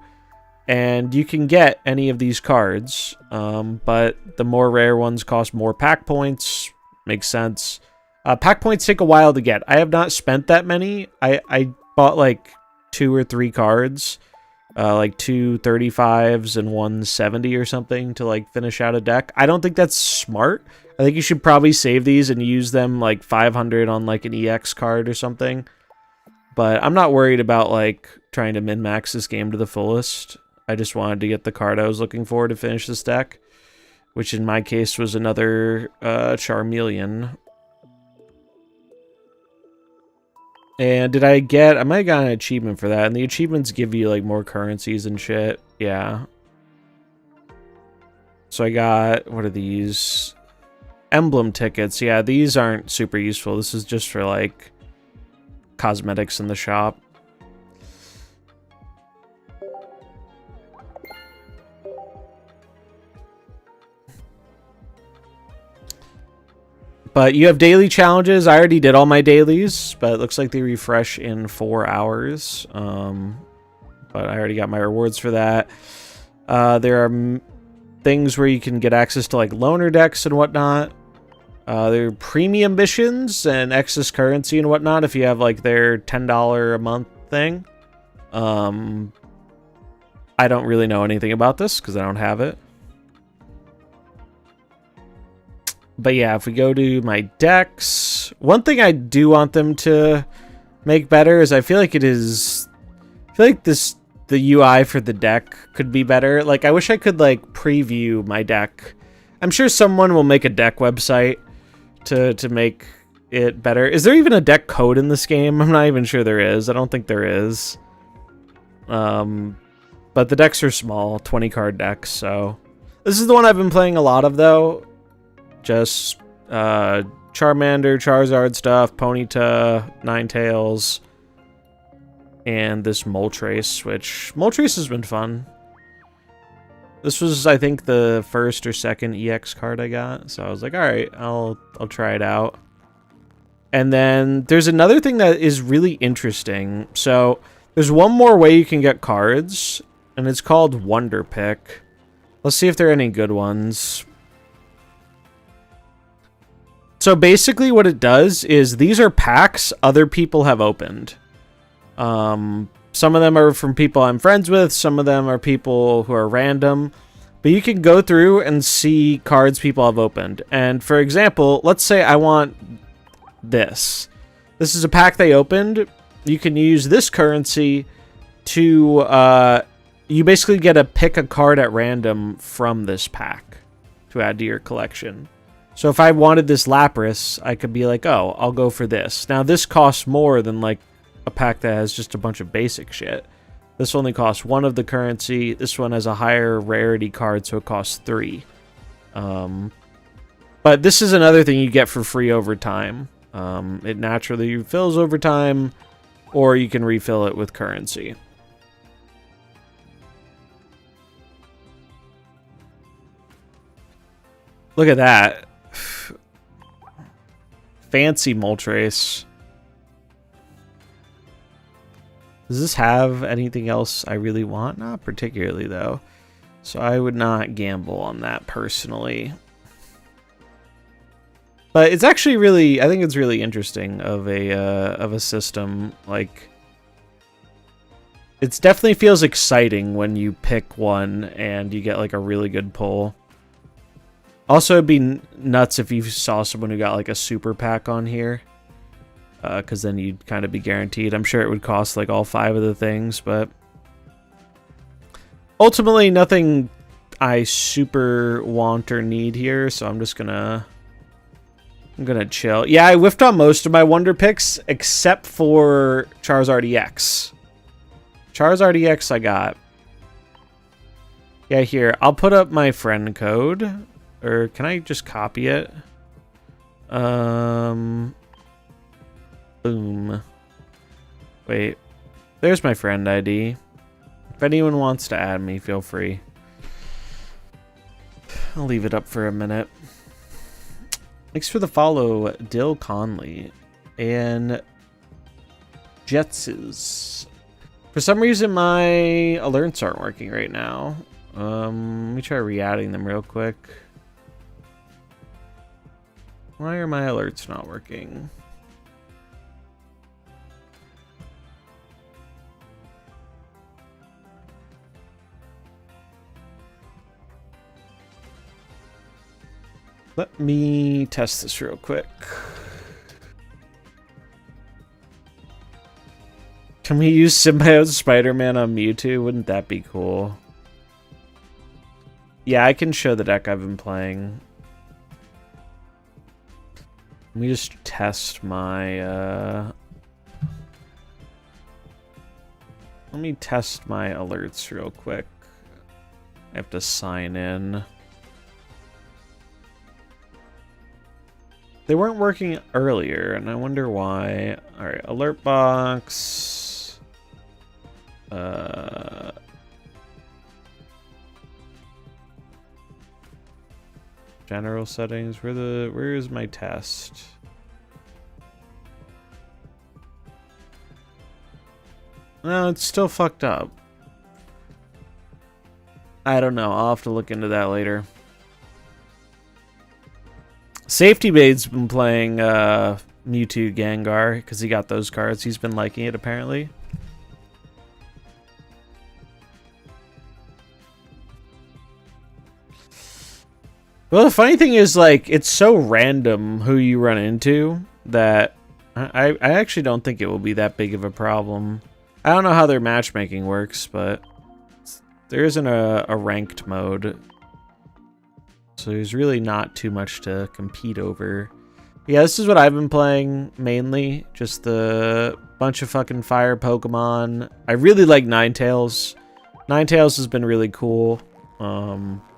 And you can get any of these cards, but the more rare ones cost more pack points. Makes sense. Pack points take a while to get. I have not spent that many. I bought like 2 or 3 cards, like 2 35s and 1 70 or something to like finish out a deck. I don't think that's smart. I think you should probably save these and use them like 500 on like an EX card or something. But I'm not worried about like trying to min-max this game to the fullest. I just wanted to get the card I was looking for to finish this deck, which in my case was another Charmeleon. And did I get... I might have gotten an achievement for that. And the achievements give you, like, more currencies and shit. Yeah. So I got... What are these? Emblem tickets. Yeah, these aren't super useful. This is just for, like, cosmetics in the shop. But you have daily challenges. I already did all my dailies, but it looks like they refresh in 4 hours. But I already got my rewards for that. There are things where you can get access to, like, loaner decks and whatnot. There are premium missions and excess currency and whatnot if you have, like, their $10 a month thing. I don't really know anything about this because I don't have it. But yeah, if we go to my decks, one thing I do want them to make better is I feel like the UI for the deck could be better. Like, I wish I could, like, preview my deck. I'm sure someone will make a deck website to make it better. Is there even a deck code in this game? I'm not even sure there is. I don't think there is. But the decks are small, 20 card decks, so this is the one I've been playing a lot of, though. Just Charmander, Charizard stuff, Ponyta, Ninetales, and this Moltres, which Moltres has been fun. This was, I think, the first or second EX card I got, so I was like, all right, I'll try it out. And then there's another thing that is really interesting. So there's one more way you can get cards, and it's called Wonder Pick. Let's see if there are any good ones. So basically what it does is these are packs other people have opened. Some of them are from people I'm friends with. Some of them are people who are random. But you can go through and see cards people have opened. And for example, let's say I want this. This is a pack they opened. You can use this currency to... you basically get to pick a card at random from this pack to add to your collection. So if I wanted this Lapras, I could be like, oh, I'll go for this. Now, this costs more than, like, a pack that has just a bunch of basic shit. This only costs 1 of the currency. This one has a higher rarity card, so it costs 3. But this is another thing you get for free over time. It naturally refills over time, or you can refill it with currency. Look at that. Fancy Moltres. Does this have anything else I really want? Not particularly, though. So I would not gamble on that personally. But it's actually really, I think it's really interesting of a system. Like, it definitely feels exciting when you pick one and you get like a really good pull. Also, it'd be nuts if you saw someone who got like a super pack on here. Because then you'd kind of be guaranteed. I'm sure it would cost like all 5 of the things, but ultimately nothing I super want or need here, so I'm just gonna chill. Yeah, I whiffed on most of my Wonder Picks except for Charizard EX. Charizard EX I got. Yeah, here, I'll put up my friend code. Or can I just copy it? Boom. Wait. There's my friend ID. If anyone wants to add me, feel free. I'll leave it up for a minute. Thanks for the follow, Dill Conley. And Jetses. For some reason, my alerts aren't working right now. Let me try re-adding them real quick. Why are my alerts not working? Let me test this real quick. Can we use Symbiote Spider-Man on Mewtwo? Wouldn't that be cool? Yeah, I can show the deck I've been playing. Let me just test my Let me test my alerts real quick. I have to sign in. They weren't working earlier, and I wonder why. Alright, alert box. General settings. Where is my test? No, it's still fucked up. I don't know. I'll have to look into that later. Safety Bait's been playing Mewtwo Gengar because he got those cards. He's been liking it apparently. Well, the funny thing is, like, it's so random who you run into that I actually don't think it will be that big of a problem. I don't know how their matchmaking works, but there isn't a ranked mode. So there's really not too much to compete over. Yeah, this is what I've been playing mainly. Just the bunch of fucking fire Pokemon. I really like Ninetales. Ninetales has been really cool.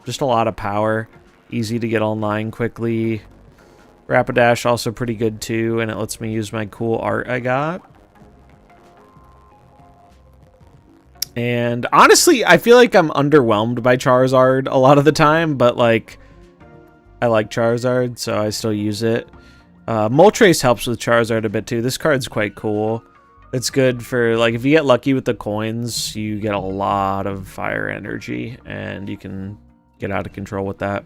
Just a lot of power. Easy to get online quickly. Rapidash also pretty good too, and it lets me use my cool art I got. And honestly, I feel like I'm underwhelmed by Charizard a lot of the time, but like, I like Charizard, so I still use it. Moltres helps with Charizard a bit too. This card's quite cool. It's good for, like, if you get lucky with the coins, you get a lot of fire energy, and you can get out of control with that.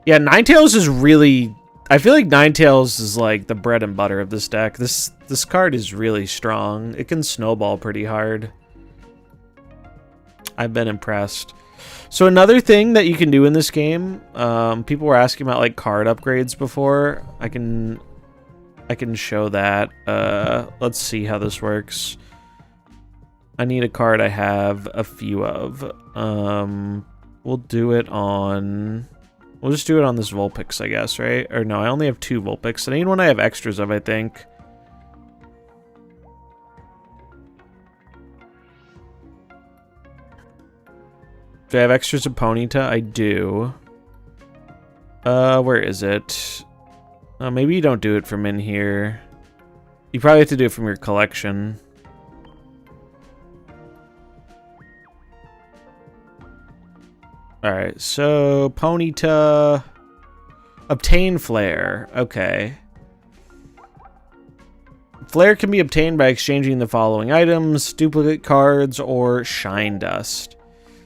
Yeah, Ninetales is really... I feel like Ninetales is like the bread and butter of this deck. This card is really strong. It can snowball pretty hard. I've been impressed. So another thing that you can do in this game, people were asking about like card upgrades before. I can show that. Let's see how this works. I need a card I have a few of. We'll do it on... We'll just do it on this Vulpix, I guess, right? Or no, I only have 2 Vulpix. I need one I have extras of, I think. Do I have extras of Ponyta? I do. Where is it? Maybe you don't do it from in here. You probably have to do it from your collection. Alright, so Ponyta... Obtain Flare. Okay. Flare can be obtained by exchanging the following items: duplicate cards or shine dust.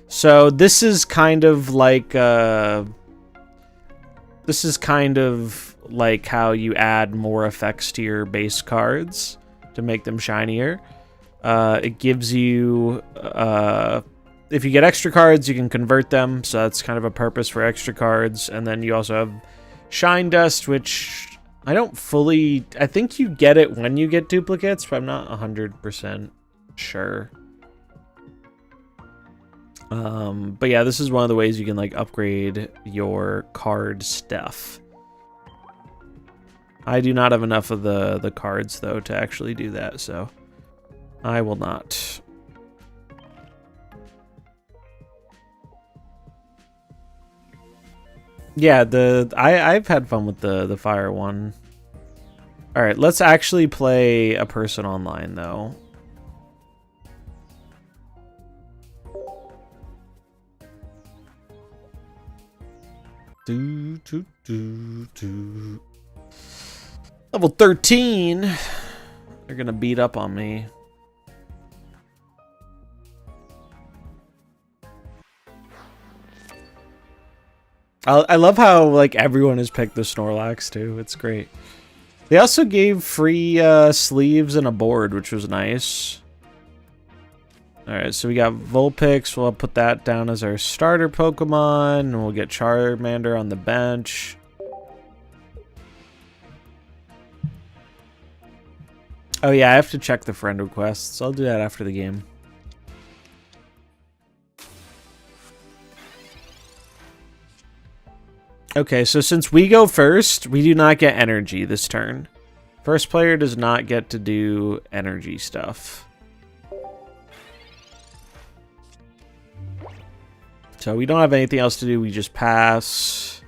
So this is kind of like how you add more effects to your base cards to make them shinier. It gives you if you get extra cards, you can convert them, so that's kind of a purpose for extra cards. And then you also have shine dust, which I don't fully... I think you get it when you get duplicates, but I'm not 100% sure. But yeah, this is one of the ways you can like upgrade your card stuff. I do not have enough of the cards though to actually do that, so I will not. Yeah, I've had fun with the fire one. All right, let's actually play a person online though. Level 13. They're gonna beat up on me. I love how like everyone has picked the Snorlax too. It's great. They also gave free sleeves and a board, which was nice. Alright, so we got Vulpix. We'll put that down as our starter Pokemon. And we'll get Charmander on the bench. Oh yeah, I have to check the friend requests. I'll do that after the game. Okay, so since we go first, we do not get energy this turn. First player does not get to do energy stuff. So we don't have anything else to do. We just pass.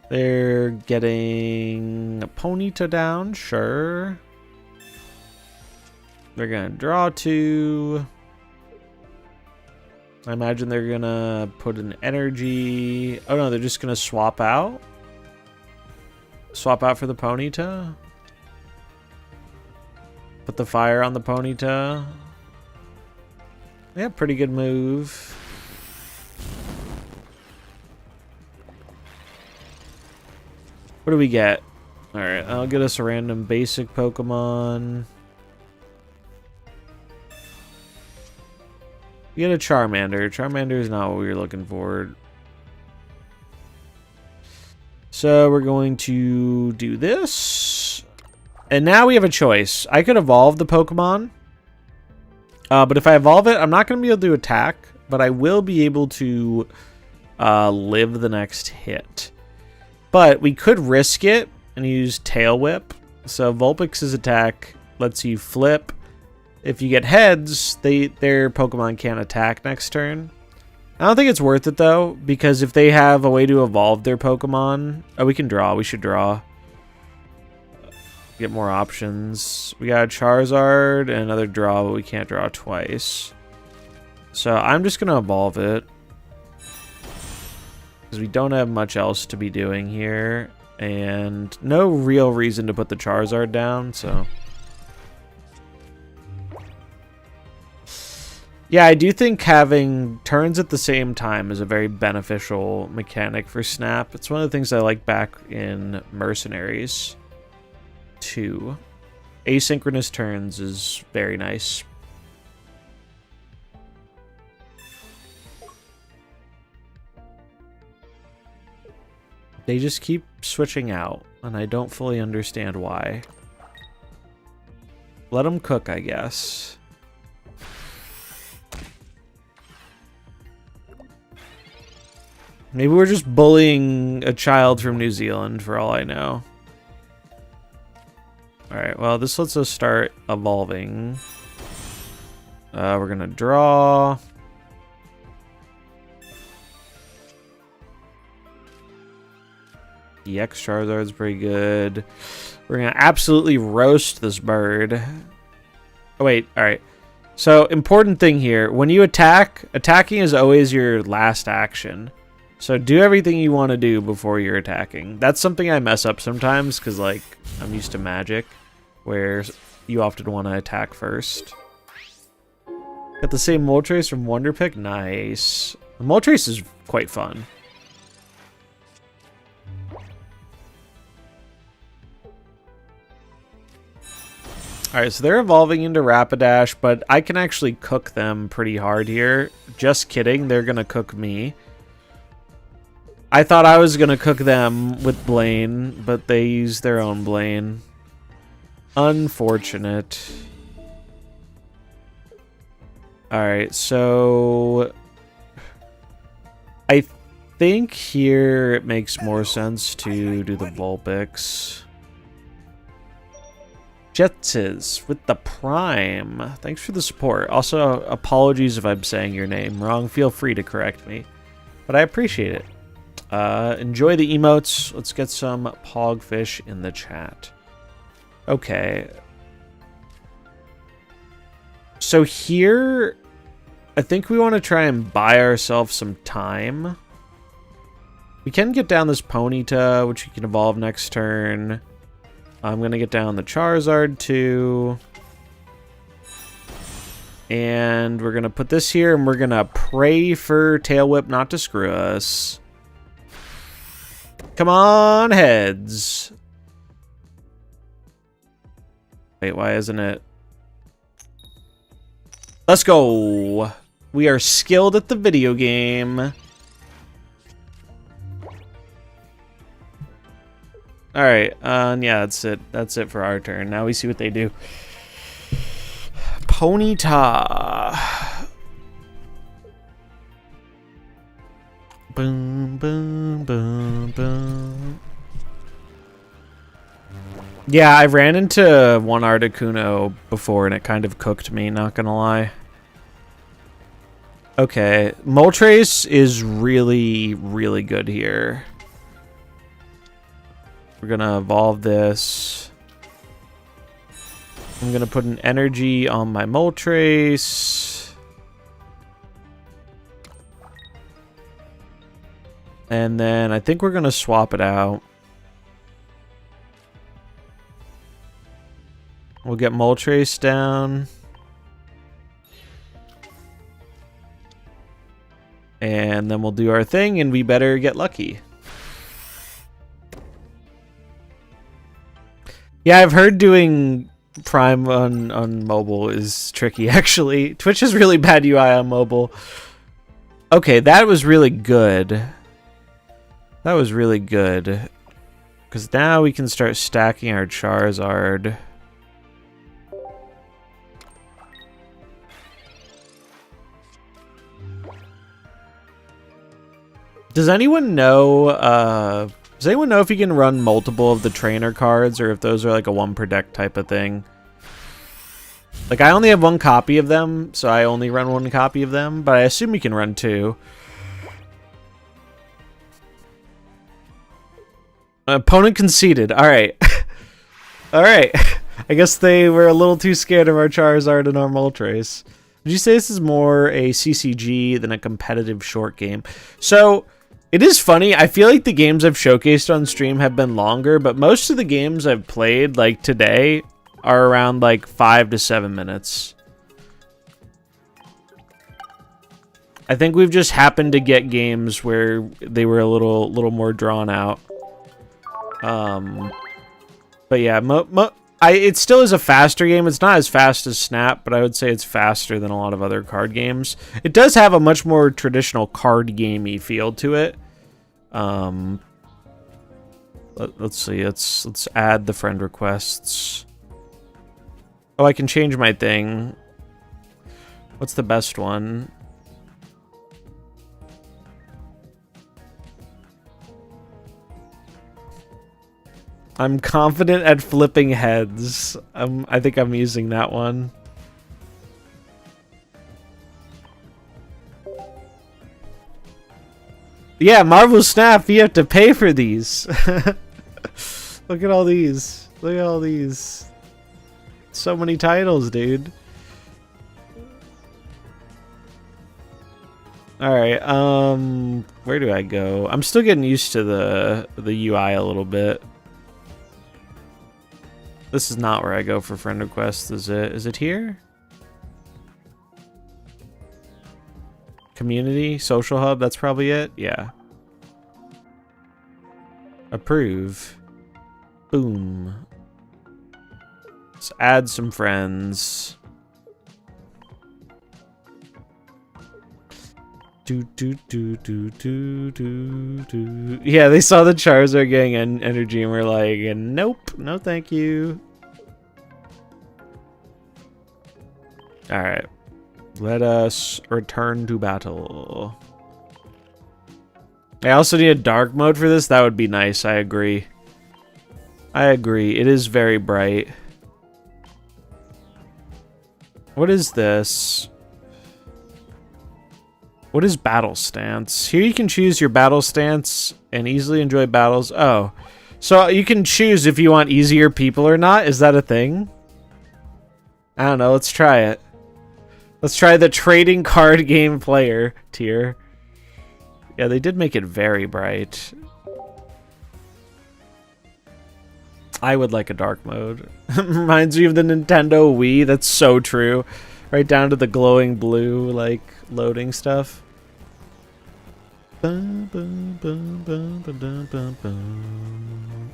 They're getting a Ponyta down, sure. They're gonna draw 2. I imagine they're gonna put an energy. Oh no, they're just gonna swap out. Swap out for the Ponyta. Put the fire on the Ponyta. Yeah, pretty good move. What do we get? Alright, I'll get us a random basic Pokemon. We get a Charmander. Charmander is not what we were looking for. So we're going to do this. And now we have a choice. I could evolve the Pokemon. But if I evolve it, I'm not going to be able to attack. But I will be able to live the next hit. But we could risk it and use Tail Whip. So Vulpix's attack lets you flip. If you get heads, their Pokemon can't attack next turn. I don't think it's worth it though, because if they have a way to evolve their Pokemon... Oh, we can draw. We should draw. Get more options. We got a Charizard and another draw, but we can't draw twice. So I'm just going to evolve it. Because we don't have much else to be doing here. And no real reason to put the Charizard down, so... Yeah, I do think having turns at the same time is a very beneficial mechanic for Snap. It's one of the things I like back in Mercenaries 2. Asynchronous turns is very nice. They just keep switching out, and I don't fully understand why. Let them cook, I guess. Maybe we're just bullying a child from New Zealand, for all I know. Alright, well, this lets us start evolving. We're gonna draw. The X Charizard's pretty good. We're gonna absolutely roast this bird. Oh, wait, alright. So, important thing here. When you attack, attacking is always your last action. So do everything you want to do before you're attacking. That's something I mess up sometimes because, like, I'm used to Magic, where you often want to attack first. Got the same Moltres from Wonder Pick. Nice. The Moltres is quite fun. Alright, so they're evolving into Rapidash, but I can actually cook them pretty hard here. Just kidding, they're going to cook me. I thought I was going to cook them with Blaine, but they used their own Blaine. Unfortunate. Alright, so... I think here it makes more sense to do the Vulpix. Jetsis with the Prime. Thanks for the support. Also, apologies if I'm saying your name wrong. Feel free to correct me. But I appreciate it. Enjoy the emotes. Let's get some Pogfish in the chat. Okay. So here, I think we want to try and buy ourselves some time. We can get down this Ponyta, which we can evolve next turn. I'm going to get down the Charizard too. And we're going to put this here, and we're going to pray for Tail Whip not to screw us. Come on, heads. Wait, why isn't it? Let's go. We are skilled at the video game. Alright, yeah, that's it. That's it for our turn. Now we see what they do. Ponyta. Boom, boom, boom, boom. Yeah, I ran into one Articuno before and it kind of cooked me, not gonna lie. Okay, Moltres is really, really good here. We're gonna evolve this. I'm gonna put an energy on my Moltres. And then I think we're gonna swap it out. We'll get Moltres down. And then we'll do our thing, and we better get lucky. Yeah, I've heard doing Prime on mobile is tricky, actually. Twitch has really bad UI on mobile. Okay, that was really good. That was really good. Because now we can start stacking our Charizard. Does anyone know if you can run multiple of the trainer cards or if those are like a one per deck type of thing? Like, I only have one copy of them, so I only run one copy of them, but I assume you can run two. Opponent conceded. Alright. Alright. I guess they were a little too scared of our Charizard and our Moltres. Would you say this is more a CCG than a competitive short game? So, it is funny. I feel like the games I've showcased on stream have been longer, but most of the games I've played, like today, are around like 5 to 7 minutes. I think we've just happened to get games where they were a little more drawn out. But yeah, it still is a faster game. It's not as fast as Snap, but I would say it's faster than a lot of other card games. It does have a much more traditional card gamey feel to it. Let's see. Let's add the friend requests. Oh, I can change my thing. What's the best one? I'm confident at flipping heads. I think I'm using that one. Yeah, Marvel Snap, you have to pay for these. Look at all these. Look at all these. So many titles, dude. Alright, where do I go? I'm still getting used to the UI a little bit. This is not where I go for friend requests, is it? Is it here? Community, social hub, that's probably it? Yeah. Approve. Boom. Let's add some friends. Yeah, they saw the Charizard getting energy and were like, nope, no thank you. Alright. Let us return to battle. I also need a dark mode for this. That would be nice, I agree. I agree. It is very bright. What is this? What is battle stance? Here you can choose your battle stance and easily enjoy battles. Oh. So you can choose if you want easier people or not. Is that a thing? I don't know. Let's try it. Let's try the trading card game player tier. Yeah, they did make it very bright. I would like a dark mode. Reminds me of the Nintendo Wii. That's so true. Right down to the glowing blue, like, loading stuff. Bum, bum, bum, bum, bum, bum, bum, bum.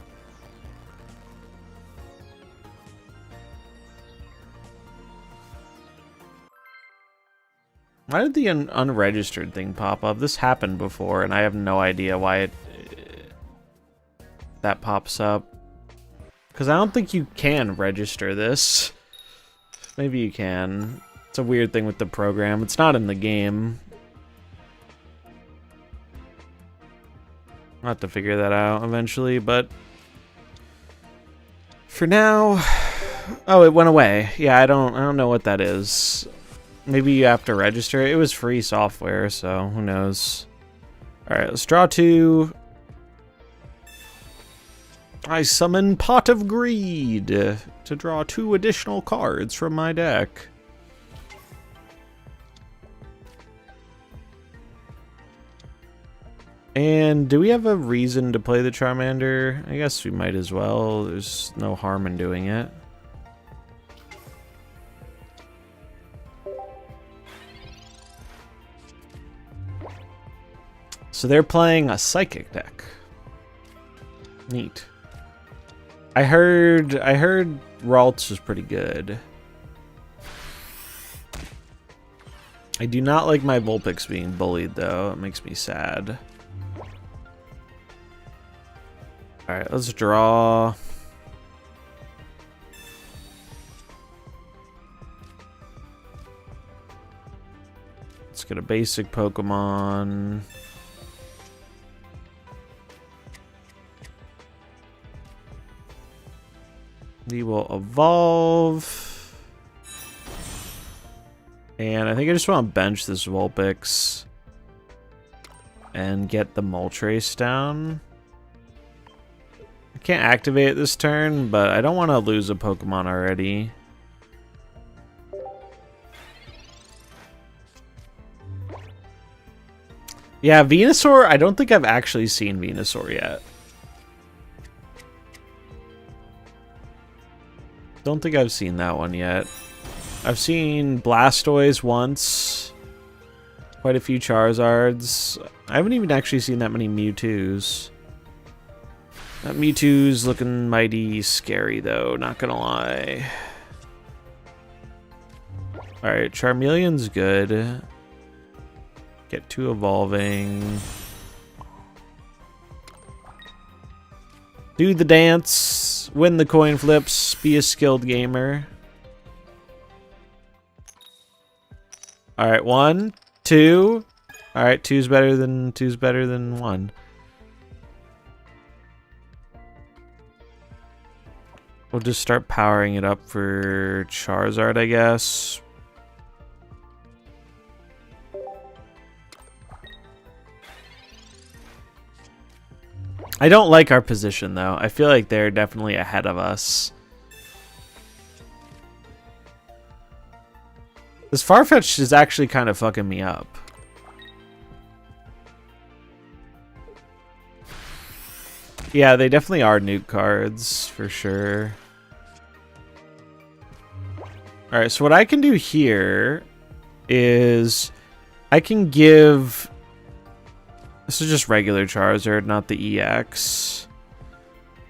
Why did the unregistered thing pop up? This happened before, and I have no idea why that pops up. Because I don't think you can register this. Maybe you can. It's a weird thing with the program. It's not in the game. I'll have to figure that out eventually, but For now... Oh, it went away. Yeah, I don't know what that is. Maybe you have to register. It was free software, so who knows. Alright, let's draw 2. I summon Pot of Greed to draw 2 additional cards from my deck. And do we have a reason to play the Charmander? I guess we might as well. There's no harm in doing it. So they're playing a Psychic deck. Neat. I heard Ralts was pretty good. I do not like my Vulpix being bullied though. It makes me sad. Alright, let's draw. Let's get a basic Pokemon. We will evolve. And I think I just want to bench this Vulpix and get the Moltres down. I can't activate it this turn, but I don't want to lose a Pokemon already. Yeah, Venusaur, I don't think I've actually seen Venusaur yet. Don't think I've seen that one yet. I've seen Blastoise once. Quite a few Charizards. I haven't even actually seen that many Mewtwo's. That Mewtwo's looking mighty scary though, not gonna lie. Alright, Charmeleon's good. Get 2 evolving. Do the dance. Win the coin flips. Be a skilled gamer. Alright, 1, 2. Alright, two's better than 1. We'll just start powering it up for Charizard, I guess. I don't like our position, though. I feel like they're definitely ahead of us. This Farfetch'd is actually kind of fucking me up. Yeah, they definitely are nuke cards, for sure. Alright, so what I can do here is I can give... This is just regular Charizard, not the EX.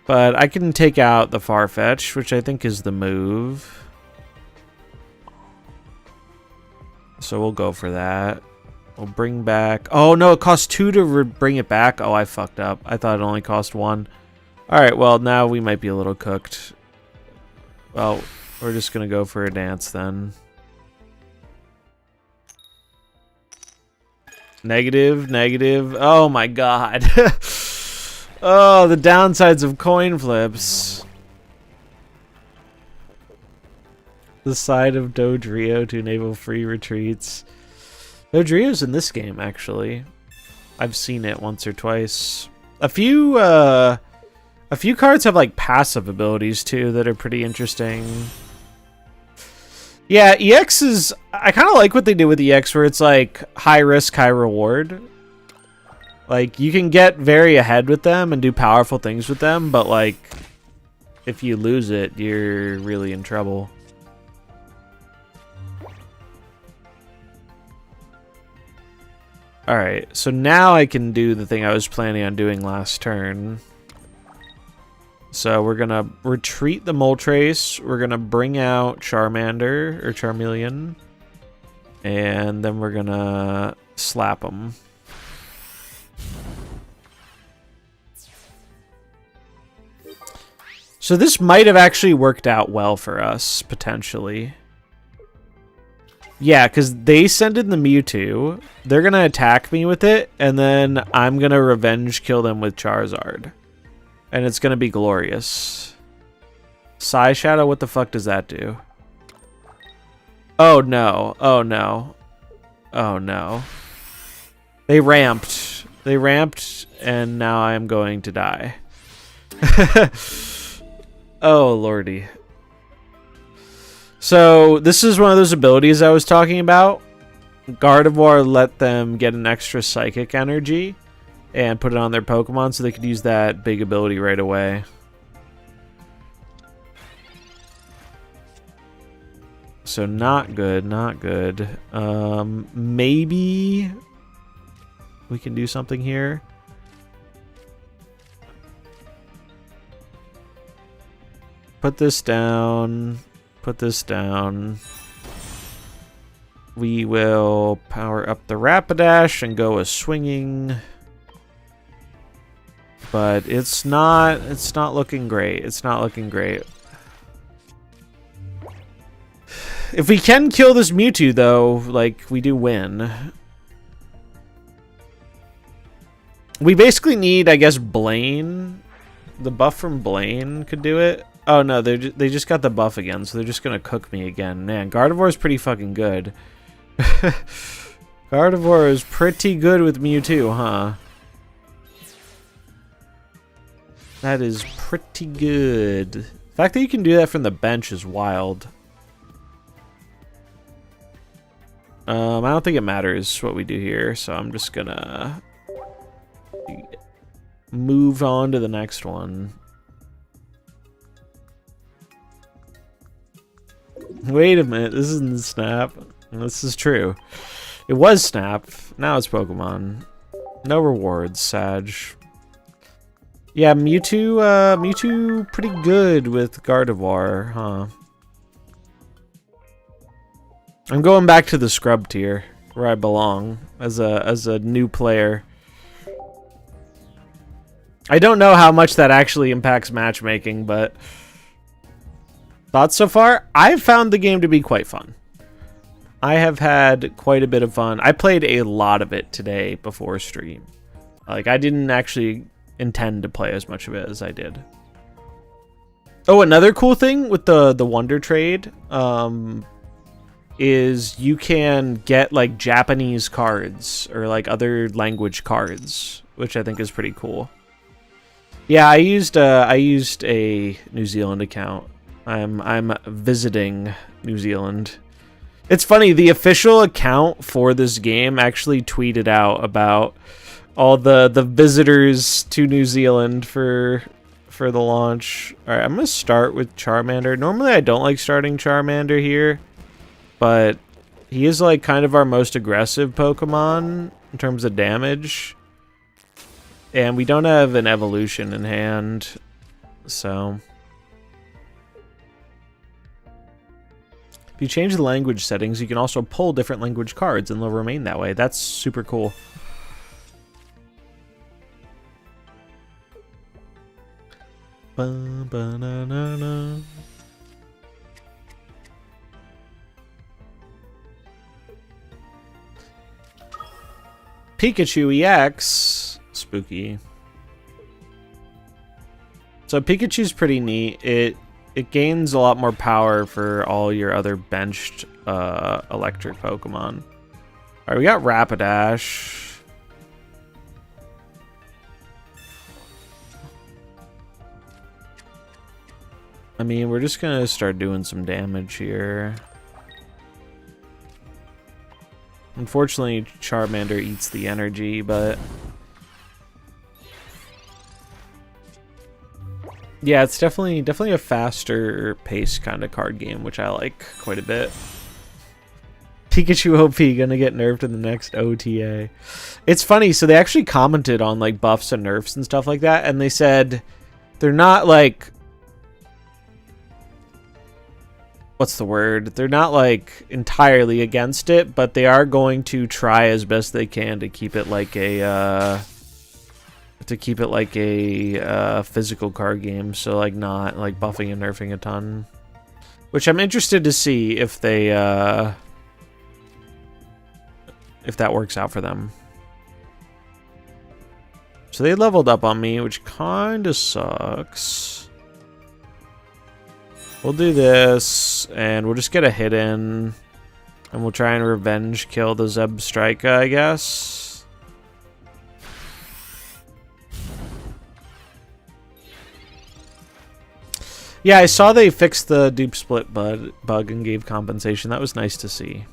But I can take out the Farfetch, which I think is the move. So we'll go for that. We'll bring back... Oh, no, it costs 2 to bring it back. Oh, I fucked up. I thought it only cost 1. Alright, well, now we might be a little cooked. Well, we're just going to go for a dance then. Negative, negative. Oh my god. Oh, the downsides of coin flips. The side of Dodrio to enable free retreats. Dodrio's in this game, actually. I've seen it once or twice. A few cards have like passive abilities too that are pretty interesting. Yeah, EX is... I kind of like what they did with EX, where it's like high risk, high reward. Like, you can get very ahead with them and do powerful things with them, but like, if you lose it, you're really in trouble. Alright, so now I can do the thing I was planning on doing last turn. So we're going to retreat the Moltres. We're going to bring out Charmander, or Charmeleon. And then we're going to slap him. So this might have actually worked out well for us, potentially. Yeah, because they send in the Mewtwo. They're going to attack me with it, and then I'm going to revenge kill them with Charizard. And it's going to be glorious. Psy Shadow, what the fuck does that do? Oh no. Oh no. Oh no. They ramped. They ramped, and now I am going to die. Oh lordy. So this is one of those abilities I was talking about. Gardevoir let them get an extra psychic energy and put it on their Pokemon so they could use that big ability right away. So not good, not good. Maybe we can do something here. Put this down. Put this down. We will power up the Rapidash and go a swinging. But it's not looking great. It's not looking great. If we can kill this Mewtwo though, like, we do win. We basically need, I guess, Blaine. The buff from Blaine could do it. Oh no, they just got the buff again, so they're just gonna cook me again. Man, Gardevoir is pretty fucking good. Gardevoir is pretty good with Mewtwo, huh? That is pretty good. The fact that you can do that from the bench is wild. I don't think it matters what we do here, so I'm just gonna move on to the next one. Wait a minute, this isn't Snap. This is true. It was Snap, now it's Pokemon. No rewards, Sag. Yeah, Mewtwo pretty good with Gardevoir, huh? I'm going back to the scrub tier, where I belong, as a new player. I don't know how much that actually impacts matchmaking, but thoughts so far? I've found the game to be quite fun. I have had quite a bit of fun. I played a lot of it today before stream. Like, I didn't actually intend to play as much of it as I did. Oh, another cool thing with the Wonder Trade, is you can get like Japanese cards or like other language cards, which I think is pretty cool. Yeah, I used a New Zealand account. I'm visiting New Zealand. It's funny, the official account for this game actually tweeted out about all the visitors to New Zealand for the launch. All right, I'm gonna start with Charmander. Normally I don't like starting Charmander here, but he is like kind of our most aggressive Pokemon in terms of damage. And we don't have an evolution in hand, so if you change the language settings, you can also pull different language cards and they'll remain that way. That's super cool. Ba-ba-na-na-na. Pikachu EX. Spooky. So Pikachu's pretty neat. It gains a lot more power for all your other benched electric Pokemon. Alright, we got Rapidash. I mean, we're just gonna start doing some damage here. Unfortunately, Charmander eats the energy, but yeah, it's definitely a faster paced kind of card game, which I like quite a bit. Pikachu OP gonna get nerfed in the next OTA. It's funny, so they actually commented on like buffs and nerfs and stuff like that, and they said they're not like, what's the word? They're not like entirely against it, but they are going to try as best they can to keep it like a physical card game, so like not like buffing and nerfing a ton. Which I'm interested to see if they if that works out for them. So they leveled up on me, which kind of sucks. We'll do this, and we'll just get a hit in, and we'll try and revenge kill the Zeb Strika, I guess. Yeah, I saw they fixed the dupe split bug and gave compensation. That was nice to see.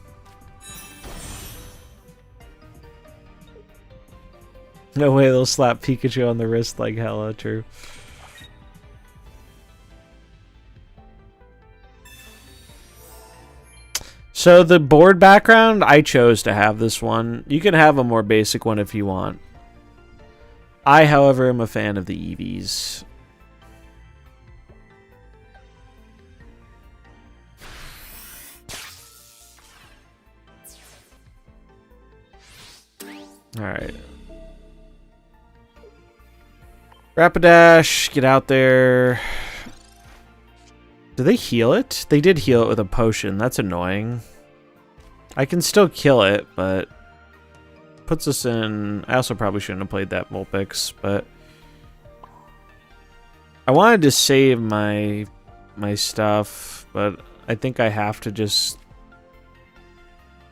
No way they'll slap Pikachu on the wrist like hella, true. So the board background, I chose to have this one. You can have a more basic one if you want. I, however, am a fan of the Eevees. Alright. Rapidash, get out there. Do they heal it? They did heal it with a potion. That's annoying. I can still kill it, but puts us in... I also probably shouldn't have played that Vulpix, but I wanted to save my stuff, but I think I have to just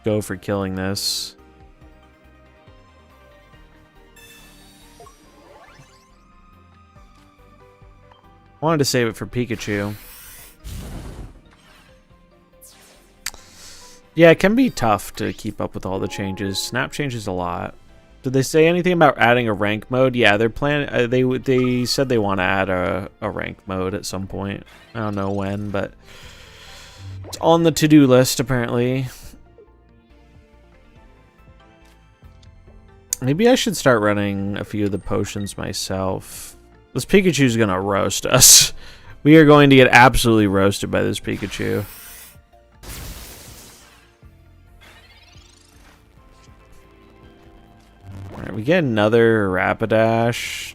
go for killing this. I wanted to save it for Pikachu. Yeah, it can be tough to keep up with all the changes. Snap changes a lot. Did they say anything about adding a rank mode? Yeah, they're planning. They said they want to add a rank mode at some point. I don't know when, but it's on the to-do list apparently. Maybe I should start running a few of the potions myself. This Pikachu's gonna roast us. We are going to get absolutely roasted by this Pikachu. Alright, we get another Rapidash.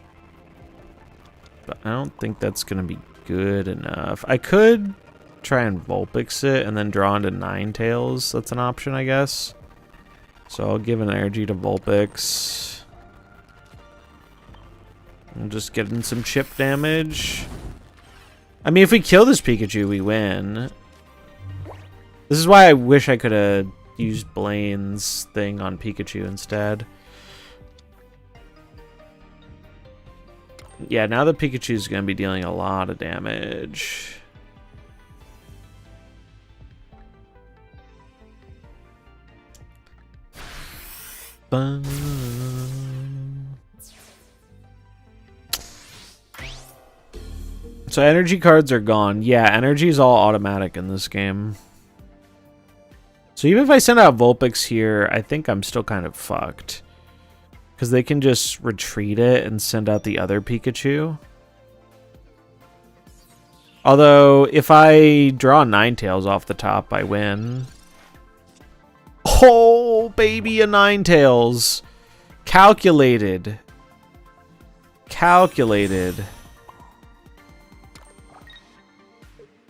But I don't think that's gonna be good enough. I could try and Vulpix it and then draw into Ninetales. That's an option, I guess. So I'll give an energy to Vulpix. I'm just getting some chip damage. I mean, if we kill this Pikachu, we win. This is why I wish I could have used Blaine's thing on Pikachu instead. Yeah, now the Pikachu's going to be dealing a lot of damage. Bum. So energy cards are gone. Yeah, energy is all automatic in this game. So even if I send out Vulpix here, I think I'm still kind of fucked. Because they can just retreat it and send out the other Pikachu. Although, if I draw Ninetales off the top, I win. Oh, baby, a Ninetales. Calculated. Calculated.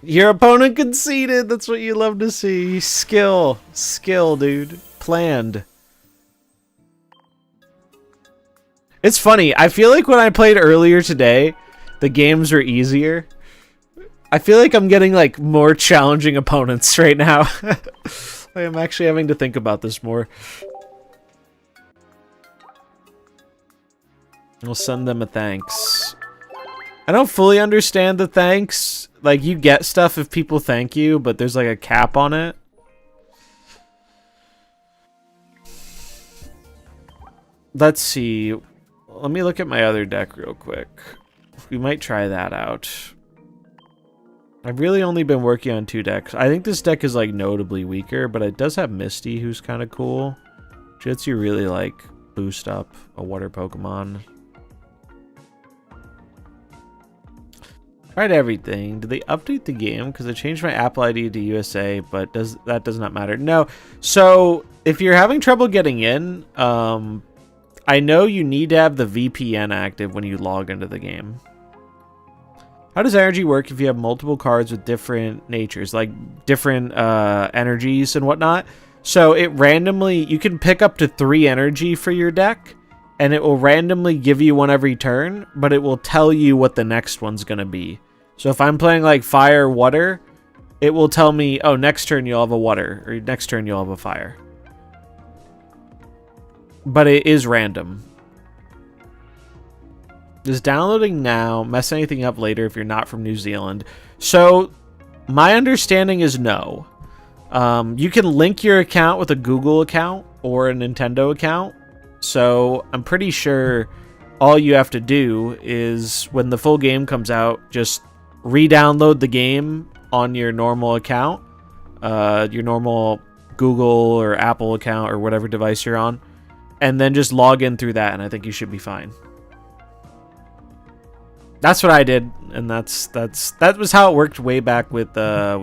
Your opponent conceded. That's what you love to see. Skill. Skill, dude. Planned. It's funny. I feel like when I played earlier today, the games were easier. I feel like I'm getting like more challenging opponents right now. I'm actually having to think about this more. We'll send them a thanks. I don't fully understand the thanks. Like, you get stuff if people thank you, but there's like a cap on it. Let's see. Let me look at my other deck real quick. We might try that out. I've really only been working on 2 decks. I think this deck is like notably weaker, but it does have Misty, who's kind of cool. Which lets you really like boost up a water Pokemon. Tried everything. Did they update the game? Because I changed my Apple ID to USA, but that does not matter. No. So if you're having trouble getting in, I know you need to have the VPN active when you log into the game. How does energy work if you have multiple cards with different natures, like different energies and whatnot? So it randomly, you can pick up to 3 energy for your deck, and it will randomly give you one every turn, but it will tell you what the next one's going to be. So if I'm playing like fire, water, it will tell me, oh, next turn you'll have a water, or next turn you'll have a fire. But it is random. Is downloading now mess anything up later if you're not from New Zealand? So my understanding is no. You can link your account with a Google account or a Nintendo account. So I'm pretty sure all you have to do is when the full game comes out, just re-download the game on your normal account, your normal Google or Apple account or whatever device you're on, and then just log in through that, and I think you should be fine. That's what I did, and that was how it worked way back with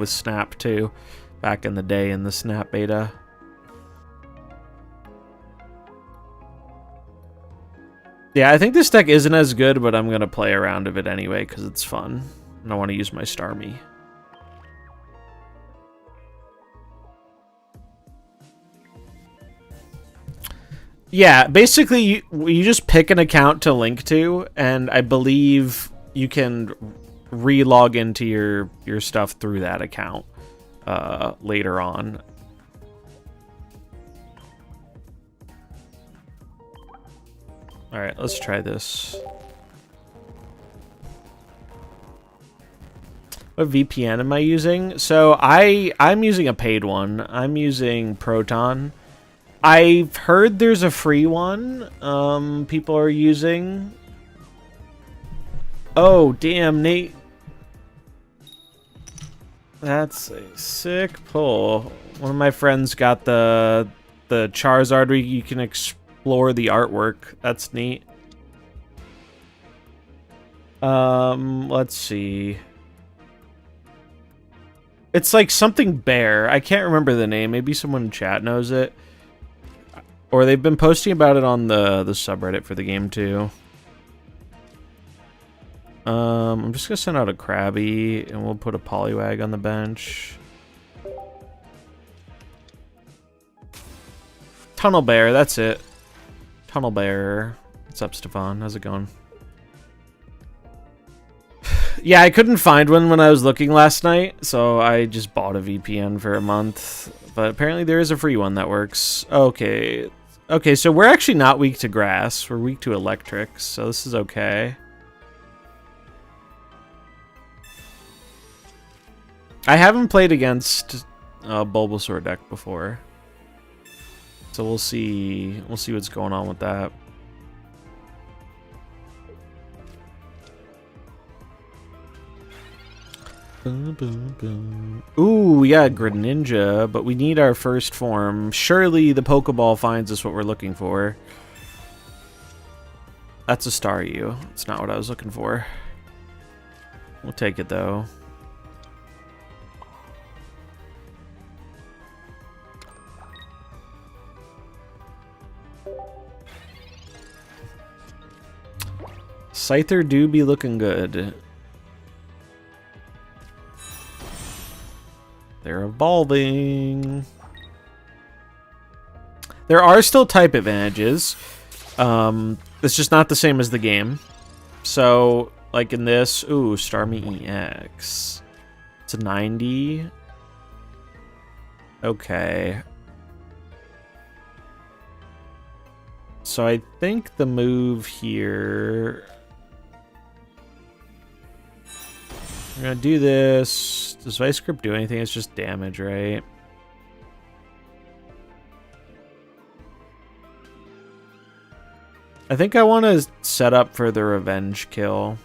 Snap too, back in the day in the Snap beta. Yeah, I think this deck isn't as good, but I'm gonna play around with it anyway because it's fun, and I want to use my Starmie. Yeah, basically you just pick an account to link to, and I believe you can re-log into your stuff through that account later on. All right, let's try this. What VPN am I using? So I'm using a paid one. I'm using Proton. I've heard there's a free one people are using. Oh, damn, Nate. That's a sick pull. One of my friends got the Charizard where you can explore the artwork. That's neat. Let's see. It's like something bear. I can't remember the name. Maybe someone in chat knows it. Or they've been posting about it on the subreddit for the game too. I'm just gonna send out a Krabby and we'll put a Poliwag on the bench. Tunnel Bear, that's it. Tunnel Bear. What's up, Stefan? How's it going? Yeah, I couldn't find one when I was looking last night, so I just bought a VPN for a month. But apparently there is a free one that works. Okay. Okay, so we're actually not weak to grass. We're weak to electrics, so this is okay. I haven't played against a Bulbasaur deck before. So we'll see what's going on with that. Ooh, we got Greninja, but we need our first form. Surely the Pokeball finds us what we're looking for. That's a Staryu. That's not what I was looking for. We'll take it, though. Scyther do be looking good. They're evolving. There are still type advantages. It's just not the same as the game. So, like in this, ooh, Starmie EX. It's a 90. Okay. So I think the move here... We're gonna do this. Does Vice Grip do anything? It's just damage, right? I think I want to set up for the revenge kill.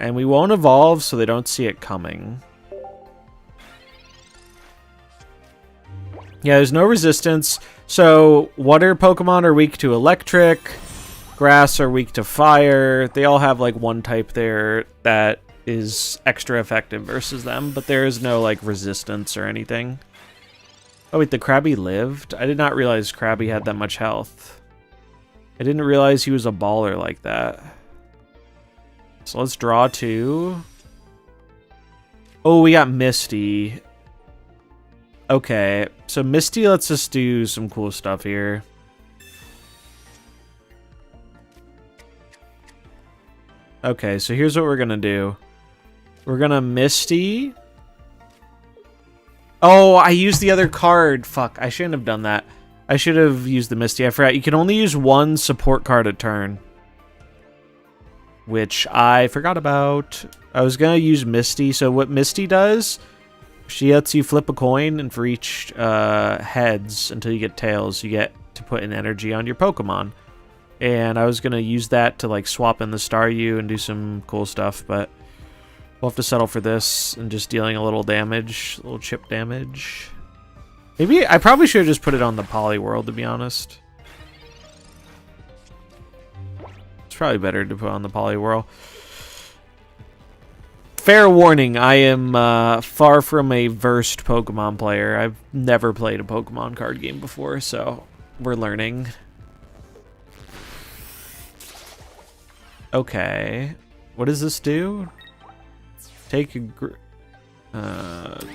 And we won't evolve so they don't see it coming. Yeah, there's no resistance. So water Pokemon are weak to electric. Grass are weak to fire. They all have like one type there that is extra effective versus them, but there is no like resistance or anything. Oh wait, the Krabby lived? I did not realize Krabby had that much health. I didn't realize he was a baller like that. So let's draw two. Oh, we got Misty. Okay, so Misty lets us do some cool stuff here. Okay, so here's what we're gonna do. We're gonna Misty. Oh, I used the other card. Fuck, I shouldn't have done that. I should have used the Misty. I forgot. You can only use one support card a turn. Which I forgot about. I was gonna use Misty. So what Misty does, she lets you flip a coin, and for each heads until you get tails, you get to put an energy on your Pokemon. And I was gonna use that to like swap in the Staryu and do some cool stuff, but we'll have to settle for this and just dealing a little damage, a little chip damage. Maybe I probably should have just put it on the Poliwhirl, to be honest. It's probably better to put on the Poliwhirl. Fair warning, I am far from a versed Pokemon player. I've never played a Pokemon card game before, so we're learning. Okay. What does this do? Take a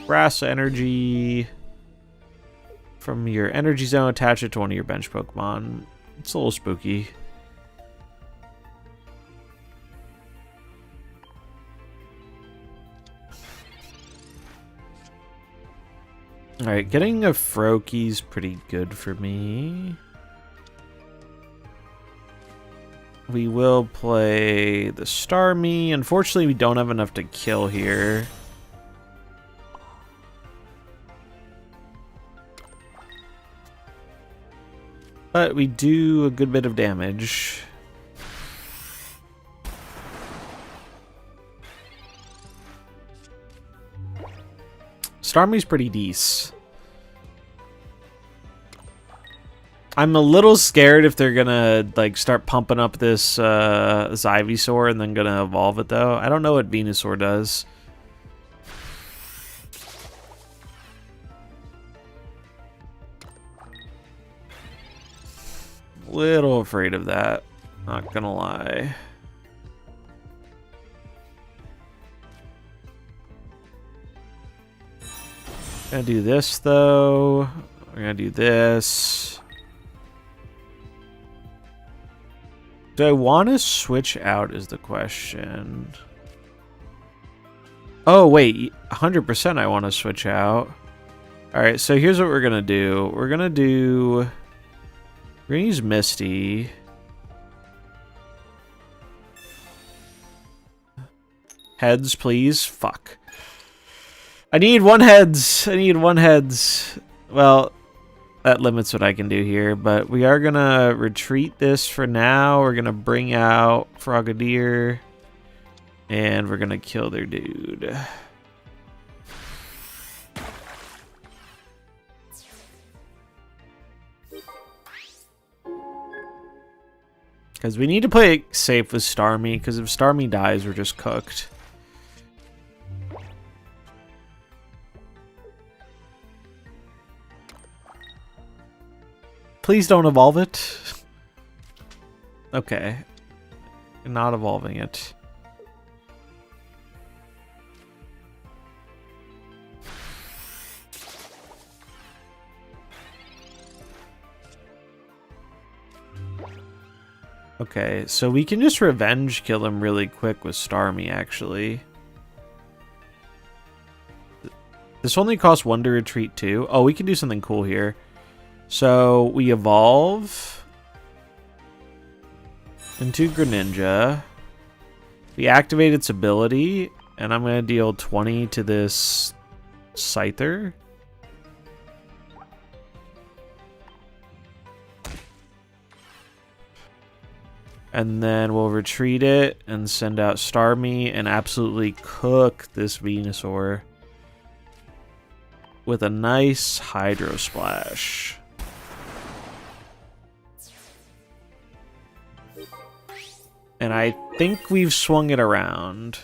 grass energy from your energy zone, attach it to one of your bench Pokemon. It's a little spooky. Alright, getting a Froakie's pretty good for me. We will play the Starmie. Unfortunately, we don't have enough to kill here. But we do a good bit of damage. Starmie's pretty decent. I'm a little scared if they're gonna like start pumping up this Ivysaur and then gonna evolve it though. I don't know what Venusaur does. Little afraid of that, not gonna lie. Gonna do this though. We're gonna do this. Do I want to switch out is the question. Oh, wait. 100% I want to switch out. Alright, so here's what we're going to do. We're going to use Misty. Heads, please. Fuck. I need one heads. I need one heads. Well, that limits what I can do here, but we are gonna retreat this for now. We're gonna bring out Frogadier, and we're gonna kill their dude. Because we need to play it safe with Starmie, because if Starmie dies, we're just cooked. Please don't evolve it. Okay. Not evolving it. Okay, so we can just revenge kill him really quick with Starmie, actually. This only costs 1 to retreat too. Oh, we can do something cool here. So we evolve into Greninja. We activate its ability, and I'm going to deal 20 to this Scyther. And then we'll retreat it and send out Starmie and absolutely cook this Venusaur with a nice Hydro Splash. And I think we've swung it around.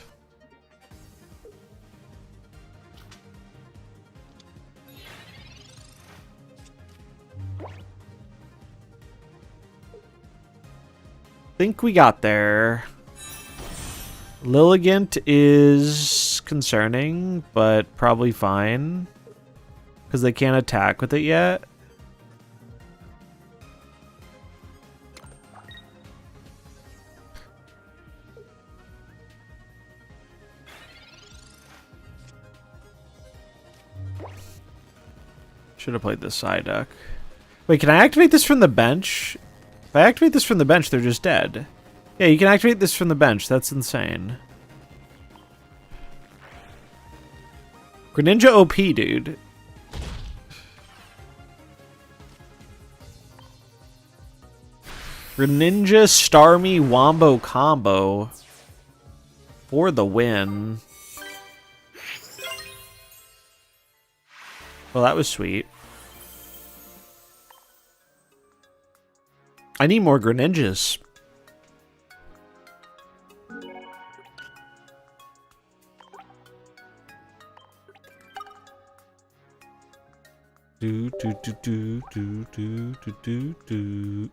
Think we got there. Lilligant is concerning, but probably fine. Because they can't attack with it yet. Should have played this side deck. Wait, can I activate this from the bench? If I activate this from the bench, they're just dead. Yeah, you can activate this from the bench. That's insane. Greninja OP, dude. Greninja Starmie Wombo combo for the win. Well, that was sweet. I need more Greninjas. Do do do do do do do do do.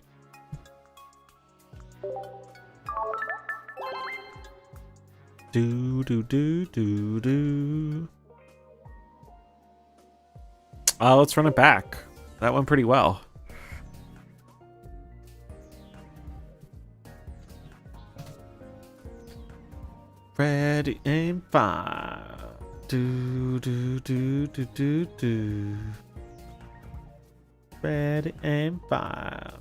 Do do do do do. Let's run it back. That went pretty well. Ready, aim, fire. Do do do do do do. Ready, aim, fire.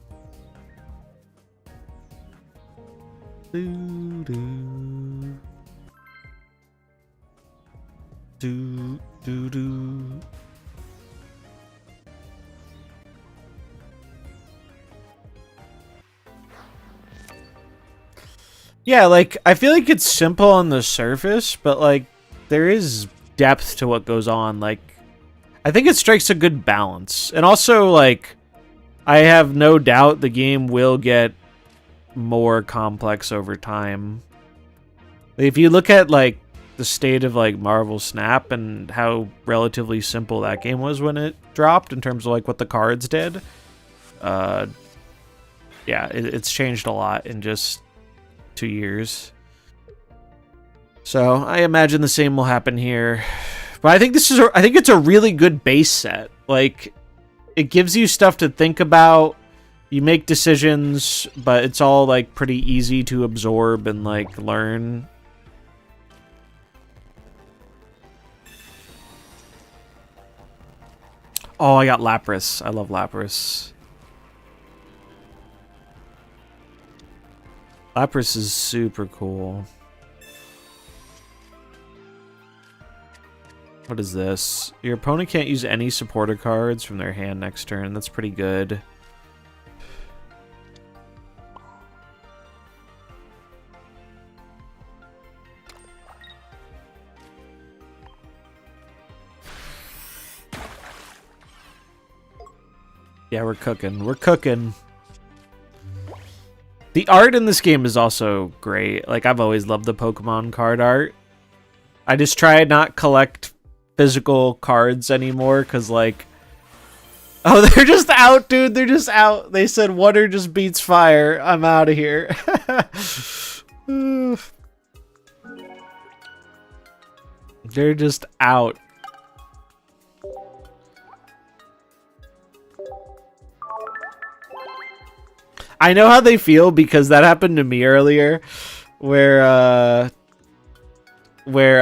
Do do. Do do do. Yeah, like, I feel like it's simple on the surface, but, like, there is depth to what goes on. Like, I think it strikes a good balance. And also, like, I have no doubt the game will get more complex over time. If you look at, like, the state of, like, Marvel Snap and how relatively simple that game was when it dropped in terms of, like, what the cards did, yeah, it's changed a lot in just 2 years. So I imagine the same will happen here. But I think I think it's a really good base set. Like, it gives you stuff to think about. You make decisions, but it's all like pretty easy to absorb and like learn. Oh, I got Lapras. I love Lapras. Lapras is super cool. What is this? Your opponent can't use any supporter cards from their hand next turn. That's pretty good. Yeah, we're cooking. We're cooking. The art in this game is also great. Like, I've always loved the Pokemon card art. I just try not collect physical cards anymore, because, like... Oh, they're just out, dude. They're just out. They said water just beats fire. I'm out of here. They're just out. I know how they feel because that happened to me earlier, where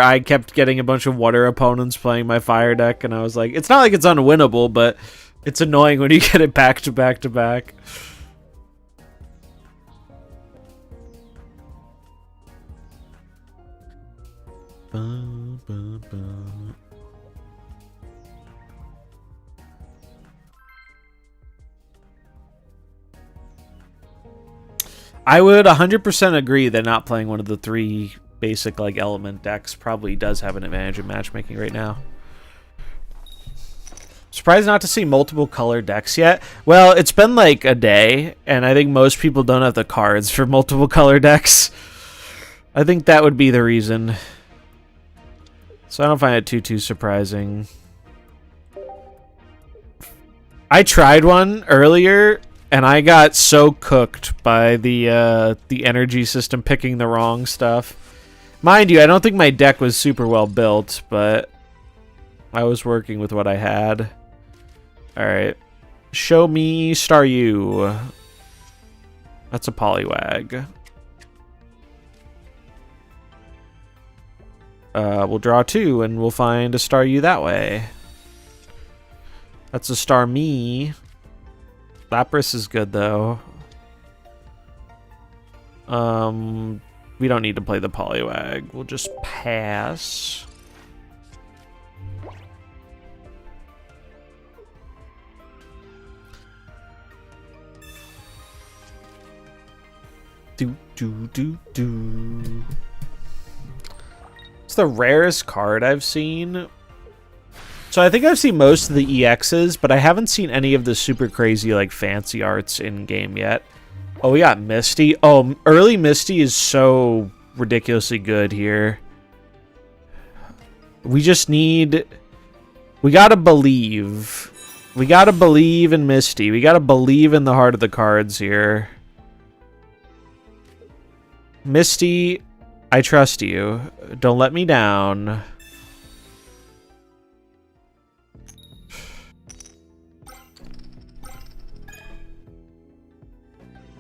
I kept getting a bunch of water opponents playing my fire deck, and I was like, it's not like it's unwinnable, but it's annoying when you get it back to back to back. I would 100% agree that not playing one of the 3 basic like element decks probably does have an advantage in matchmaking right now. Surprised not to see multiple color decks yet. Well, it's been like a day, and I think most people don't have the cards for multiple color decks. I think that would be the reason. So I don't find it too surprising. I tried one earlier, and I got so cooked by the energy system picking the wrong stuff. Mind you, I don't think my deck was super well built, but I was working with what I had. Alright. Show me Staryu. That's a Poliwag. We'll draw 2, and we'll find a Staryu that way. That's a star me. Lapras is good though. We don't need to play the Poliwag. We'll just pass. Do. It's the rarest card I've seen. So I think I've seen most of the EXs, but I haven't seen any of the super crazy, like, fancy arts in game yet. Oh, we got Misty. Oh, early Misty is so ridiculously good here. We just need... We gotta believe. We gotta believe in Misty. We gotta believe in the heart of the cards here. Misty, I trust you. Don't let me down.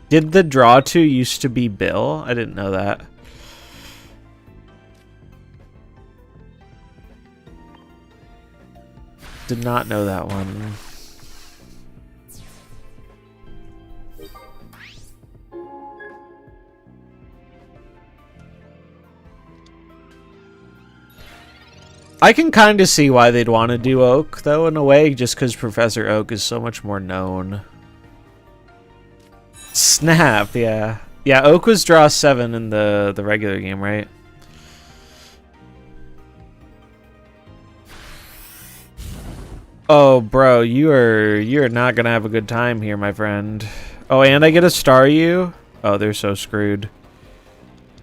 Did the draw to used to be Bill? I didn't know that. Did not know that one. I can kind of see why they'd want to do Oak, though, in a way, just because Professor Oak is so much more known. Snap, yeah. Yeah, Oak was draw 7 in the regular game, right? Oh, bro, you're not gonna have a good time here, my friend. Oh, and I get a Star U? Oh, they're so screwed.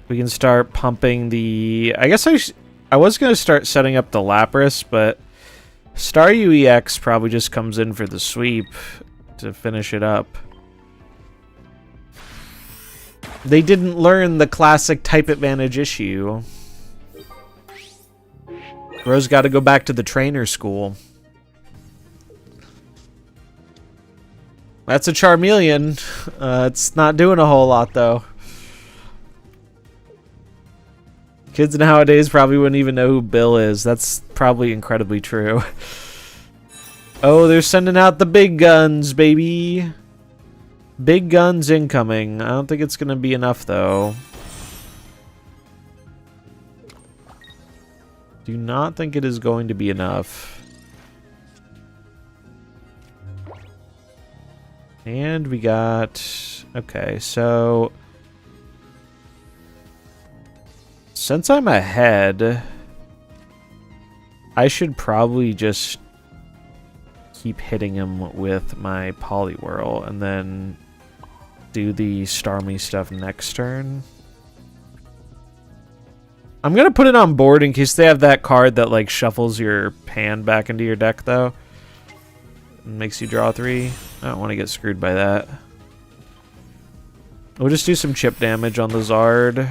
We can start pumping the... I guess I was gonna start setting up the Lapras, but Star U EX probably just comes in for the sweep to finish it up. They didn't learn the classic type advantage issue. Rose got to go back to the trainer school. That's a Charmeleon. It's not doing a whole lot, though. Kids nowadays probably wouldn't even know who Bill is. That's probably incredibly true. Oh, they're sending out the big guns, baby. Big guns incoming. I don't think it's going to be enough, though. Do not think it is going to be enough. And we got... Okay, so... Since I'm ahead, I should probably just keep hitting him with my Poliwhirl and then do the Starmie stuff next turn. I'm going to put it on board in case they have that card that like shuffles your hand back into your deck, though. And makes you draw 3. I don't want to get screwed by that. We'll just do some chip damage on the Zard.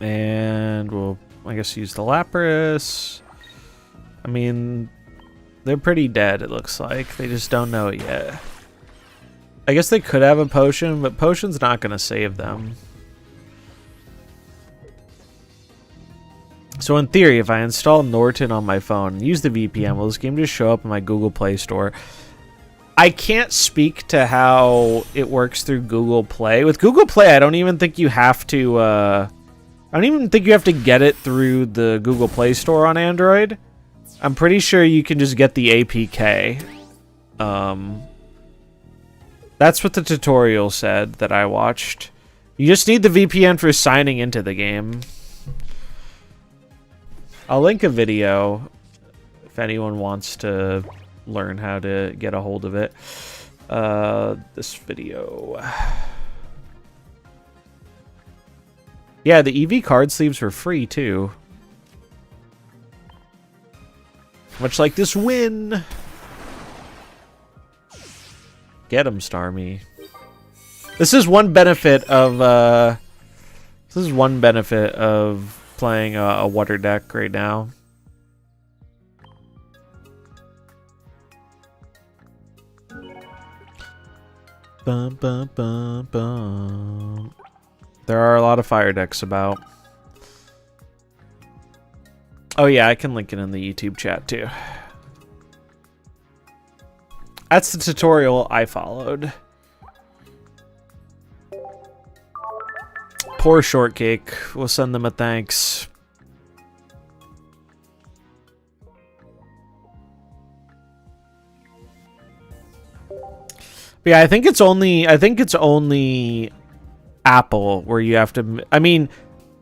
And we'll, I guess, use the Lapras. I mean, they're pretty dead, it looks like. They just don't know it yet. I guess they could have a potion, but potion's not going to save them. So in theory, if I install Norton on my phone and use the VPN, will this game just show up in my Google Play Store? I can't speak to how it works through Google Play. With Google Play, I don't even think you have to... I don't even think you have to get it through the Google Play Store on Android. I'm pretty sure you can just get the APK. That's what the tutorial said that I watched. You just need the VPN for signing into the game. I'll link a video if anyone wants to learn how to get a hold of it. This video... Yeah, the EV card sleeves were free, too. Much like this win. Get him, Starmie. This is one benefit of playing a water deck right now. Bum, bum, bum, bum. There are a lot of fire decks about. Oh yeah, I can link it in the YouTube chat too. That's the tutorial I followed. Poor Shortcake. We'll send them a thanks. But yeah, I think it's only Apple where you have to. I mean,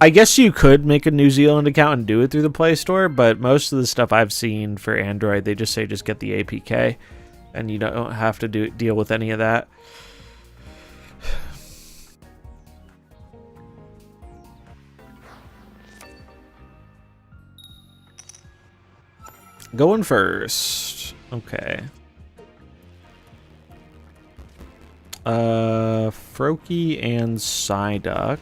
I guess you could make a New Zealand account and do it through the Play Store, but most of the stuff I've seen for Android, they just say just get the APK, and you don't have to deal with any of that. Going first. Okay. Froakie and Psyduck.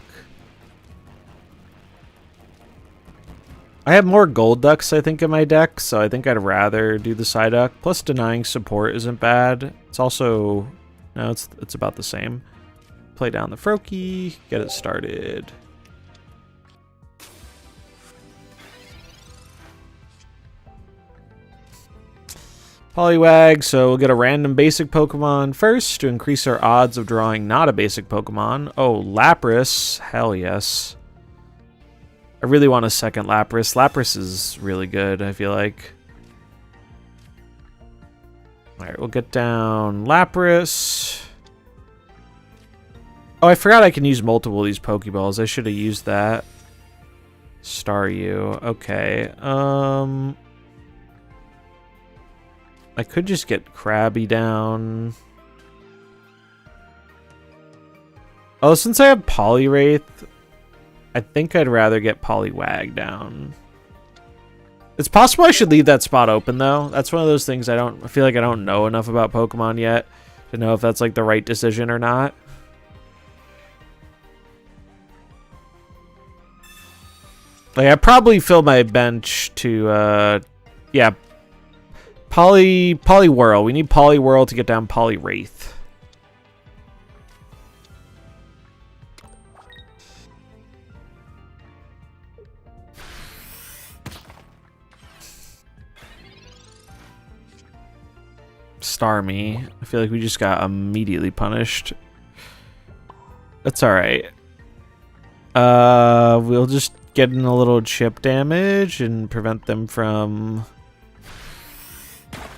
I have more gold ducks, I think, in my deck, so I think I'd rather do the Psyduck. Plus, denying support isn't bad. It's also... No, it's about the same. Play down the Froakie, get it started. Poliwag, so we'll get a random basic Pokemon first to increase our odds of drawing not a basic Pokemon. Oh, Lapras. Hell yes. I really want a second Lapras. Lapras is really good, I feel like. Alright, we'll get down Lapras. Oh, I forgot I can use multiple of these Pokeballs. I should have used that. Staryu. Okay. I could just get Krabby down. Oh, since I have Poliwraith, I think I'd rather get Poliwag down. It's possible I should leave that spot open, though. That's one of those things I feel like I don't know enough about Pokemon yet to know if that's like the right decision or not. Like, I probably fill my bench to, yeah, Poliwhirl. We need Poliwhirl to get down Poliwraith. Starmie. I feel like we just got immediately punished. That's alright. We'll just get in a little chip damage and prevent them from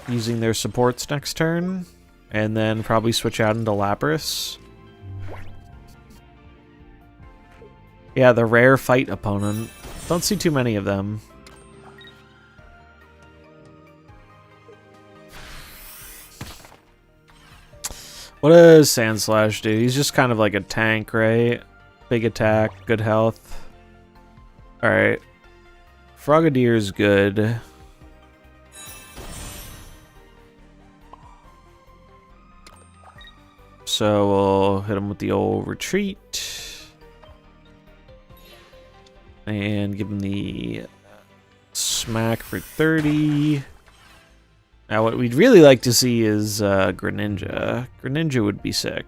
using their supports next turn, and then probably switch out into Lapras. Yeah, the rare fight opponent. Don't see too many of them. What does Sandslash do? He's just kind of like a tank, right? Big attack, good health. Alright. Frogadier's good. So we'll hit him with the old retreat. And give him the smack for 30. Now what we'd really like to see is Greninja. Greninja would be sick.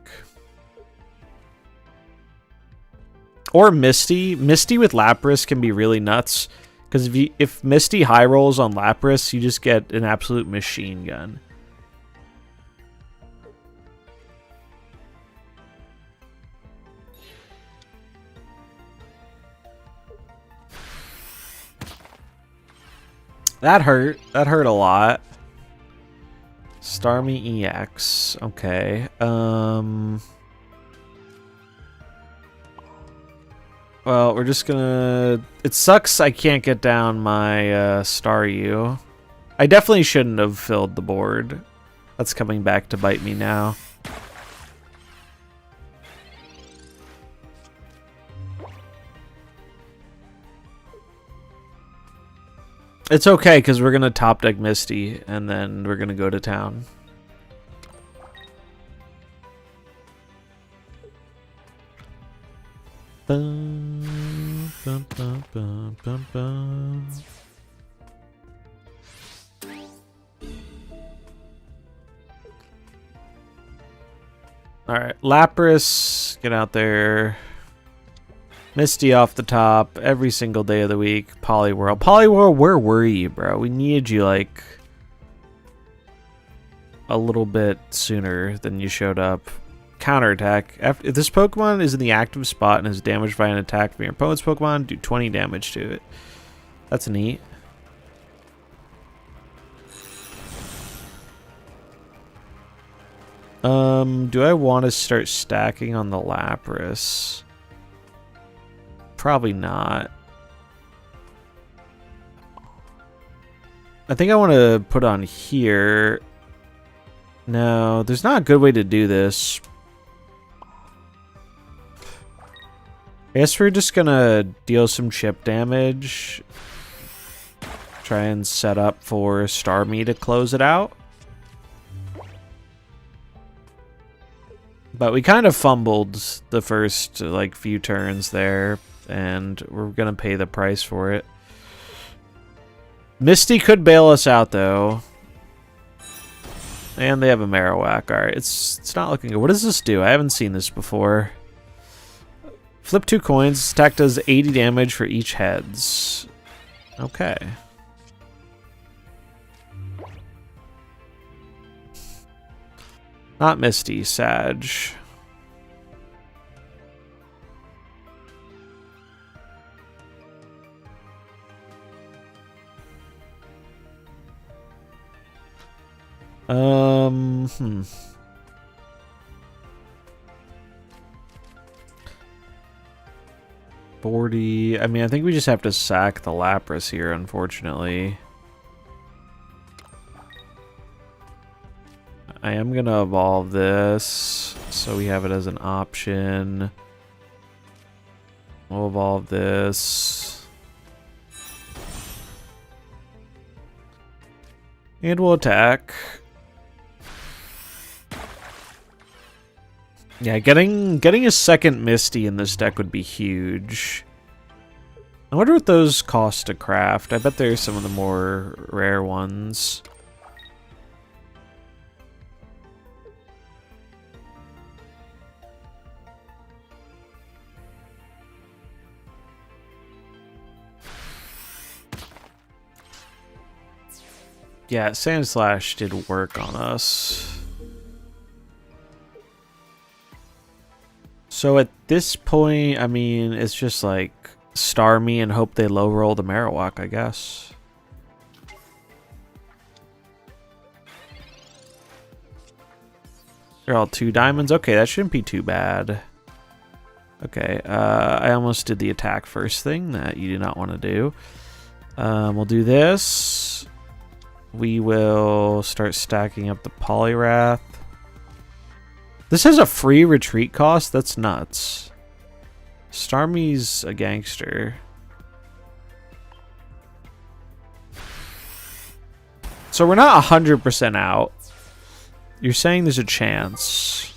Or Misty. Misty with Lapras can be really nuts. Because if Misty high rolls on Lapras, you just get an absolute machine gun. That hurt. That hurt a lot. Starmie EX. Okay. Well, we're just gonna... It sucks I can't get down my Staryu. I definitely shouldn't have filled the board. That's coming back to bite me now. It's okay, because we're going to top deck Misty, and then we're going to go to town. Boom. Bum, bum, bum, bum, bum. Alright, Lapras, get out there. Misty off the top every single day of the week. Poliwhirl. Poliwhirl, where were you, bro? We needed you, like, a little bit sooner than you showed up. Counterattack. If this Pokemon is in the active spot and is damaged by an attack from your opponent's Pokemon, do 20 damage to it. That's neat. Do I want to start stacking on the Lapras? Probably not. I think I want to put on here. No, there's not a good way to do this. I guess we're just gonna deal some chip damage. Try and set up for Starmie to close it out. But we kind of fumbled the first, like, few turns there, and we're gonna pay the price for it. Misty could bail us out, though. And they have a Marowak. Alright, it's not looking good. What does this do? I haven't seen this before. Flip 2 coins. Attack does 80 damage for each heads. Okay. Not Misty, Sag. Hmm. 40. I mean, I think we just have to sack the Lapras here, unfortunately. I am going to evolve this, so we have it as an option. We'll evolve this. And we'll attack. Yeah, getting a second Misty in this deck would be huge. I wonder what those cost to craft. I bet there's some of the more rare ones. Yeah, Sand Slash did work on us. So at this point, I mean, it's just like Starmie and hope they low roll the Marowak, I guess. They're all 2 diamonds. Okay, that shouldn't be too bad. Okay, I almost did the attack first thing that you do not want to do. We'll do this. We will start stacking up the Poliwrath. This has a free retreat cost? That's nuts. Starmie's a gangster. So we're not 100% out. You're saying there's a chance.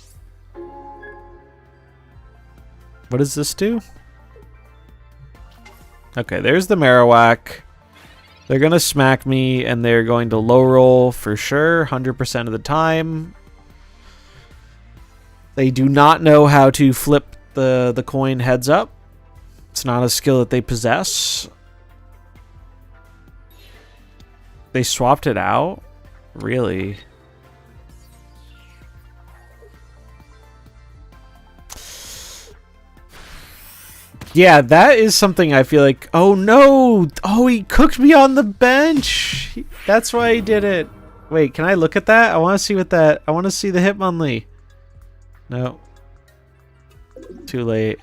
What does this do? Okay, there's the Marowak. They're going to smack me, and they're going to low roll for sure, 100% of the time. They do not know how to flip the coin heads up. It's not a skill that they possess. They swapped it out? Really? Yeah, that is something I feel like... Oh, no! Oh, he cooked me on the bench! That's why he did it. Wait, can I look at that? I want to see what that... I want to see the Hitmonlee. No. Too late.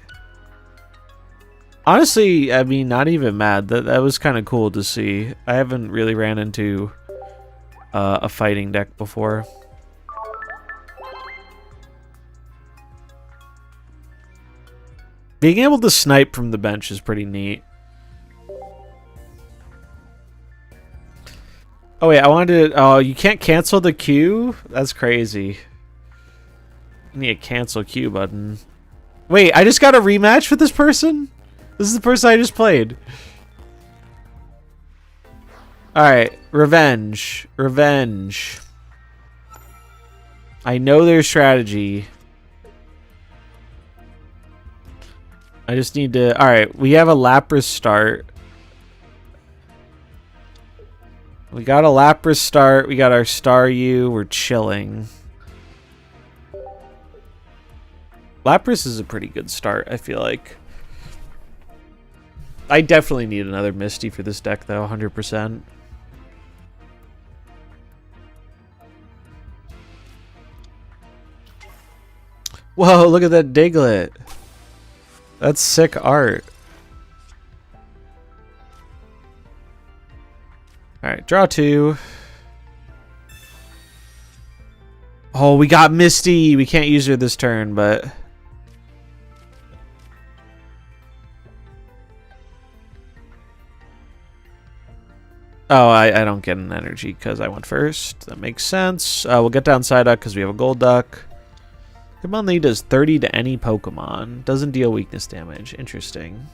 Honestly, I mean, not even mad. That was kind of cool to see. I haven't really ran into a fighting deck before. Being able to snipe from the bench is pretty neat. Oh wait, I wanted to... Oh, you can't cancel the queue? That's crazy. I need a cancel queue button. Wait, I just got a rematch with this person? This is the person I just played. Alright, revenge. Revenge. I know their strategy. I just need to... Alright, we have a Lapras start. We got a Lapras start. We got our Staryu. We're chilling. Lapras is a pretty good start, I feel like. I definitely need another Misty for this deck, though, 100%. Whoa, look at that Diglett. That's sick art. Alright, draw 2. Oh, we got Misty. We can't use her this turn, but... Oh, I don't get an energy because I went first. That makes sense. We'll get down Psyduck because we have a Gold Duck. Hitmonlee does 30 to any Pokemon. Doesn't deal weakness damage. Interesting.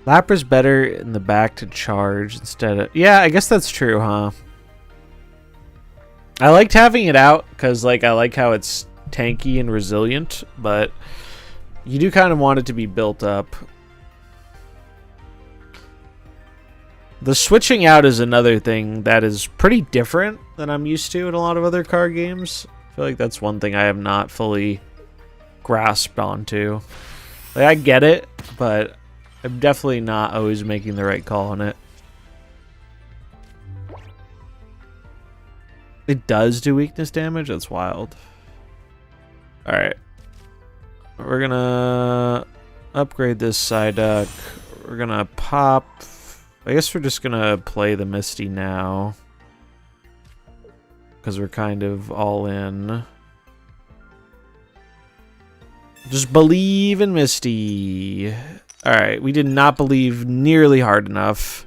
Lapras better in the back to charge instead of... Yeah, I guess that's true, huh? I liked having it out because, like, I like how it's tanky and resilient, but you do kind of want it to be built up. The switching out is another thing that is pretty different than I'm used to in a lot of other card games. I feel like that's one thing I have not fully grasped onto. Like, I get it, but I'm definitely not always making the right call on it. It does do weakness damage? That's wild. Alright. We're gonna upgrade this Psyduck. We're gonna pop... I guess we're just gonna play the Misty now. Because we're kind of all in. Just believe in Misty. Alright, we did not believe nearly hard enough.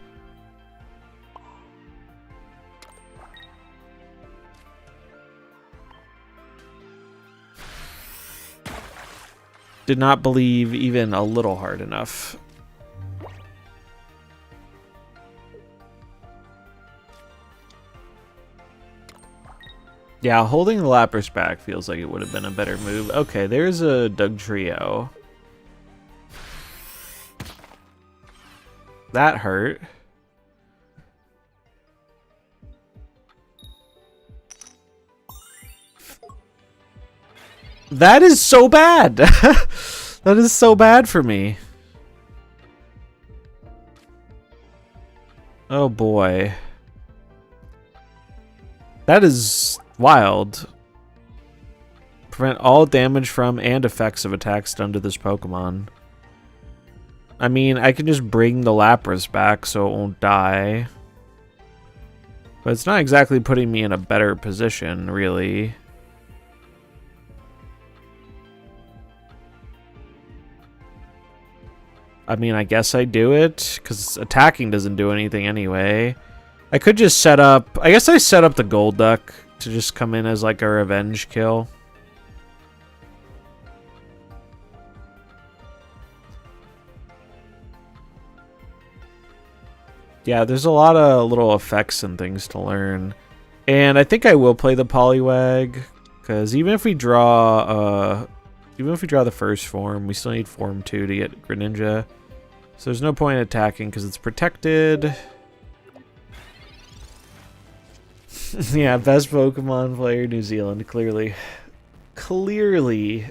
Did not believe even a little hard enough. Yeah, holding the Lapras back feels like it would have been a better move. Okay, there's a Dugtrio. That hurt. That is so bad. That is so bad for me. Oh boy. That is wild. Prevent all damage from and effects of attacks done to this Pokemon. I mean, I can just bring the Lapras back so it won't die. But it's not exactly putting me in a better position, really. I mean, I guess I do it, because attacking doesn't do anything anyway. I could just set up... I guess I set up the Gold Duck to just come in as like a revenge kill. Yeah, there's a lot of little effects and things to learn. And I think I will play the Poliwag, because even if we draw the first form, we still need Form 2 to get Greninja. So there's no point in attacking because it's protected. Yeah, best Pokemon player, New Zealand, clearly. Clearly.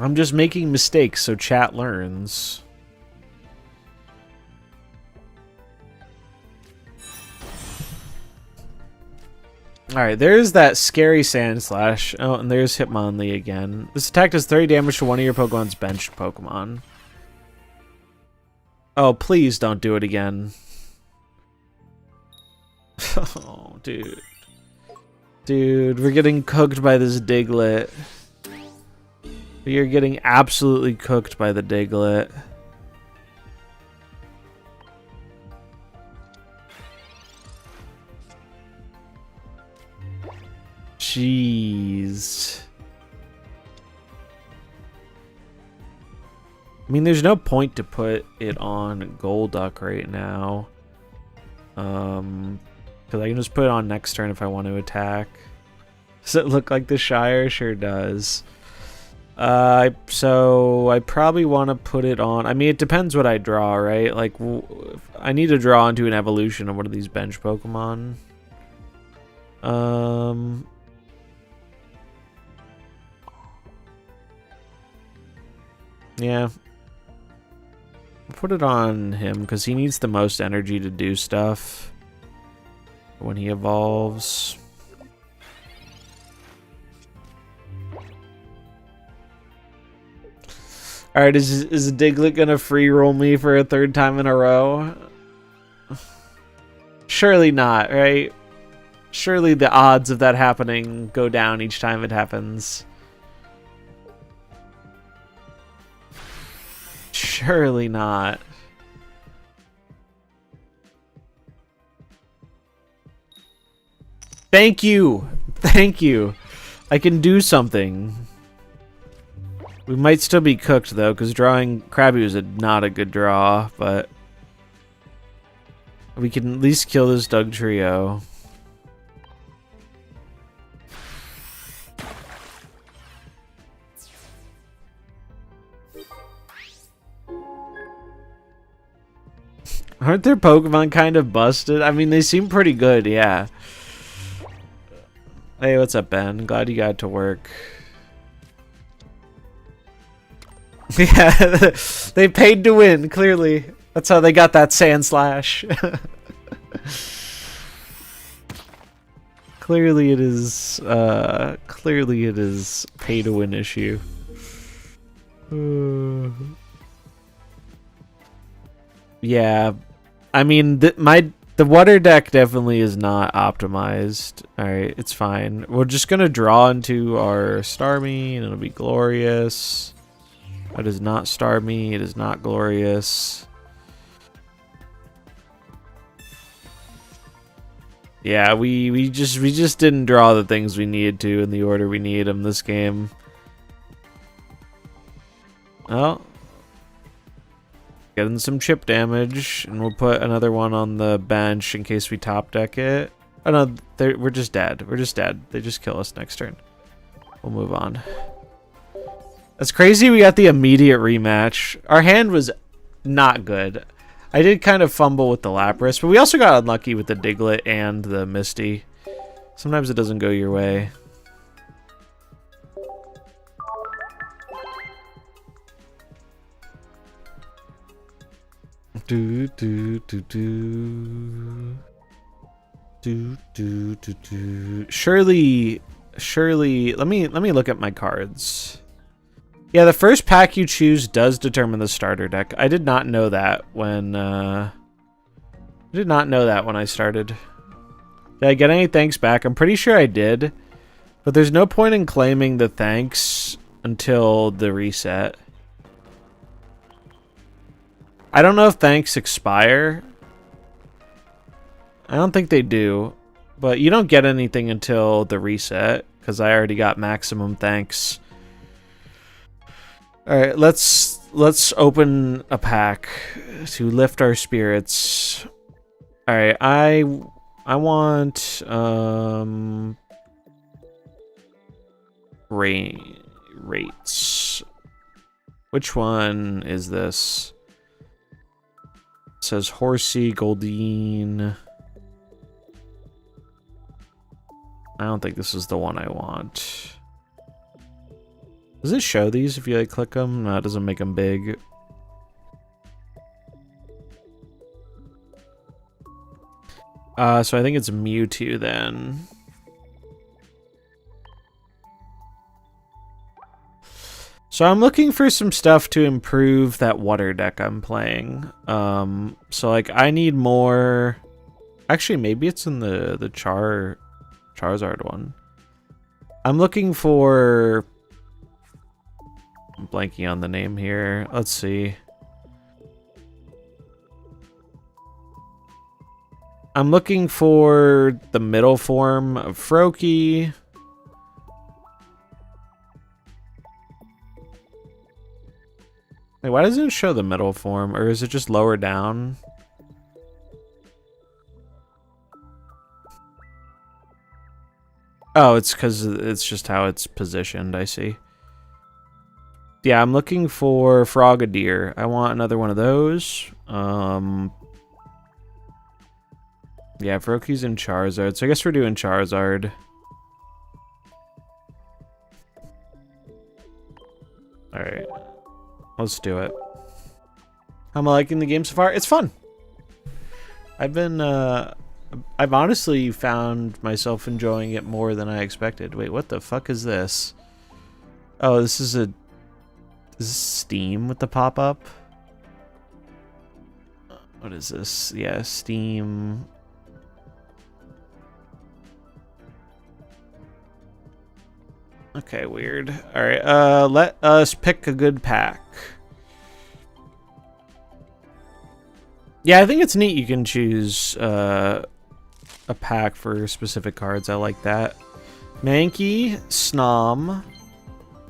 I'm just making mistakes so chat learns. Alright, there's that scary Sand Slash. Oh, and there's Hitmonlee again. This attack does 30 damage to one of your Pokemon's benched Pokemon. Oh, please don't do it again. Oh, dude. Dude, we're getting cooked by this Diglett. We are getting absolutely cooked by the Diglett. Jeez. I mean, there's no point to put it on Golduck right now. Because I can just put it on next turn if I want to attack. Does it look like the Shire? Sure does. So I probably want to put it on. I mean, it depends what I draw, right? Like, I need to draw into an evolution of one of these bench Pokemon. Yeah. Put it on him because he needs the most energy to do stuff when he evolves. Alright, is Diglett gonna free roll me for a third time in a row? Surely not, right? Surely the odds of that happening go down each time it happens. Surely not. Thank you! Thank you! I can do something. We might still be cooked, though, because drawing Krabby was not a good draw, but we can at least kill this Doug Trio. Aren't their Pokemon kind of busted? I mean, they seem pretty good, yeah. Hey, what's up, Ben? Glad you got to work. Yeah, they paid to win, clearly. That's how they got that Sand Slash. Clearly it is pay to win issue. Yeah, I mean the water deck definitely is not optimized. All right, it's fine. We're just gonna draw into our Starmie, and it'll be glorious. That is not Starmie. It is not glorious. Yeah, we just didn't draw the things we needed to in the order we need them this game. Well, getting some chip damage, and we'll put another one on the bench in case we top deck it. Oh no, we're just dead. We're just dead. They just kill us next turn. We'll move on. That's crazy we got the immediate rematch. Our hand was not good. I did kind of fumble with the Lapras, but we also got unlucky with the Diglett and the Misty. Sometimes it doesn't go your way. Do do do do. Do do do do. Surely let me look at my cards. Yeah, the first pack you choose does determine the starter deck. I did not know that when I started. Did I get any thanks back? I'm pretty sure I did. But there's no point in claiming the thanks until the reset. I don't know if thanks expire. I don't think they do. But you don't get anything until the reset, because I already got maximum thanks. All right, let's open a pack to lift our spirits. All right, I want rates. Which one is this? It says Horsey, Goldeen. I don't think this is the one I want. Does it show these if you like click them? No, it doesn't make them big. So I think it's Mewtwo then. So I'm looking for some stuff to improve that water deck I'm playing. So like I need more. Actually, maybe it's in the Charizard one. I'm looking for. I'm blanking on the name here. Let's see. I'm looking for the middle form of Froakie. Wait, why doesn't it show the middle form? Or is it just lower down? Oh, it's because it's just how it's positioned, I see. Yeah, I'm looking for Frogadier. I want another one of those. Yeah, Froakie's and Charizard. So I guess we're doing Charizard. Alright. Let's do it. How am I liking the game so far? It's fun. I've honestly found myself enjoying it more than I expected. Wait, what the fuck is this? Oh, this is Steam with the pop-up? What is this? Yeah, Steam. Okay, weird. Alright, let us pick a good pack. Yeah, I think it's neat you can choose a pack for specific cards. I like that. Mankey, Snom,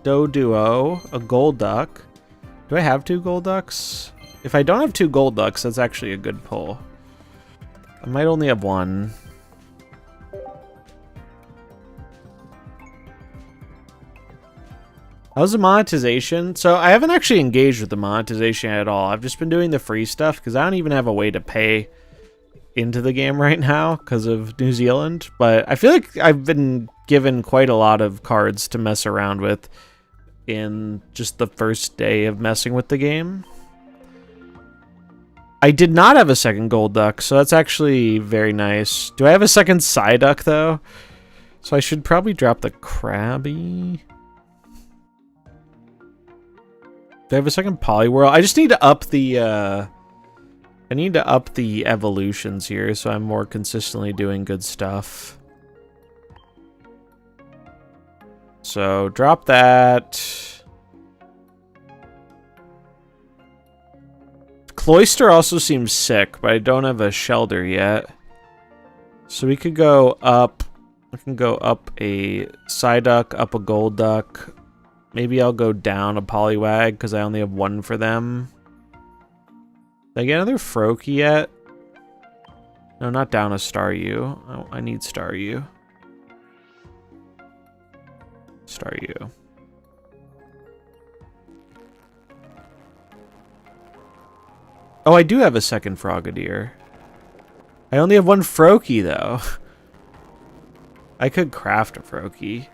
Doduo, a Golduck. Do I have 2 Golducks? If I don't have 2 Golducks, that's actually a good pull. I might only have 1. How's the monetization? So I haven't actually engaged with the monetization at all. I've just been doing the free stuff because I don't even have a way to pay into the game right now because of New Zealand. But I feel like I've been given quite a lot of cards to mess around with in just the first day of messing with the game. I did not have a second Golduck, so that's actually very nice. Do I have a second Psyduck, though? So I should probably drop the Krabby. Do I have a second Poliwhirl? I just need to up the, I need to up the evolutions here so I'm more consistently doing good stuff. So, drop that. Cloyster also seems sick, but I don't have a Shelter yet. So we could go up, I can go up a Psyduck, up a Golduck. Maybe I'll go down a Poliwag because I only have 1 for them. Did I get another Froakie yet? No, not down a Staryu. Oh, I need Staryu. Staryu. Oh, I do have a second Frogadier. I only have 1 Froakie, though. I could craft a Froakie.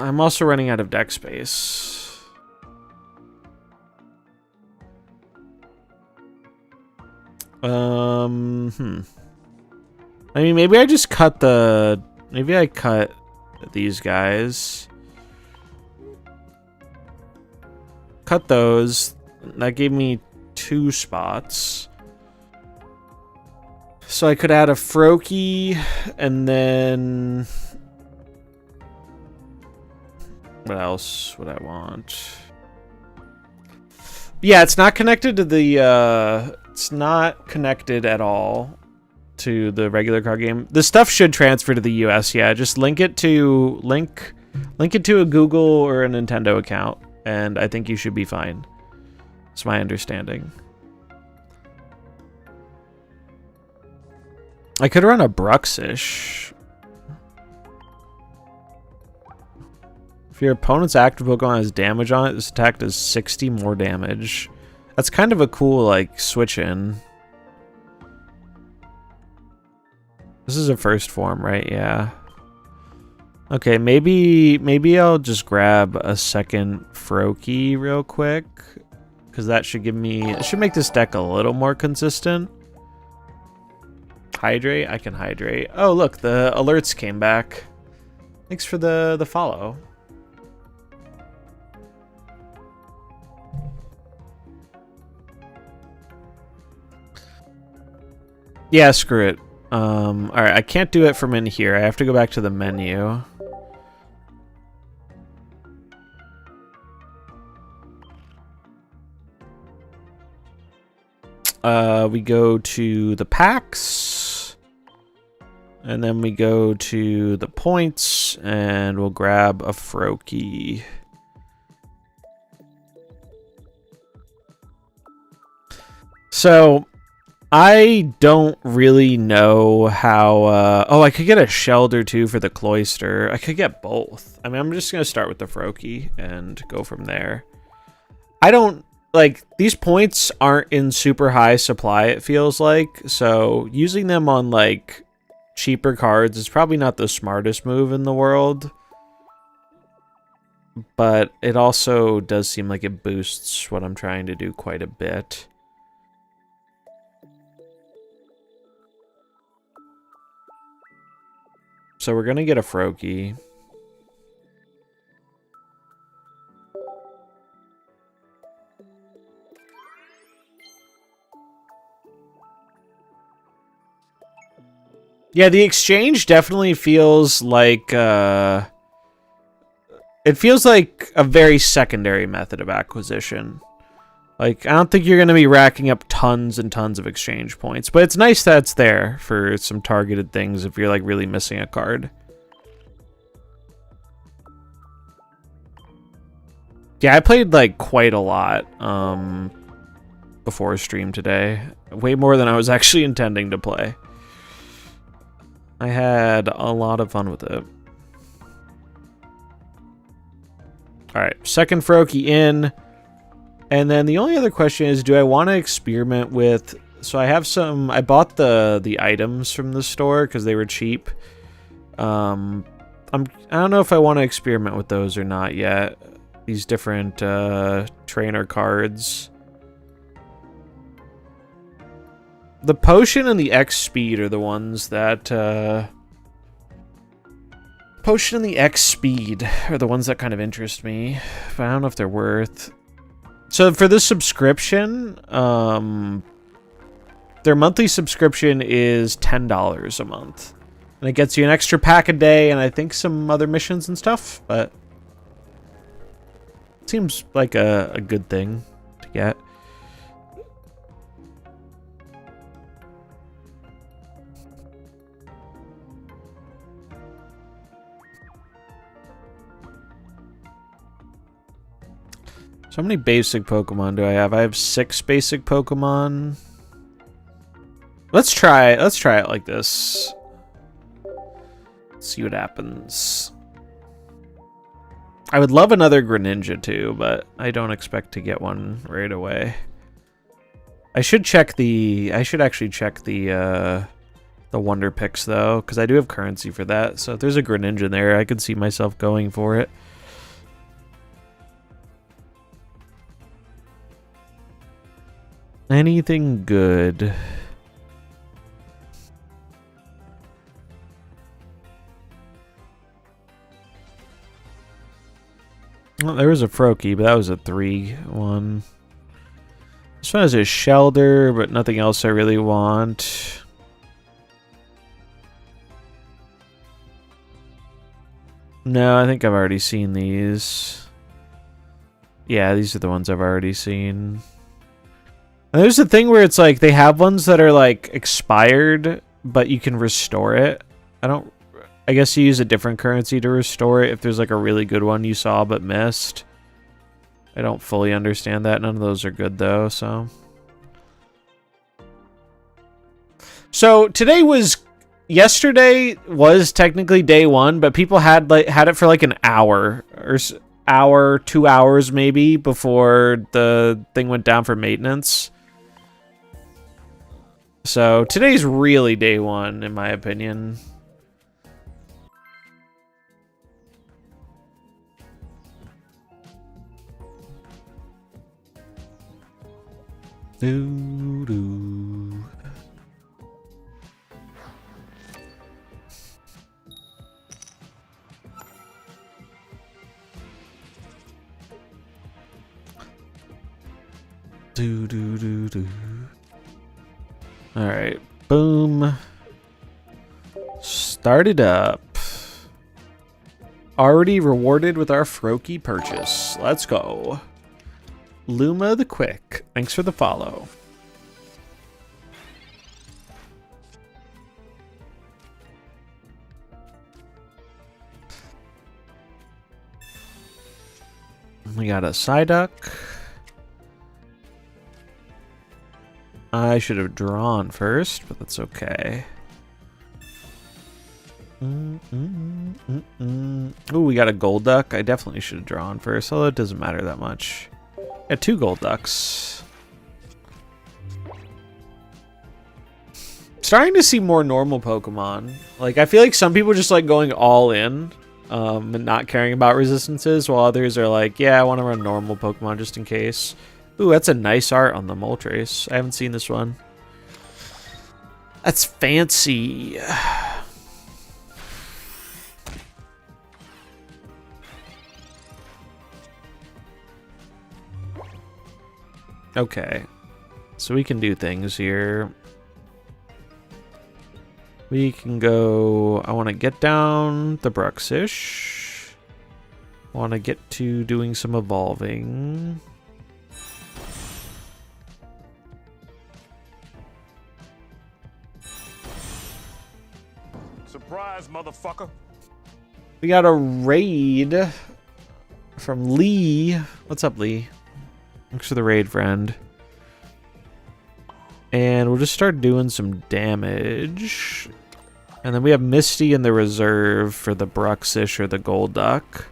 I'm also running out of deck space. I mean, maybe I just cut the... Maybe I cut these guys. Cut those. That gave me 2 spots. So I could add a Froakie, and then... What else would I want? Yeah, it's not connected to the, it's not connected at all to the regular card game. The stuff should transfer to the US, yeah. Just link it to, link it to a Google or a Nintendo account, and I think you should be fine. It's my understanding. I could run a Bruxish. If your opponent's active Pokemon has damage on it, this attack does 60 more damage. That's kind of a cool, like, switch in. This is a first form, right? Yeah. Okay, maybe I'll just grab a second Froakie real quick. Because that should give me... It should make this deck a little more consistent. Hydrate? I can hydrate. Oh, look, the alerts came back. Thanks for the follow. Yeah, screw it. Alright, I can't do it from in here. I have to go back to the menu. We go to the packs. And then we go to the points. And we'll grab a Froakie. So, I don't really know how... oh, I could get a Shelder, too, for the Cloister. I could get both. I mean, I'm just going to start with the Froakie and go from there. I don't... Like, these points aren't in super high supply, it feels like. So, using them on, like, cheaper cards is probably not the smartest move in the world. But it also does seem like it boosts what I'm trying to do quite a bit. So we're going to get a Froakie. Yeah, the exchange definitely feels like... it feels like a very secondary method of acquisition. Like, I don't think you're going to be racking up tons and tons of exchange points, but it's nice that it's there for some targeted things if you're, like, really missing a card. Yeah, I played, like, quite a lot before stream today. Way more than I was actually intending to play. I had a lot of fun with it. Alright, second Froakie in. And then the only other question is, do I want to experiment with... So I have some... I bought the items from the store because they were cheap. I don't know if I want to experiment with those or not yet. These different trainer cards. The potion and the X speed are the ones that... Potion and the X speed are the ones that kind of interest me. But I don't know if they're worth... So for this subscription, their monthly subscription is $10 a month. And it gets you an extra pack a day and I think some other missions and stuff, but it seems like a good thing to get. So how many basic Pokemon do I have? I have 6 basic Pokemon. Let's try it like this. Let's see what happens. I would love another Greninja too, but I don't expect to get one right away. I should actually check the Wonder Picks though, because I do have currency for that. So if there's a Greninja there, I could see myself going for it. Anything good? Well, there was a Froakie, but that was a 3-1. This one has a Shelder, but nothing else I really want. No, I think I've already seen these. Yeah, these are the ones I've already seen. And there's a thing where it's like they have ones that are like expired, but you can restore it. I guess you use a different currency to restore it if there's like a really good one you saw but missed. I don't fully understand that. None of those are good though, so. So yesterday was technically day 1, but people had it for like an hour or 2 hours maybe before the thing went down for maintenance. So today's really day 1 in my opinion. Doo-doo. Do-do-do-do. Alright, boom. Started up. Already rewarded with our Froakie purchase. Let's go. Luma the Quick, thanks for the follow. We got a Psyduck. I should have drawn first, but that's okay. Oh, we got a gold duck. I definitely should have drawn first, although it doesn't matter that much. Got 2 gold ducks. Starting to see more normal Pokemon. Like, I feel like some people just like going all in and not caring about resistances, while others are like, yeah, I want to run normal Pokemon just in case. Ooh, that's a nice art on the Moltres. I haven't seen this one. That's fancy. Okay, so we can do things here. We can go, I want to get down the Bruxish. I want to get to doing some evolving. Surprise, motherfucker. We got a raid from Lee. What's up, Lee? Thanks for the raid, friend. And we'll just start doing some damage. And then we have Misty in the reserve for the Bruxish or the Golduck.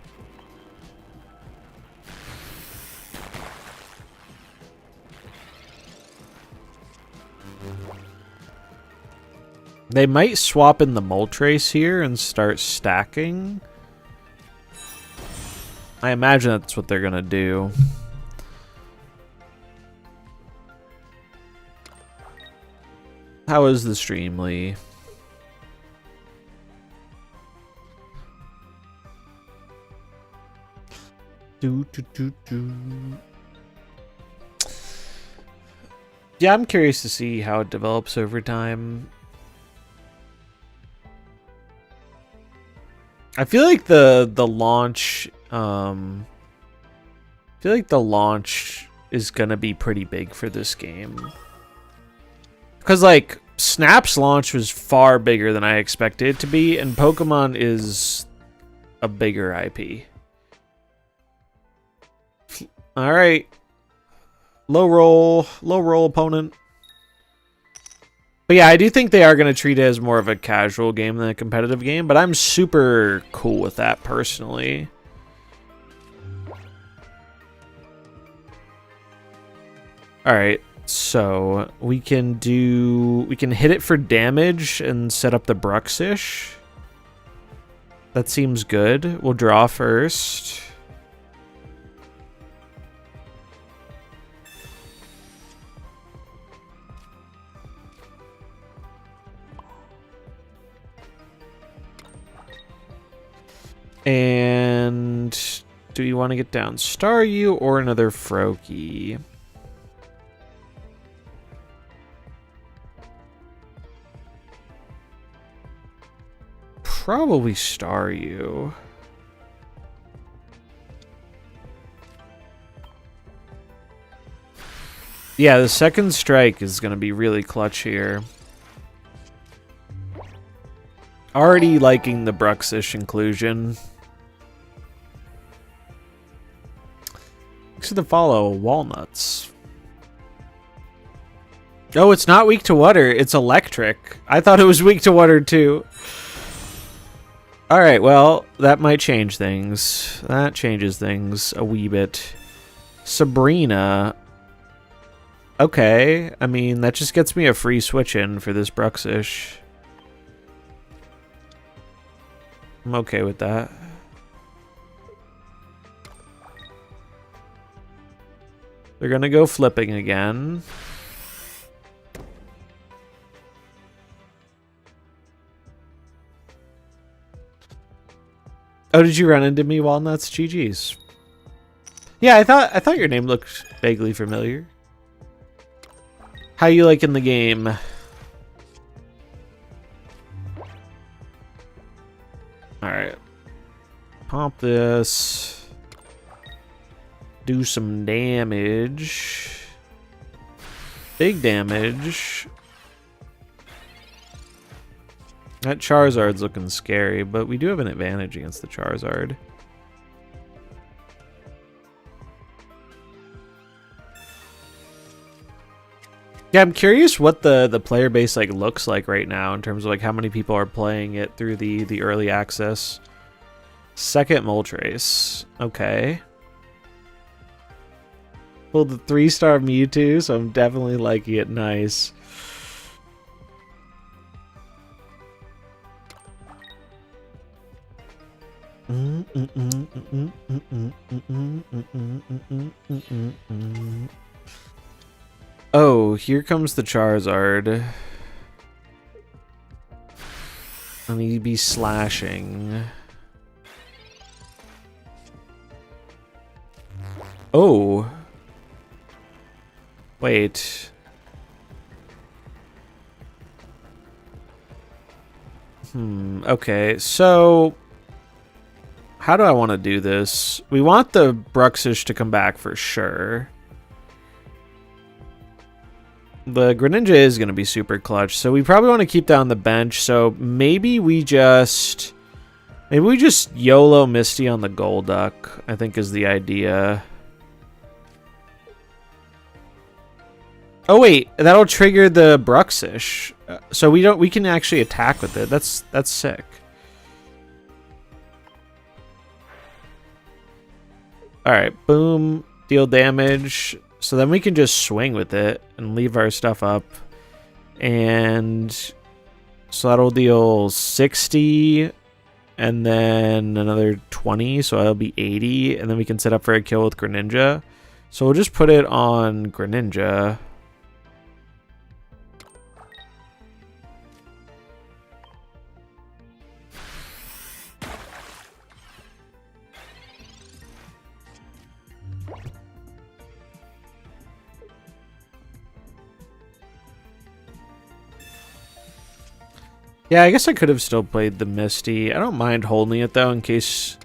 They might swap in the Moltres here and start stacking. I imagine that's what they're gonna do. How is the stream, Lee? Yeah, I'm curious to see how it develops over time. I feel like the launch is gonna be pretty big for this game. Because, like, Snap's launch was far bigger than I expected it to be, and Pokemon is a bigger IP. Alright. Low roll opponent. But yeah, I do think they are going to treat it as more of a casual game than a competitive game, but I'm super cool with that personally. Alright. So we can hit it for damage and set up the Bruxish. That seems good. We'll draw first. And do you want to get down Staryu or another Froakie? Probably Staryu. Yeah, the second strike is going to be really clutch here. Already liking the Bruxish inclusion. Thanks for the follow, Walnuts. Oh, it's not weak to water, it's electric. I thought it was weak to water too. Alright, well, that might change things. That changes things a wee bit. Sabrina. Okay, I mean, that just gets me a free switch in for this Bruxish. I'm okay with that. They're gonna go flipping again. Oh, did you run into me, Walnuts? GG's. Yeah, I thought your name looked vaguely familiar. How you liking the game? Alright. Pop this. Do some damage. Big damage. That Charizard's looking scary, but we do have an advantage against the Charizard. Yeah, I'm curious what the player base like looks like right now in terms of like how many people are playing it through the early access. Second Moltres. Okay. Well, the 3-star Mewtwo, so I'm definitely liking it. Nice. Oh, here comes the Charizard. And he'd be slashing. Oh. Wait. Okay, so how do I want to do this? We want the Bruxish to come back for sure. The Greninja is going to be super clutch, so we probably want to keep that on the bench. So maybe we just YOLO Misty on the Golduck, I think is the idea. Oh wait, that'll trigger the Bruxish. So we can actually attack with it. That's sick. All right, boom, deal damage. So then we can just swing with it and leave our stuff up. And so that'll deal 60 and then another 20, so that'll be 80, and then we can set up for a kill with Greninja. So we'll just put it on Greninja. Yeah, I guess I could have still played the Misty. I don't mind holding it, though, in case...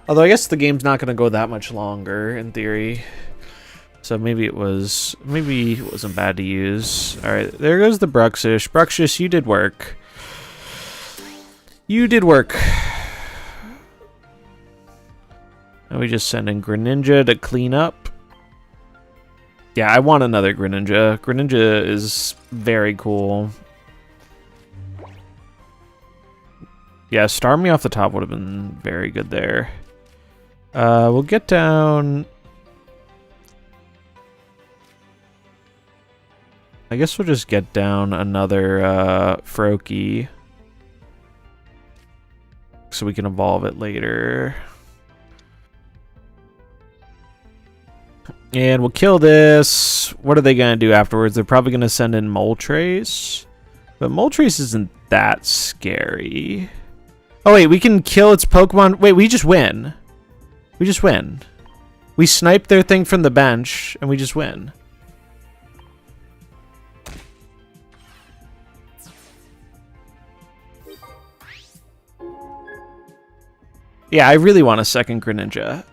Although I guess the game's not going to go that much longer, in theory. So maybe it wasn't bad to use. Alright, there goes the Bruxish. Bruxish, you did work. You did work. And we just send in Greninja to clean up. Yeah, I want another Greninja. Greninja is very cool. Yeah, Star Me off the top would have been very good there. We'll get down... I guess we'll just get down another Froakie. So we can evolve it later. And we'll kill this. What are they going to do afterwards? They're probably going to send in Moltres. But Moltres isn't that scary. Oh, wait, we can kill its Pokemon. Wait, we just win. We just win. We snipe their thing from the bench, and we just win. Yeah, I really want a second Greninja.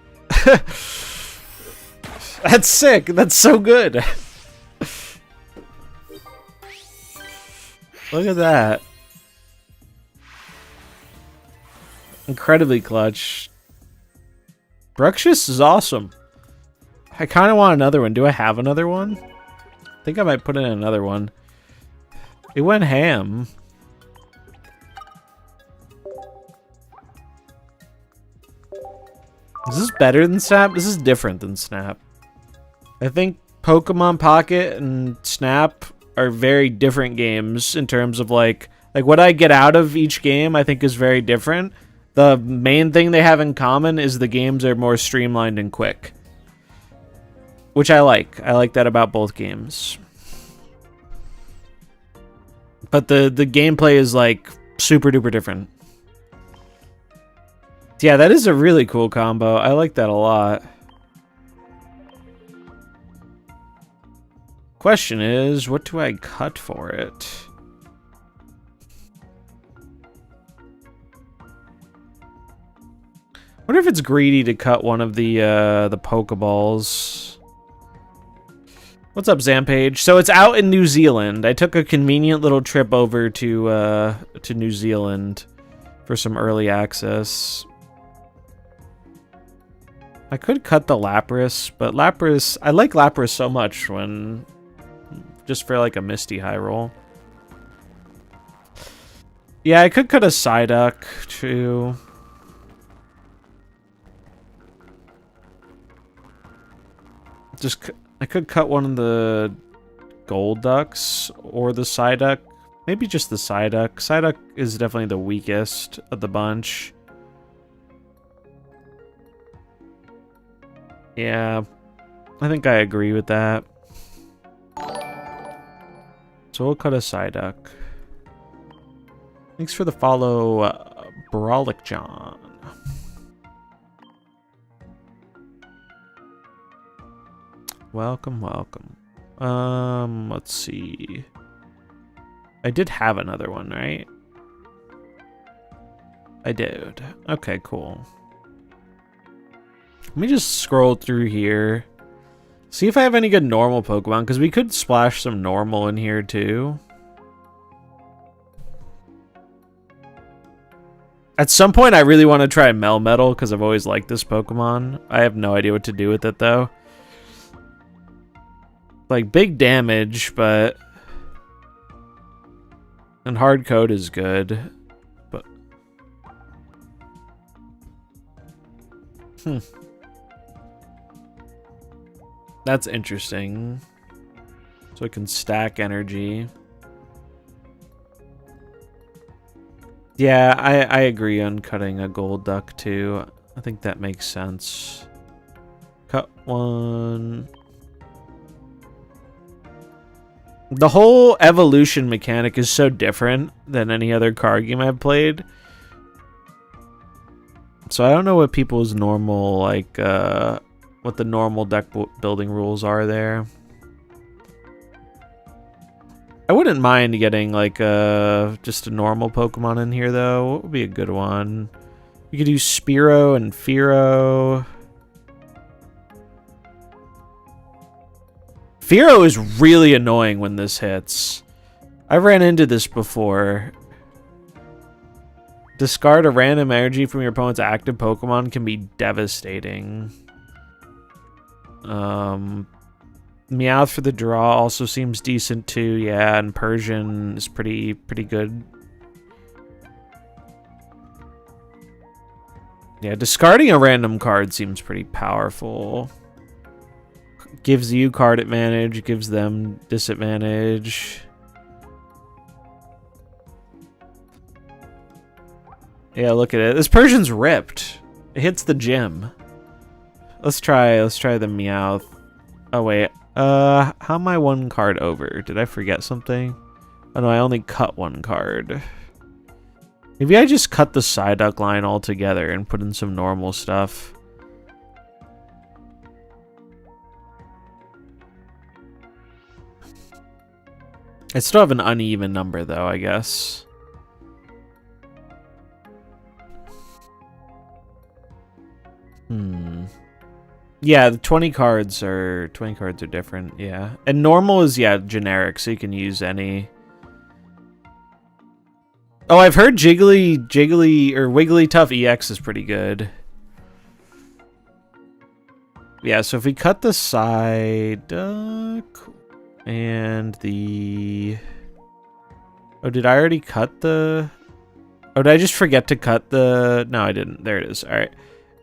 That's sick. That's so good. Look at that. Incredibly clutch. Bruxish is awesome. I kind of want another one. Do I have another one? I think I might put in another one. It went ham. Is this better than Snap? This is different than Snap. I think Pokemon Pocket and Snap are very different games in terms of like what I get out of each game I think is very different. The main thing they have in common is the games are more streamlined and quick. Which I like. I like that about both games. But the gameplay is like super duper different. Yeah, that is a really cool combo. I like that a lot. Question is, what do I cut for it? I wonder if it's greedy to cut one of the Pokeballs. What's up, Zampage? So it's out in New Zealand. I took a convenient little trip over to New Zealand for some early access. I could cut the Lapras, but Lapras... I like Lapras so much when just for like a Misty high roll. Yeah, I could cut a Psyduck too. I could cut one of the Gold Ducks or the Psyduck. Maybe just the Psyduck. Psyduck is definitely the weakest of the bunch. Yeah, I think I agree with that. So we'll cut a Psyduck. Thanks for the follow, Brolic John. Welcome, welcome. Let's see. I did have another one, right? I did. Okay, cool. Let me just scroll through here. See if I have any good normal Pokemon, because we could splash some normal in here too. At some point, I really want to try Melmetal, because I've always liked this Pokemon. I have no idea what to do with it, though. Like, big damage, but... And hard code is good, but... That's interesting. So it can stack energy. Yeah, I agree on cutting a Gold Duck too. I think that makes sense. Cut one. The whole evolution mechanic is so different than any other card game I've played. So I don't know what people's normal, like, what the normal deck building rules are there. I wouldn't mind getting, like, just a normal Pokemon in here, though. What would be a good one? You could do Spearow and Fearow. Fearow is really annoying when this hits. I ran into this before. Discard a random energy from your opponent's active Pokemon can be devastating. Meowth for the draw also seems decent too, yeah, and Persian is pretty good. Yeah, discarding a random card seems pretty powerful. Gives you card advantage, gives them disadvantage. Yeah, look at it. This Persian's ripped. It hits the gym. Let's try the Meowth. Oh wait. How am I one card over? Did I forget something? Oh no, I only cut one card. Maybe I just cut the Psyduck line altogether and put in some normal stuff. I still have an uneven number though, I guess. Yeah, the 20 cards are different, yeah. And normal is, yeah, generic, so you can use any. Oh, I've heard Wigglytuff EX is pretty good. Yeah, so if we cut the Psyduck and the... Oh, did I already cut the... Oh, did I just forget to cut the... No, I didn't. There it is. All right.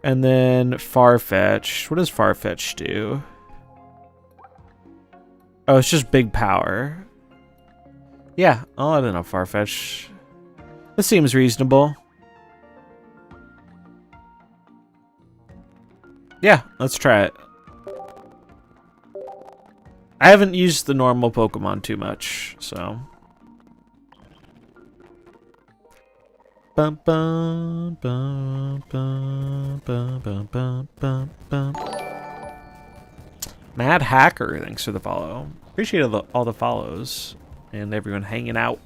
And then Farfetch. What does Farfetch do? Oh, it's just big power. Yeah, I'll add in a Farfetch. This seems reasonable. Yeah, let's try it. I haven't used the normal Pokemon too much, so... Bum, bum, bum, bum, bum, bum, bum, bum, bum. Mad Hacker, thanks for the follow. Appreciate all the follows and everyone hanging out.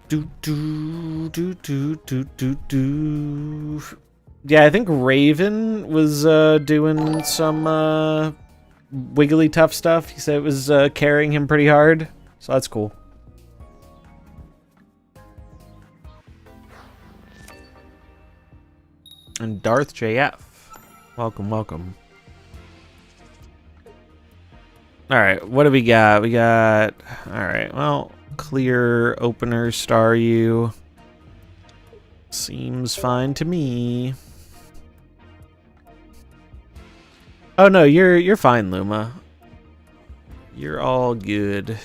Do do do do do do do. Yeah, I think Raven was doing some Wigglytuff stuff. He said it was carrying him pretty hard, so that's cool. And Darth JF. Welcome, welcome. Alright, what do we got? We got... Alright, well, clear opener Staryu. Seems fine to me. Oh no, you're fine, Luma. You're all good.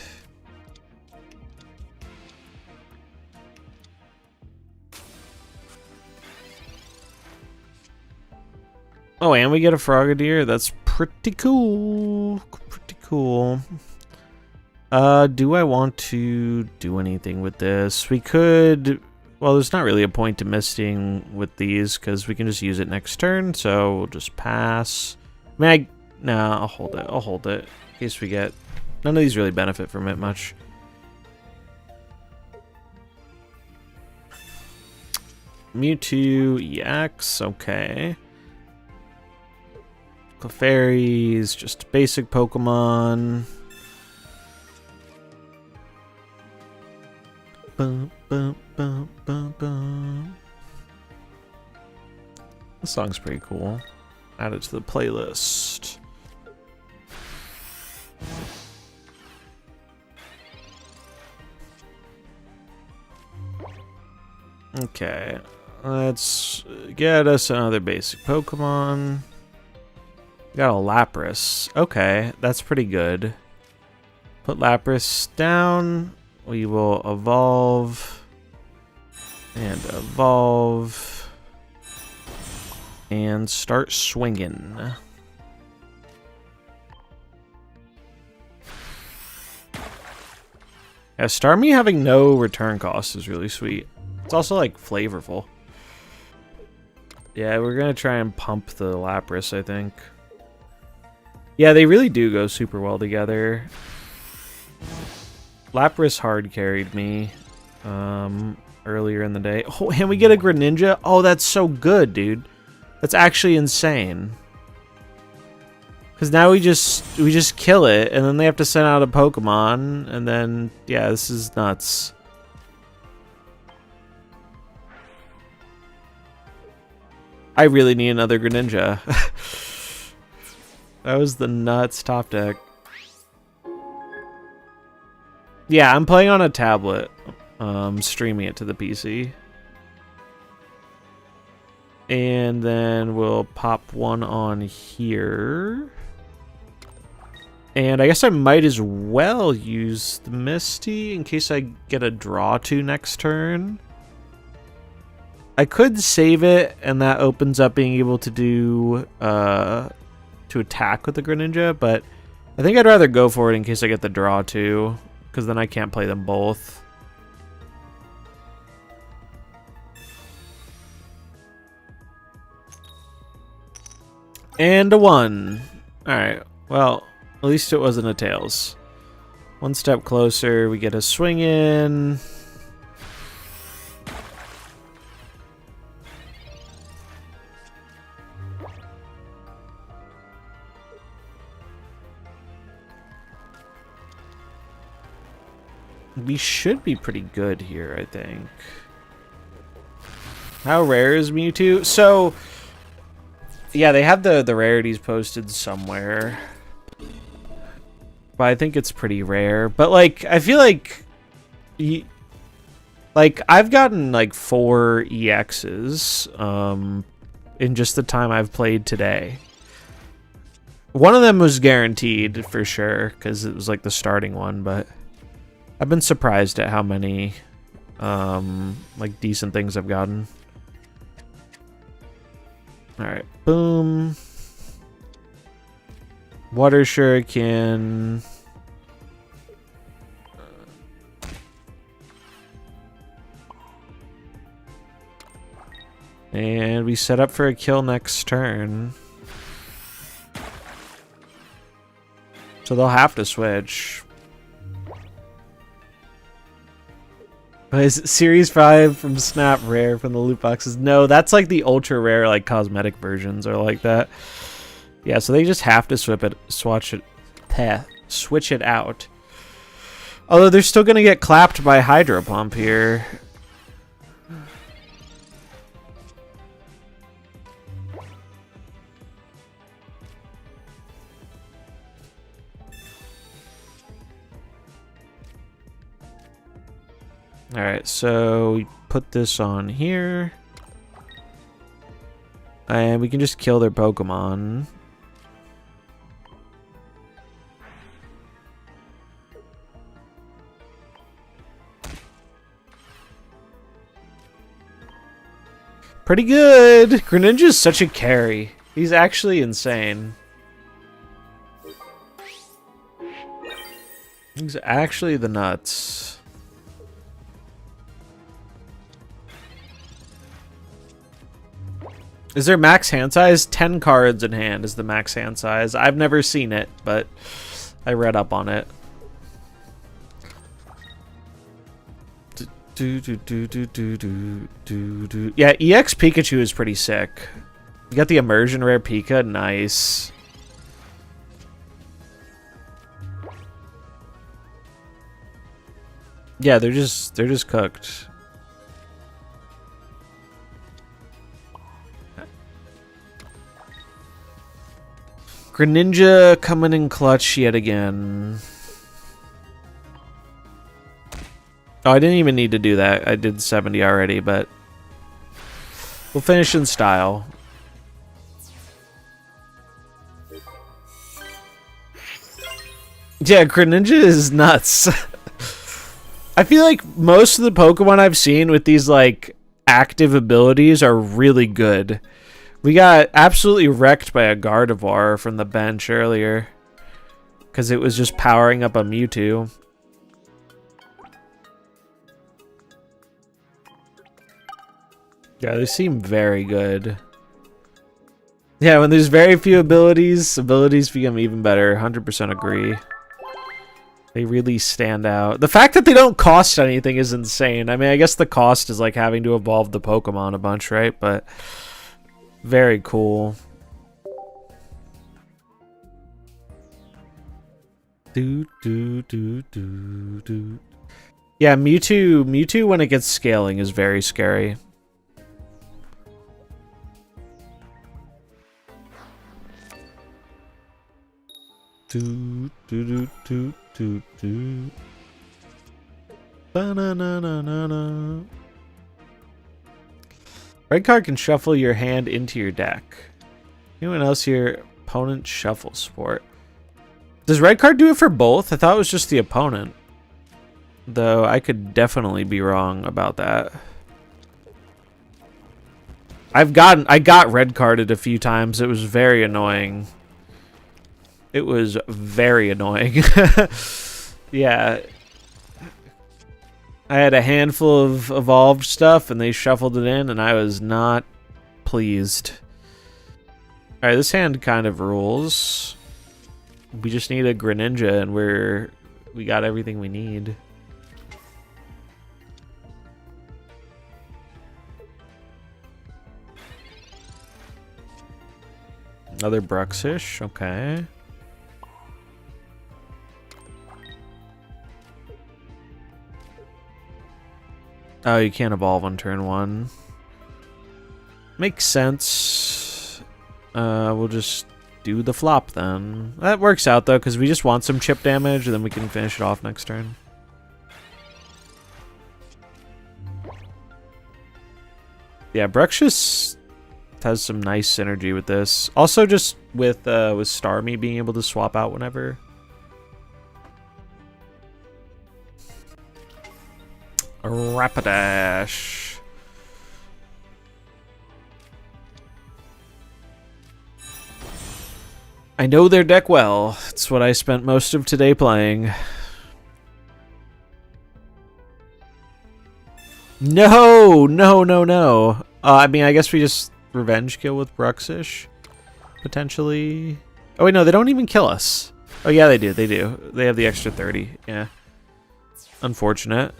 Oh, and we get a Frogadier. That's pretty cool. Pretty cool. Do I want to do anything with this? We could... Well, there's not really a point to misting with these because we can just use it next turn, so we'll just pass. Nah, I'll hold it. I'll hold it in case we get... None of these really benefit from it much. Mewtwo EX, okay. Clefairy's just basic Pokemon. Bum, bum, bum, bum, bum. This song's pretty cool. Add it to the playlist. Okay, let's get us another basic Pokemon. We got a Lapras. Okay, that's pretty good. Put Lapras down. We will evolve. And evolve. And start swinging. Yeah, Starmie having no return cost is really sweet. It's also, like, flavorful. Yeah, we're gonna try and pump the Lapras, I think. Yeah, they really do go super well together. Lapras hard carried me earlier in the day. Oh, and we get a Greninja? Oh, that's so good, dude. That's actually insane. Because now we just kill it, and then they have to send out a Pokemon, and then, yeah, this is nuts. I really need another Greninja. That was the nuts top deck. Yeah, I'm playing on a tablet, streaming it to the PC. And then we'll pop one on here. And I guess I might as well use the Misty in case I get a draw to next turn. I could save it, and that opens up being able to do to attack with the Greninja, but I think I'd rather go for it in case I get the draw too, because then I can't play them both. And a 1. Alright, well, at least it wasn't a Tails. One step closer, we get a swing in. We should be pretty good here, I think. How rare is Mewtwo? So, yeah, they have the rarities posted somewhere. But I think it's pretty rare. But, like, I feel like... I've gotten, like, 4 EXs in just the time I've played today. One of them was guaranteed, for sure, because it was, like, the starting one, but... I've been surprised at how many, like, decent things I've gotten. Alright, boom. Water Shuriken. And we set up for a kill next turn. So they'll have to switch. Is it Series 5 from Snap rare from the loot boxes? No, that's like the ultra rare, like cosmetic versions or like that. Yeah, so they just have to switch it out. Although they're still gonna get clapped by Hydro Pump here. Alright, so we put this on here. And we can just kill their Pokemon. Pretty good! Greninja's such a carry. He's actually insane. He's actually the nuts. Is there max hand size? 10 cards in hand is the max hand size. I've never seen it, but I read up on it. Yeah, EX Pikachu is pretty sick. You got the immersion rare Pika, nice. Yeah, they're just cooked. Greninja coming in clutch yet again. Oh, I didn't even need to do that. I did 70 already, but we'll finish in style. Yeah, Greninja is nuts. I feel like most of the Pokemon I've seen with these like active abilities are really good. We got absolutely wrecked by a Gardevoir from the bench earlier because it was just powering up a Mewtwo. Yeah, they seem very good. Yeah, when there's very few abilities become even better. 100% agree. They really stand out. The fact that they don't cost anything is insane. I mean, I guess the cost is like having to evolve the Pokemon a bunch, right? But very cool. Yeah, Mewtwo when it gets scaling is very scary. Ba-na-na-na-na-na. Red card can shuffle your hand into your deck. Anyone else here? Opponent shuffle sport. Does red card do it for both? I thought it was just the opponent. Though I could definitely be wrong about that. I got red carded a few times. It was very annoying. It was very annoying. Yeah. I had a handful of evolved stuff and they shuffled it in and I was not pleased. Alright, this hand kind of rules. We just need a Greninja and we got everything we need. Another Bruxish, okay. Oh, you can't evolve on turn 1. Makes sense. We'll just do the flop then. That works out though, because we just want some chip damage, and then we can finish it off next turn. Yeah, Bruxish has some nice synergy with this. Also, just with Starmie being able to swap out whenever. Rapidash. I know their deck well. It's what I spent most of today playing. No, no, no, no. I mean, I guess we just revenge kill with Bruxish, potentially. Oh wait, no, they don't even kill us. Oh yeah, they do. They do. They have the extra 30. Yeah. Unfortunate.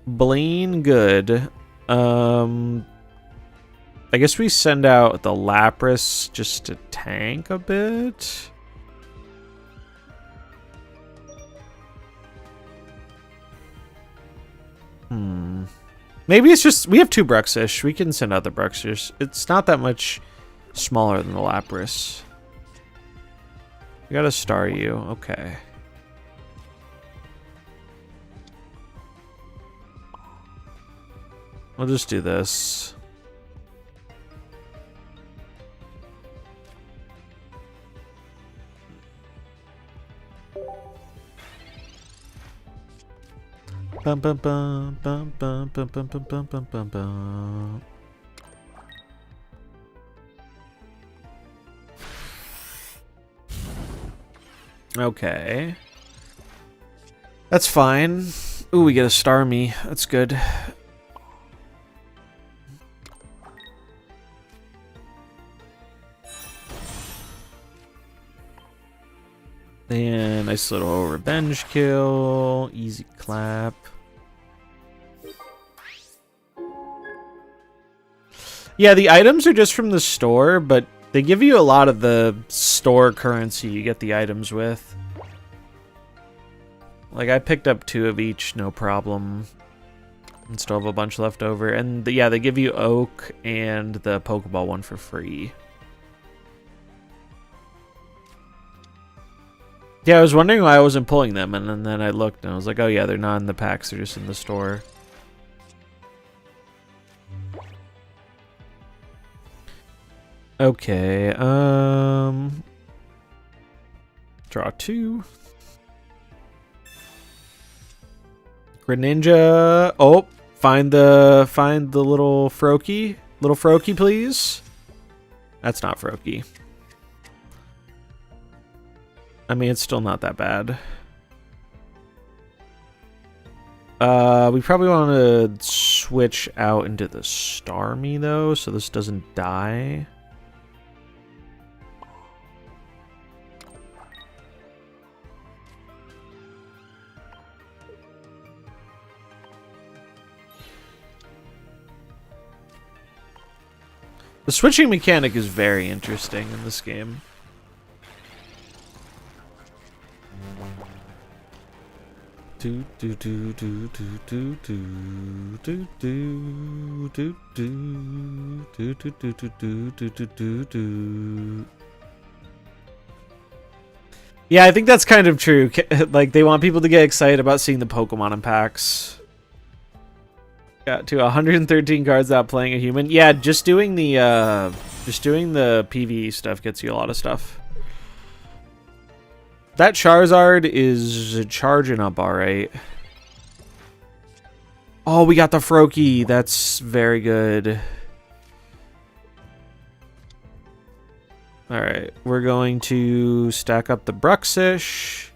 Blaine, good. I guess we send out the Lapras just to tank a bit. Maybe it's just we have 2 Bruxish. We can send out the Bruxish. It's not that much smaller than the Lapras. We got a Staryu. Okay. We'll just do this. Bum bum bum bum bum bum bum bum bum bum bum bum. Okay. That's fine. Ooh, we get a Starmie. That's good. And nice little revenge kill. Easy clap. Yeah, the items are just from the store, but they give you a lot of the store currency you get the items with. Like, I picked up 2 of each, no problem. And still have a bunch left over. And yeah, they give you Oak and the Pokeball one for free. Yeah, I was wondering why I wasn't pulling them, and then I looked and I was like, oh yeah, they're not in the packs, they're just in the store. Okay, draw 2. Greninja. Oh, find the little Froakie. Little Froakie, please. That's not Froakie. I mean, it's still not that bad. We probably want to switch out into the Starmie, though, so this doesn't die. The switching mechanic is very interesting in this game. Do do do do do do do do do do do do do do do do do do. Yeah, I think that's kind of true. Like, they want people to get excited about seeing the Pokemon in packs. Got to 113 cards without playing a human. Yeah, just doing the PvE stuff gets you a lot of stuff. That Charizard is charging up all right. Oh, we got the Froakie. That's very good. All right, we're going to stack up the Bruxish.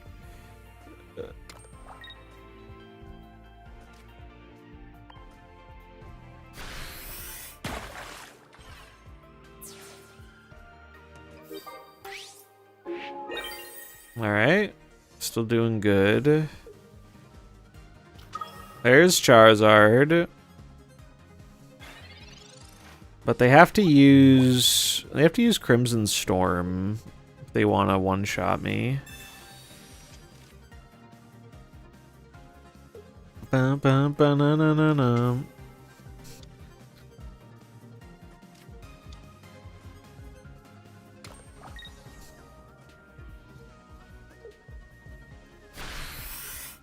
Alright. Still doing good. There's Charizard. But they have to use Crimson Storm if they want to one-shot me. Bum, bum, ba-na-na-na-na.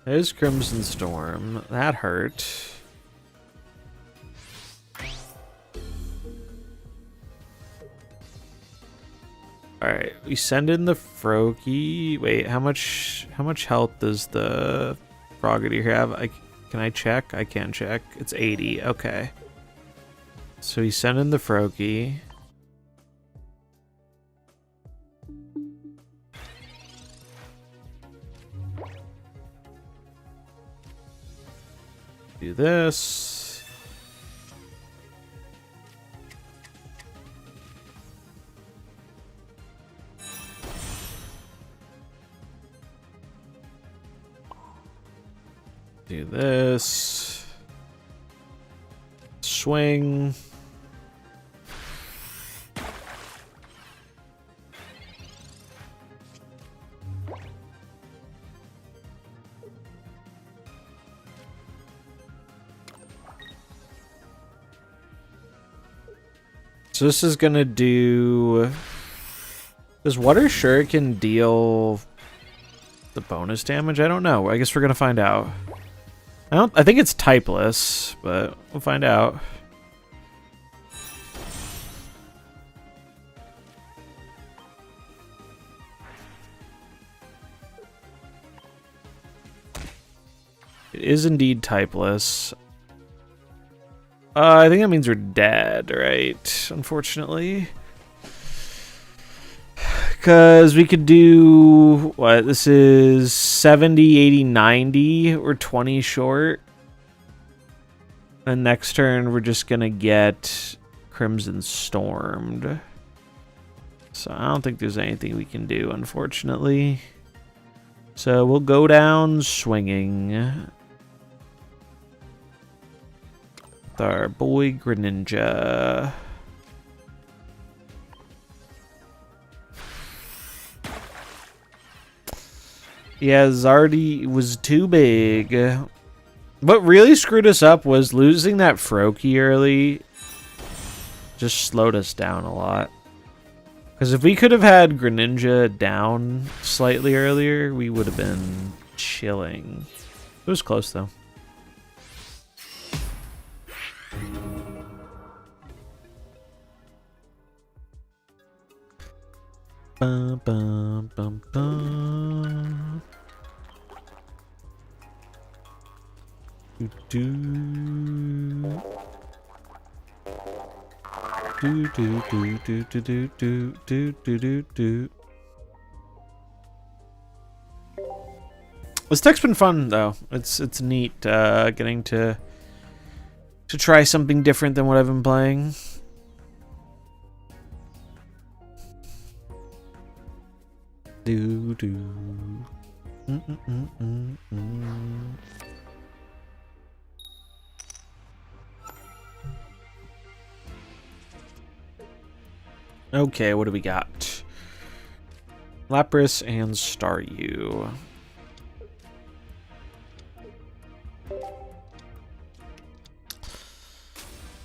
There's Crimson Storm. That hurt. Alright, we send in the Froakie. Wait, how much health does the Frogadier have? Can I check? I can check. It's 80. Okay. So we send in the Froakie. Do this. Do this. Swing. So this is gonna do... Does Water Shuriken deal the bonus damage? I don't know. I guess we're gonna find out. I think it's typeless, but we'll find out. is indeed typeless. I think that means we're dead, right? Unfortunately. Because we could do... What? This is 70, 80, 90. We're 20 short. And next turn, we're just going to get Crimson Stormed. So I don't think there's anything we can do, unfortunately. So we'll go down swinging. With our boy Greninja. Yeah, Zardy was too big. What really screwed us up was losing that Froakie early. Just slowed us down a lot. Because if we could have had Greninja down slightly earlier, we would have been chilling. It was close, though. Bum, bum, bum, bum. Do. Do. This deck's been fun though. It's neat getting to try something different than what I've been playing. Do. Okay, what do we got? Lapras and Staryu.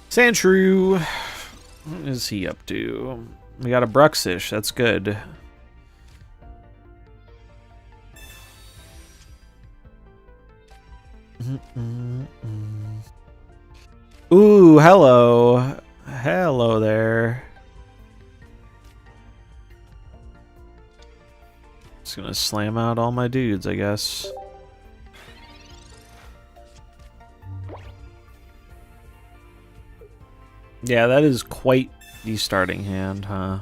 Sandshrew. What is he up to? We got a Bruxish. That's good. Ooh, hello. Hello there. Just gonna slam out all my dudes, I guess. Yeah, that is quite the starting hand, huh?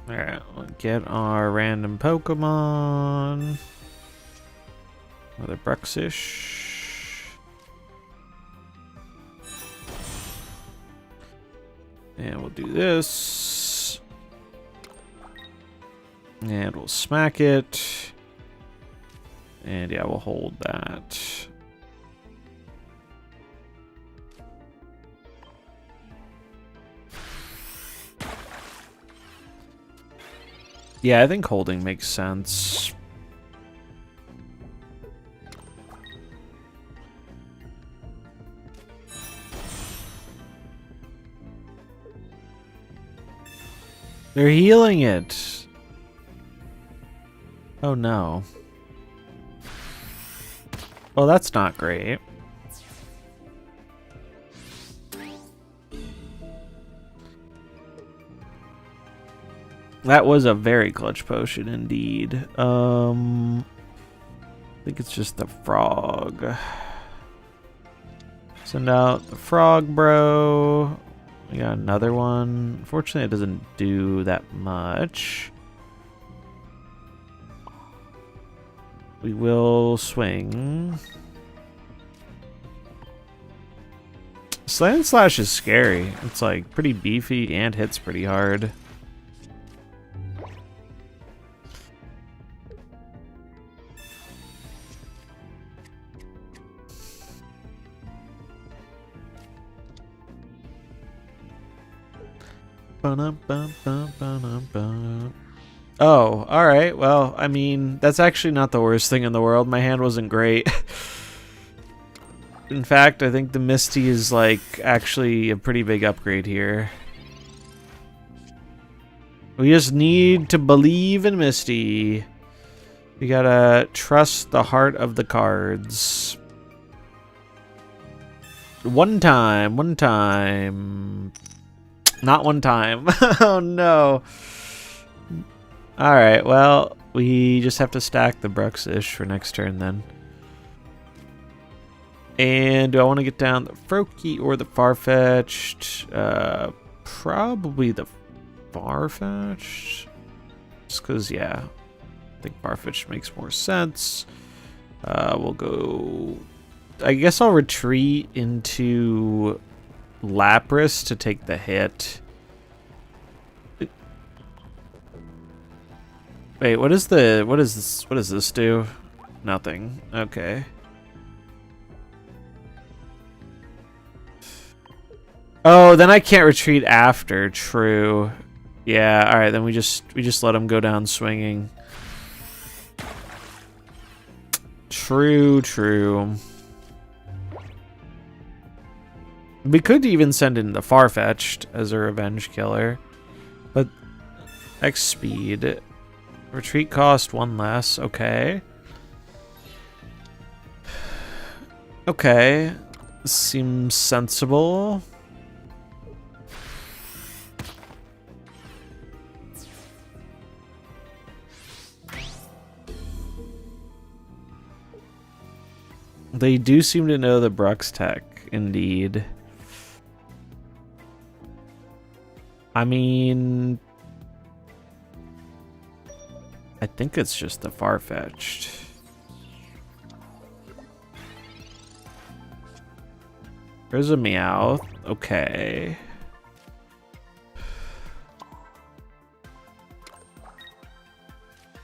Alright, we'll get our random Pokemon. Another Bruxish. And we'll do this. And we'll smack it. And yeah, we'll hold that. Yeah, I think holding makes sense. They're healing it. Oh no. Oh, that's not great. That was a very clutch potion indeed. I think it's just the frog. Send out the frog, bro. We got another one. Unfortunately, it doesn't do that much. We will swing. Slant Slash is scary. It's like pretty beefy and hits pretty hard. Oh, alright. Well, I mean, that's actually not the worst thing in the world. My hand wasn't great. In fact, I think the Misty is, like, actually a pretty big upgrade here. We just need to believe in Misty. We gotta trust the heart of the cards. One time. Not one time. Oh no. Alright, well, we just have to stack the Bruxish for next turn then. And do I want to get down the Froakie or the Farfetch'd? Probably the Farfetch'd. Just because, yeah, I think Farfetch'd makes more sense. We'll go... I guess I'll retreat into Lapras to take the hit. Wait, what is this? What does this do? Nothing. Okay. Oh, then I can't retreat after. True. Yeah. All right. Then we just let him go down swinging. True. We could even send in the Farfetch'd as a revenge killer, but X speed, retreat cost 1 less. Okay. Okay. Seems sensible. They do seem to know the Brux tech, indeed. I mean, I think it's just the Farfetch'd. There's a Meowth. Okay.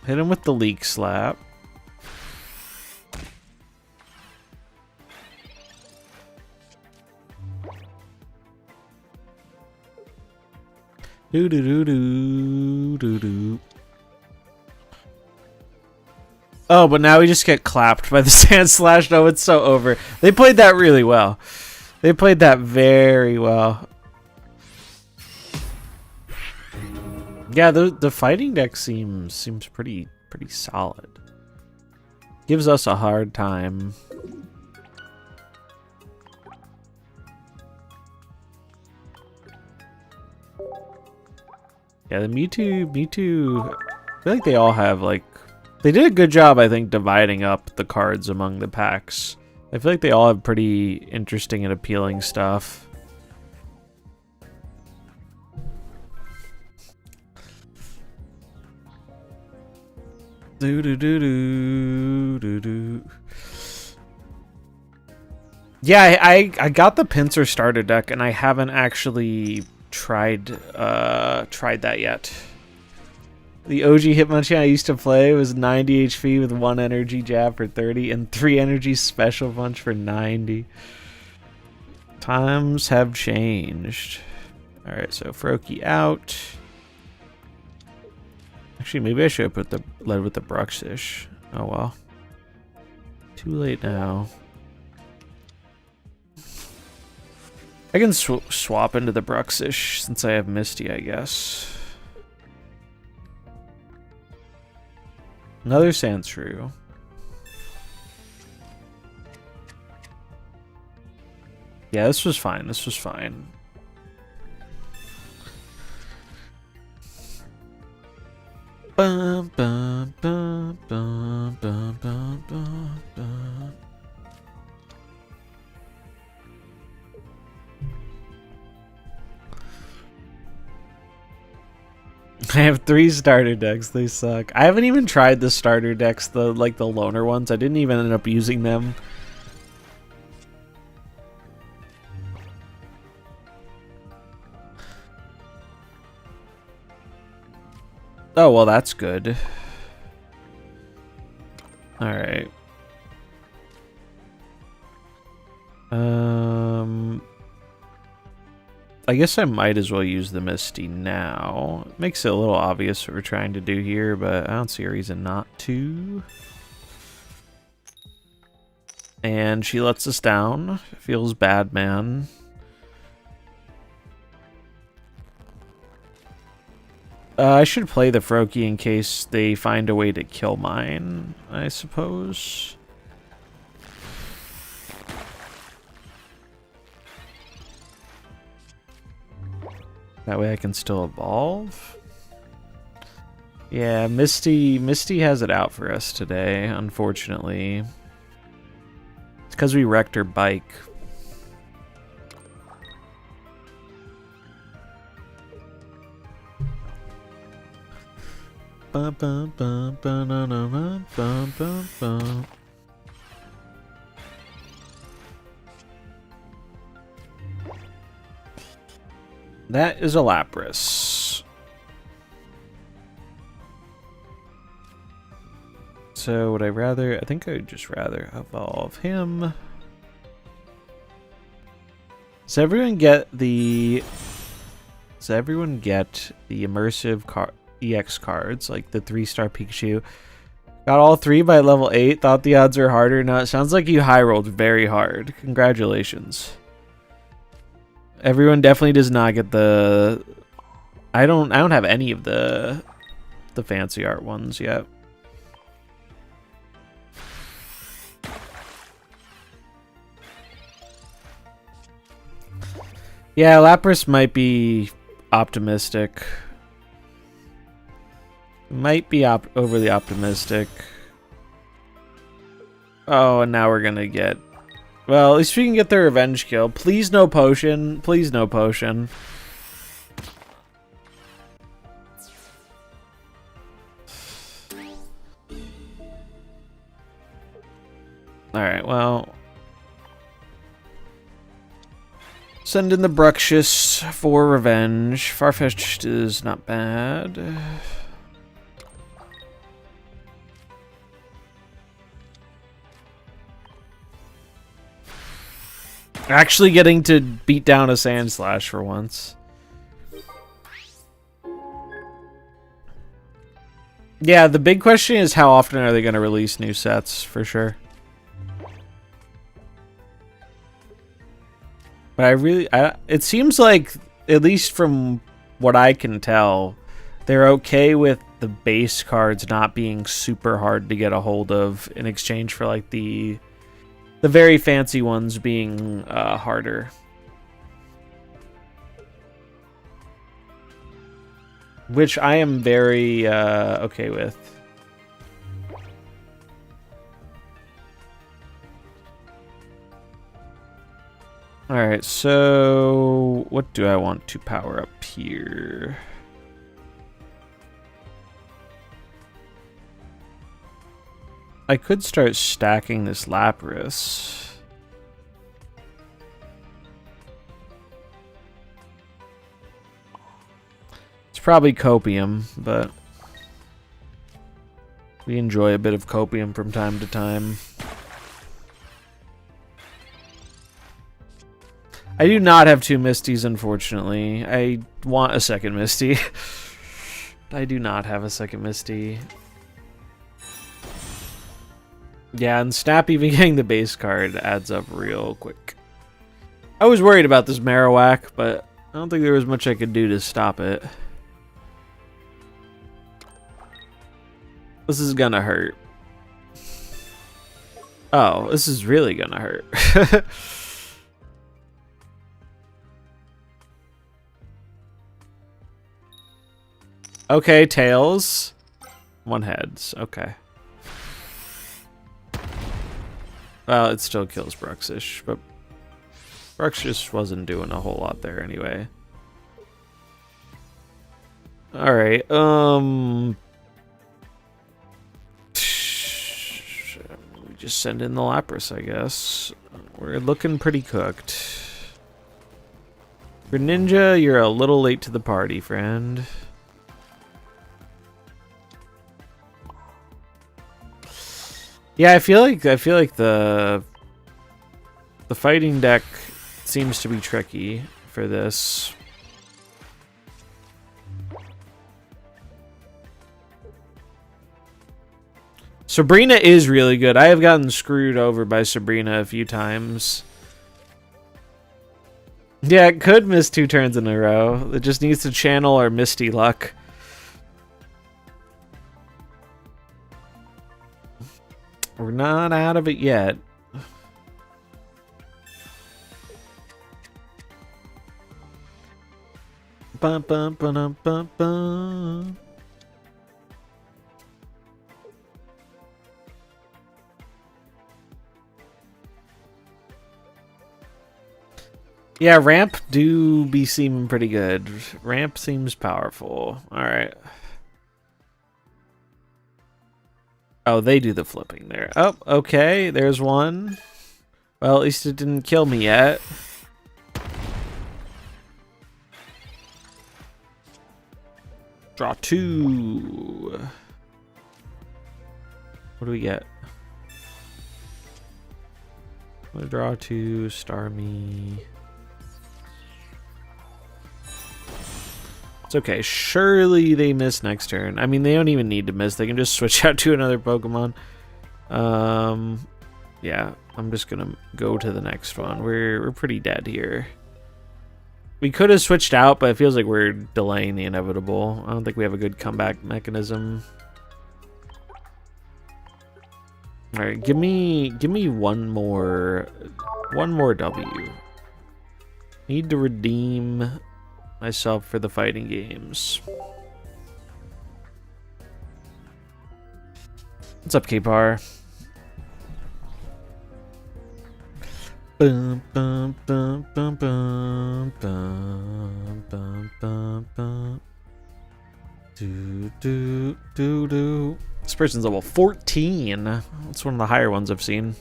Hit him with the Leak Slap. Do. Oh, but now we just get clapped by the Sand Slash. No, it's so over. They played that really well. They played that very well. Yeah, the fighting deck seems pretty solid. Gives us a hard time. Yeah, the Mewtwo, I feel like they all have, like, they did a good job, I think, dividing up the cards among the packs. I feel like they all have pretty interesting and appealing stuff. Yeah, I got the Pinsir starter deck, and I haven't actually tried that yet. The OG Hitmonchan I used to play was 90 HP with 1 energy jab for 30 and 3 energy special punch for 90. Times have changed. Alright, so Froakie out. Actually, maybe I should have led with the Bruxish. Oh well. Too late now. I can swap into the Bruxish since I have Misty, I guess. Another Sandshrew. Yeah, this was fine. This was fine. Bum, bum, bum, bum, bum, bum, bum, bum. I have 3 starter decks. They suck. I haven't even tried the starter decks, the loner ones. I didn't even end up using them. Oh, well, that's good. All right. I guess I might as well use the Misty now. It makes it a little obvious what we're trying to do here, but I don't see a reason not to. And she lets us down. Feels bad, man. I should play the Froakie in case they find a way to kill mine, I suppose. That way I can still evolve. Yeah, Misty has it out for us today, unfortunately. It's because we wrecked her bike. That is a Lapras. So would I rather... I think I would just rather evolve him. Does everyone get the immersive EX cards, like the 3-star Pikachu? Got all 3 by level 8. Thought the odds were harder. No, it sounds like you high rolled very hard. Congratulations. Everyone definitely does not get the... I don't have any of the fancy art ones yet. Yeah, Lapras might be optimistic. Might be overly optimistic. Oh, and now we're gonna get... Well, at least we can get the revenge kill. Please no potion. Please no potion. Alright, well... Send in the Bruxious for revenge. Farfetch'd is not bad. Actually getting to beat down a Sand Slash for once. Yeah, the big question is how often are they going to release new sets, for sure. But it seems like, at least from what I can tell, they're okay with the base cards not being super hard to get a hold of in exchange for like the very fancy ones being harder. Which I am very okay with. Alright, so what do I want to power up here? I could start stacking this Lapras. It's probably Copium, but we enjoy a bit of Copium from time to time. I do not have 2 Misties, unfortunately. I want a second Misty. I do not have a second Misty. Yeah, and Snap even getting the base card adds up real quick. I was worried about this Marowak, but I don't think there was much I could do to stop it. This is gonna hurt. Oh, this is really gonna hurt. Okay, tails. 1 heads. Okay. Well, it still kills Bruxish, but Bruxish wasn't doing a whole lot there anyway. Alright, we just send in the Lapras, I guess. We're looking pretty cooked. Greninja, you're a little late to the party, friend. Yeah, I feel like the fighting deck seems to be tricky for this. Sabrina is really good. I have gotten screwed over by Sabrina a few times. Yeah, it could miss 2 turns in a row. It just needs to channel our Misty luck. We're not out of it yet. Bum, bum, ba-dum, bum, bum. Yeah, ramp do be seeming pretty good. Ramp seems powerful. Alright. Oh, they do the flipping there. Oh, okay. There's one. Well, at least it didn't kill me yet. Draw 2. What do we get? I'm gonna draw 2, star me. It's okay. Surely they miss next turn. I mean, they don't even need to miss. They can just switch out to another Pokemon. Yeah, I'm just gonna go to the next one. We're pretty dead here. We could have switched out, but it feels like we're delaying the inevitable. I don't think we have a good comeback mechanism. All right, give me one more W. Need to redeem myself for the fighting games. What's up, K-Par? Bum, bum, bum, bum, bum, bum, bum, bum, bum. Do. This person's level 14. That's one of the higher ones I've seen.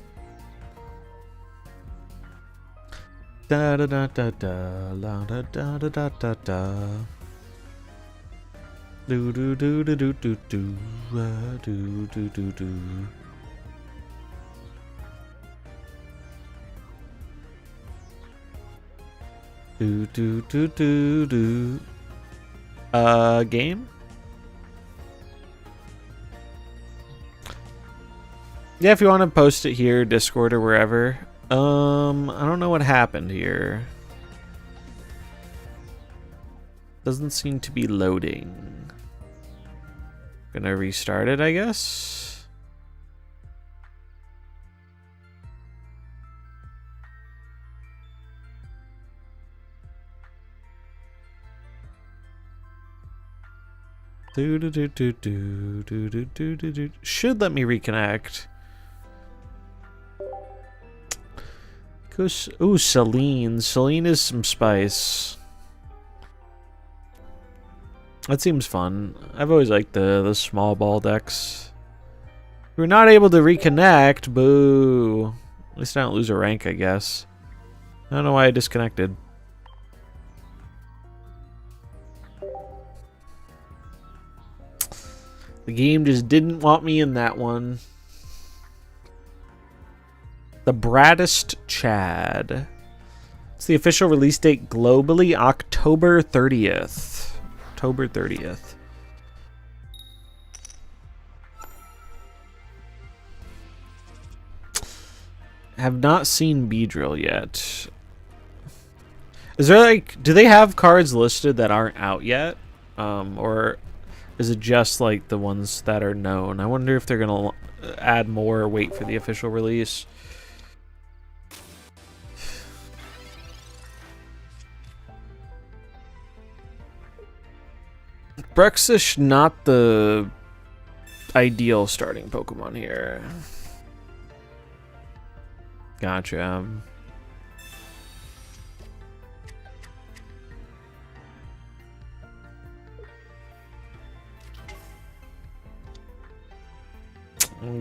Da da da da da la da da da da da da. Do do do do do do do do do do do. Do do do do do. Game? Yeah, if you want to post it here, Discord or wherever. I don't know what happened here. Doesn't seem to be loading. Gonna restart it, I guess. Do do do do do do do do do do. Should let me reconnect. Ooh, Celine. Celine is some spice. That seems fun. I've always liked the small ball decks. We're not able to reconnect. Boo. At least I don't lose a rank, I guess. I don't know why I disconnected. The game just didn't want me in that one. The Braddest Chad. It's the official release date globally, October 30th. October 30th. Have not seen Beedrill yet. Is there like, do they have cards listed that aren't out yet? Or is it just like the ones that are known? I wonder if they're gonna add more or wait for the official release. Bruxish, not the ideal starting Pokemon here. Gotcha.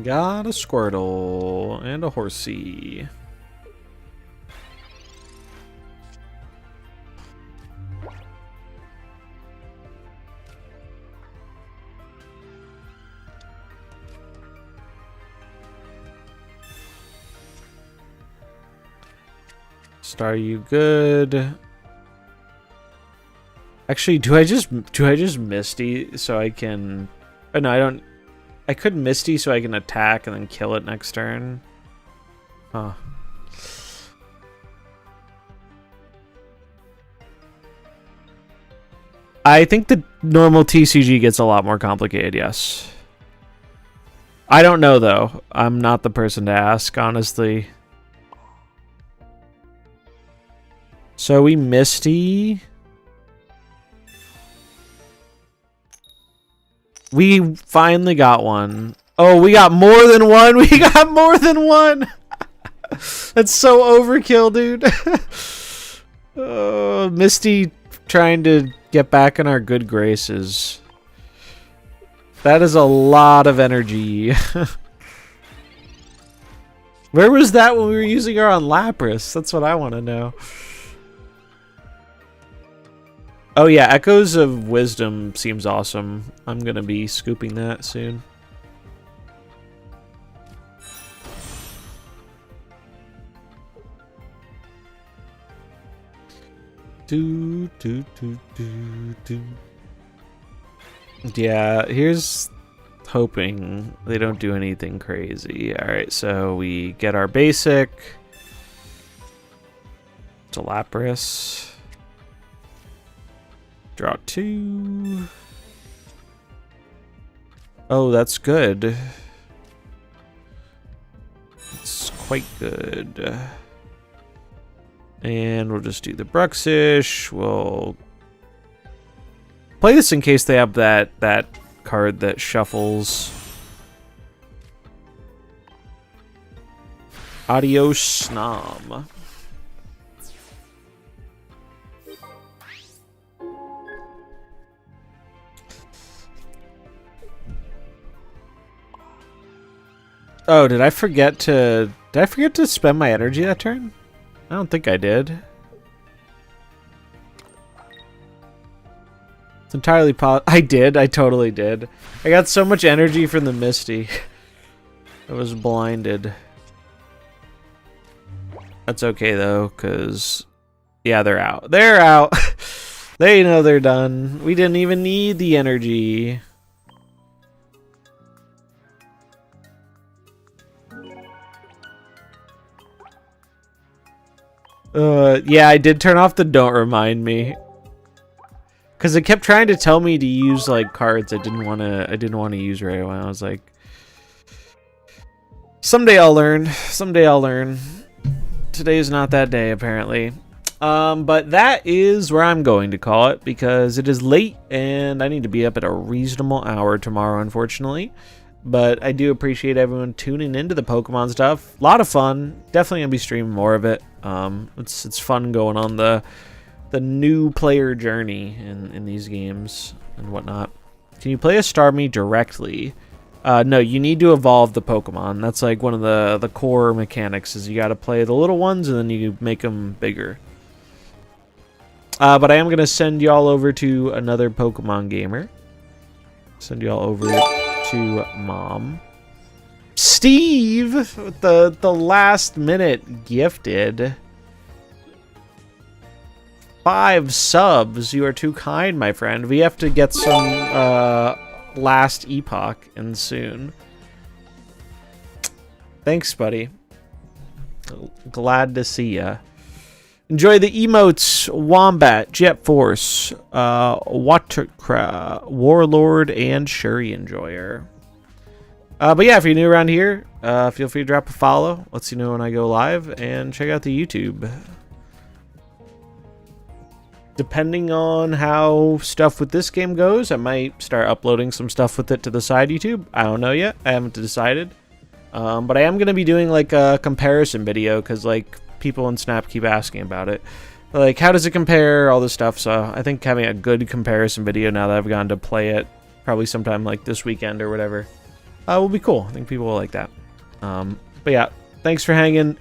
Got a Squirtle and a Horsey. Star you good. Actually, do I just Misty so I can? Oh, no, I don't. I could Misty so I can attack and then kill it next turn. Huh. I think the normal TCG gets a lot more complicated, yes. I don't know, though. I'm not the person to ask, honestly. So we Misty. We finally got one. Oh, we got more than one. We got more than one. That's so overkill, dude. Oh, Misty trying to get back in our good graces. That is a lot of energy. Where was that when we were using her on Lapras? That's what I want to know. Oh yeah, Echoes of Wisdom seems awesome. I'm going to be scooping that soon. Yeah, here's hoping they don't do anything crazy. Alright, so we get our basic. To Lapras. Draw 2. Oh, that's good. It's quite good. And we'll just do the Bruxish. We'll play this in case they have that card that shuffles. Adios, Nom. Oh, did I forget to spend my energy that turn? I don't think I did. It's entirely I did. I totally did. I got so much energy from the Misty. I was blinded. That's okay though, because yeah, they're out. They're out. They know they're done. We didn't even need the energy. Yeah, I did turn off the don't remind me. Cause it kept trying to tell me to use like cards I didn't wanna use right away. I was like, someday I'll learn. Someday I'll learn. Today is not that day, apparently. But that is where I'm going to call it because it is late and I need to be up at a reasonable hour tomorrow, unfortunately. But I do appreciate everyone tuning into the Pokemon stuff. A lot of fun. Definitely gonna be streaming more of it. It's fun going on the new player journey in these games and whatnot. Can you play a Starmie directly? No, you need to evolve the Pokemon. That's like one of the core mechanics is you got to play the little ones and then you make them bigger. But I am gonna send y'all over to another Pokemon gamer. Send y'all over to Mom. Steve with the last minute gifted 5 subs. You are too kind, my friend. We have to get some last epoch in soon. Thanks, buddy. Glad to see ya. Enjoy the emotes: Wombat, Jet Force, Watercraft, Warlord, and Shuri Enjoyer. But yeah, if you're new around here, feel free to drop a follow. Lets you know when I go live, and check out the YouTube. Depending on how stuff with this game goes, I might start uploading some stuff with it to the side YouTube. I don't know yet. I haven't decided. But I am going to be doing like a comparison video because like people in Snap keep asking about it. Like, how does it compare, all this stuff. So I think having a good comparison video now that I've gotten to play it probably sometime like this weekend or whatever will be cool. I think people will like that. But yeah, thanks for hanging.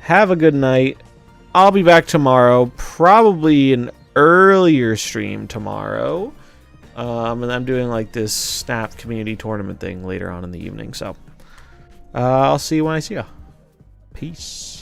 Have a good night. I'll be back tomorrow, probably an earlier stream tomorrow. And I'm doing like this Snap community tournament thing later on in the evening. So I'll see you when I see you. Peace.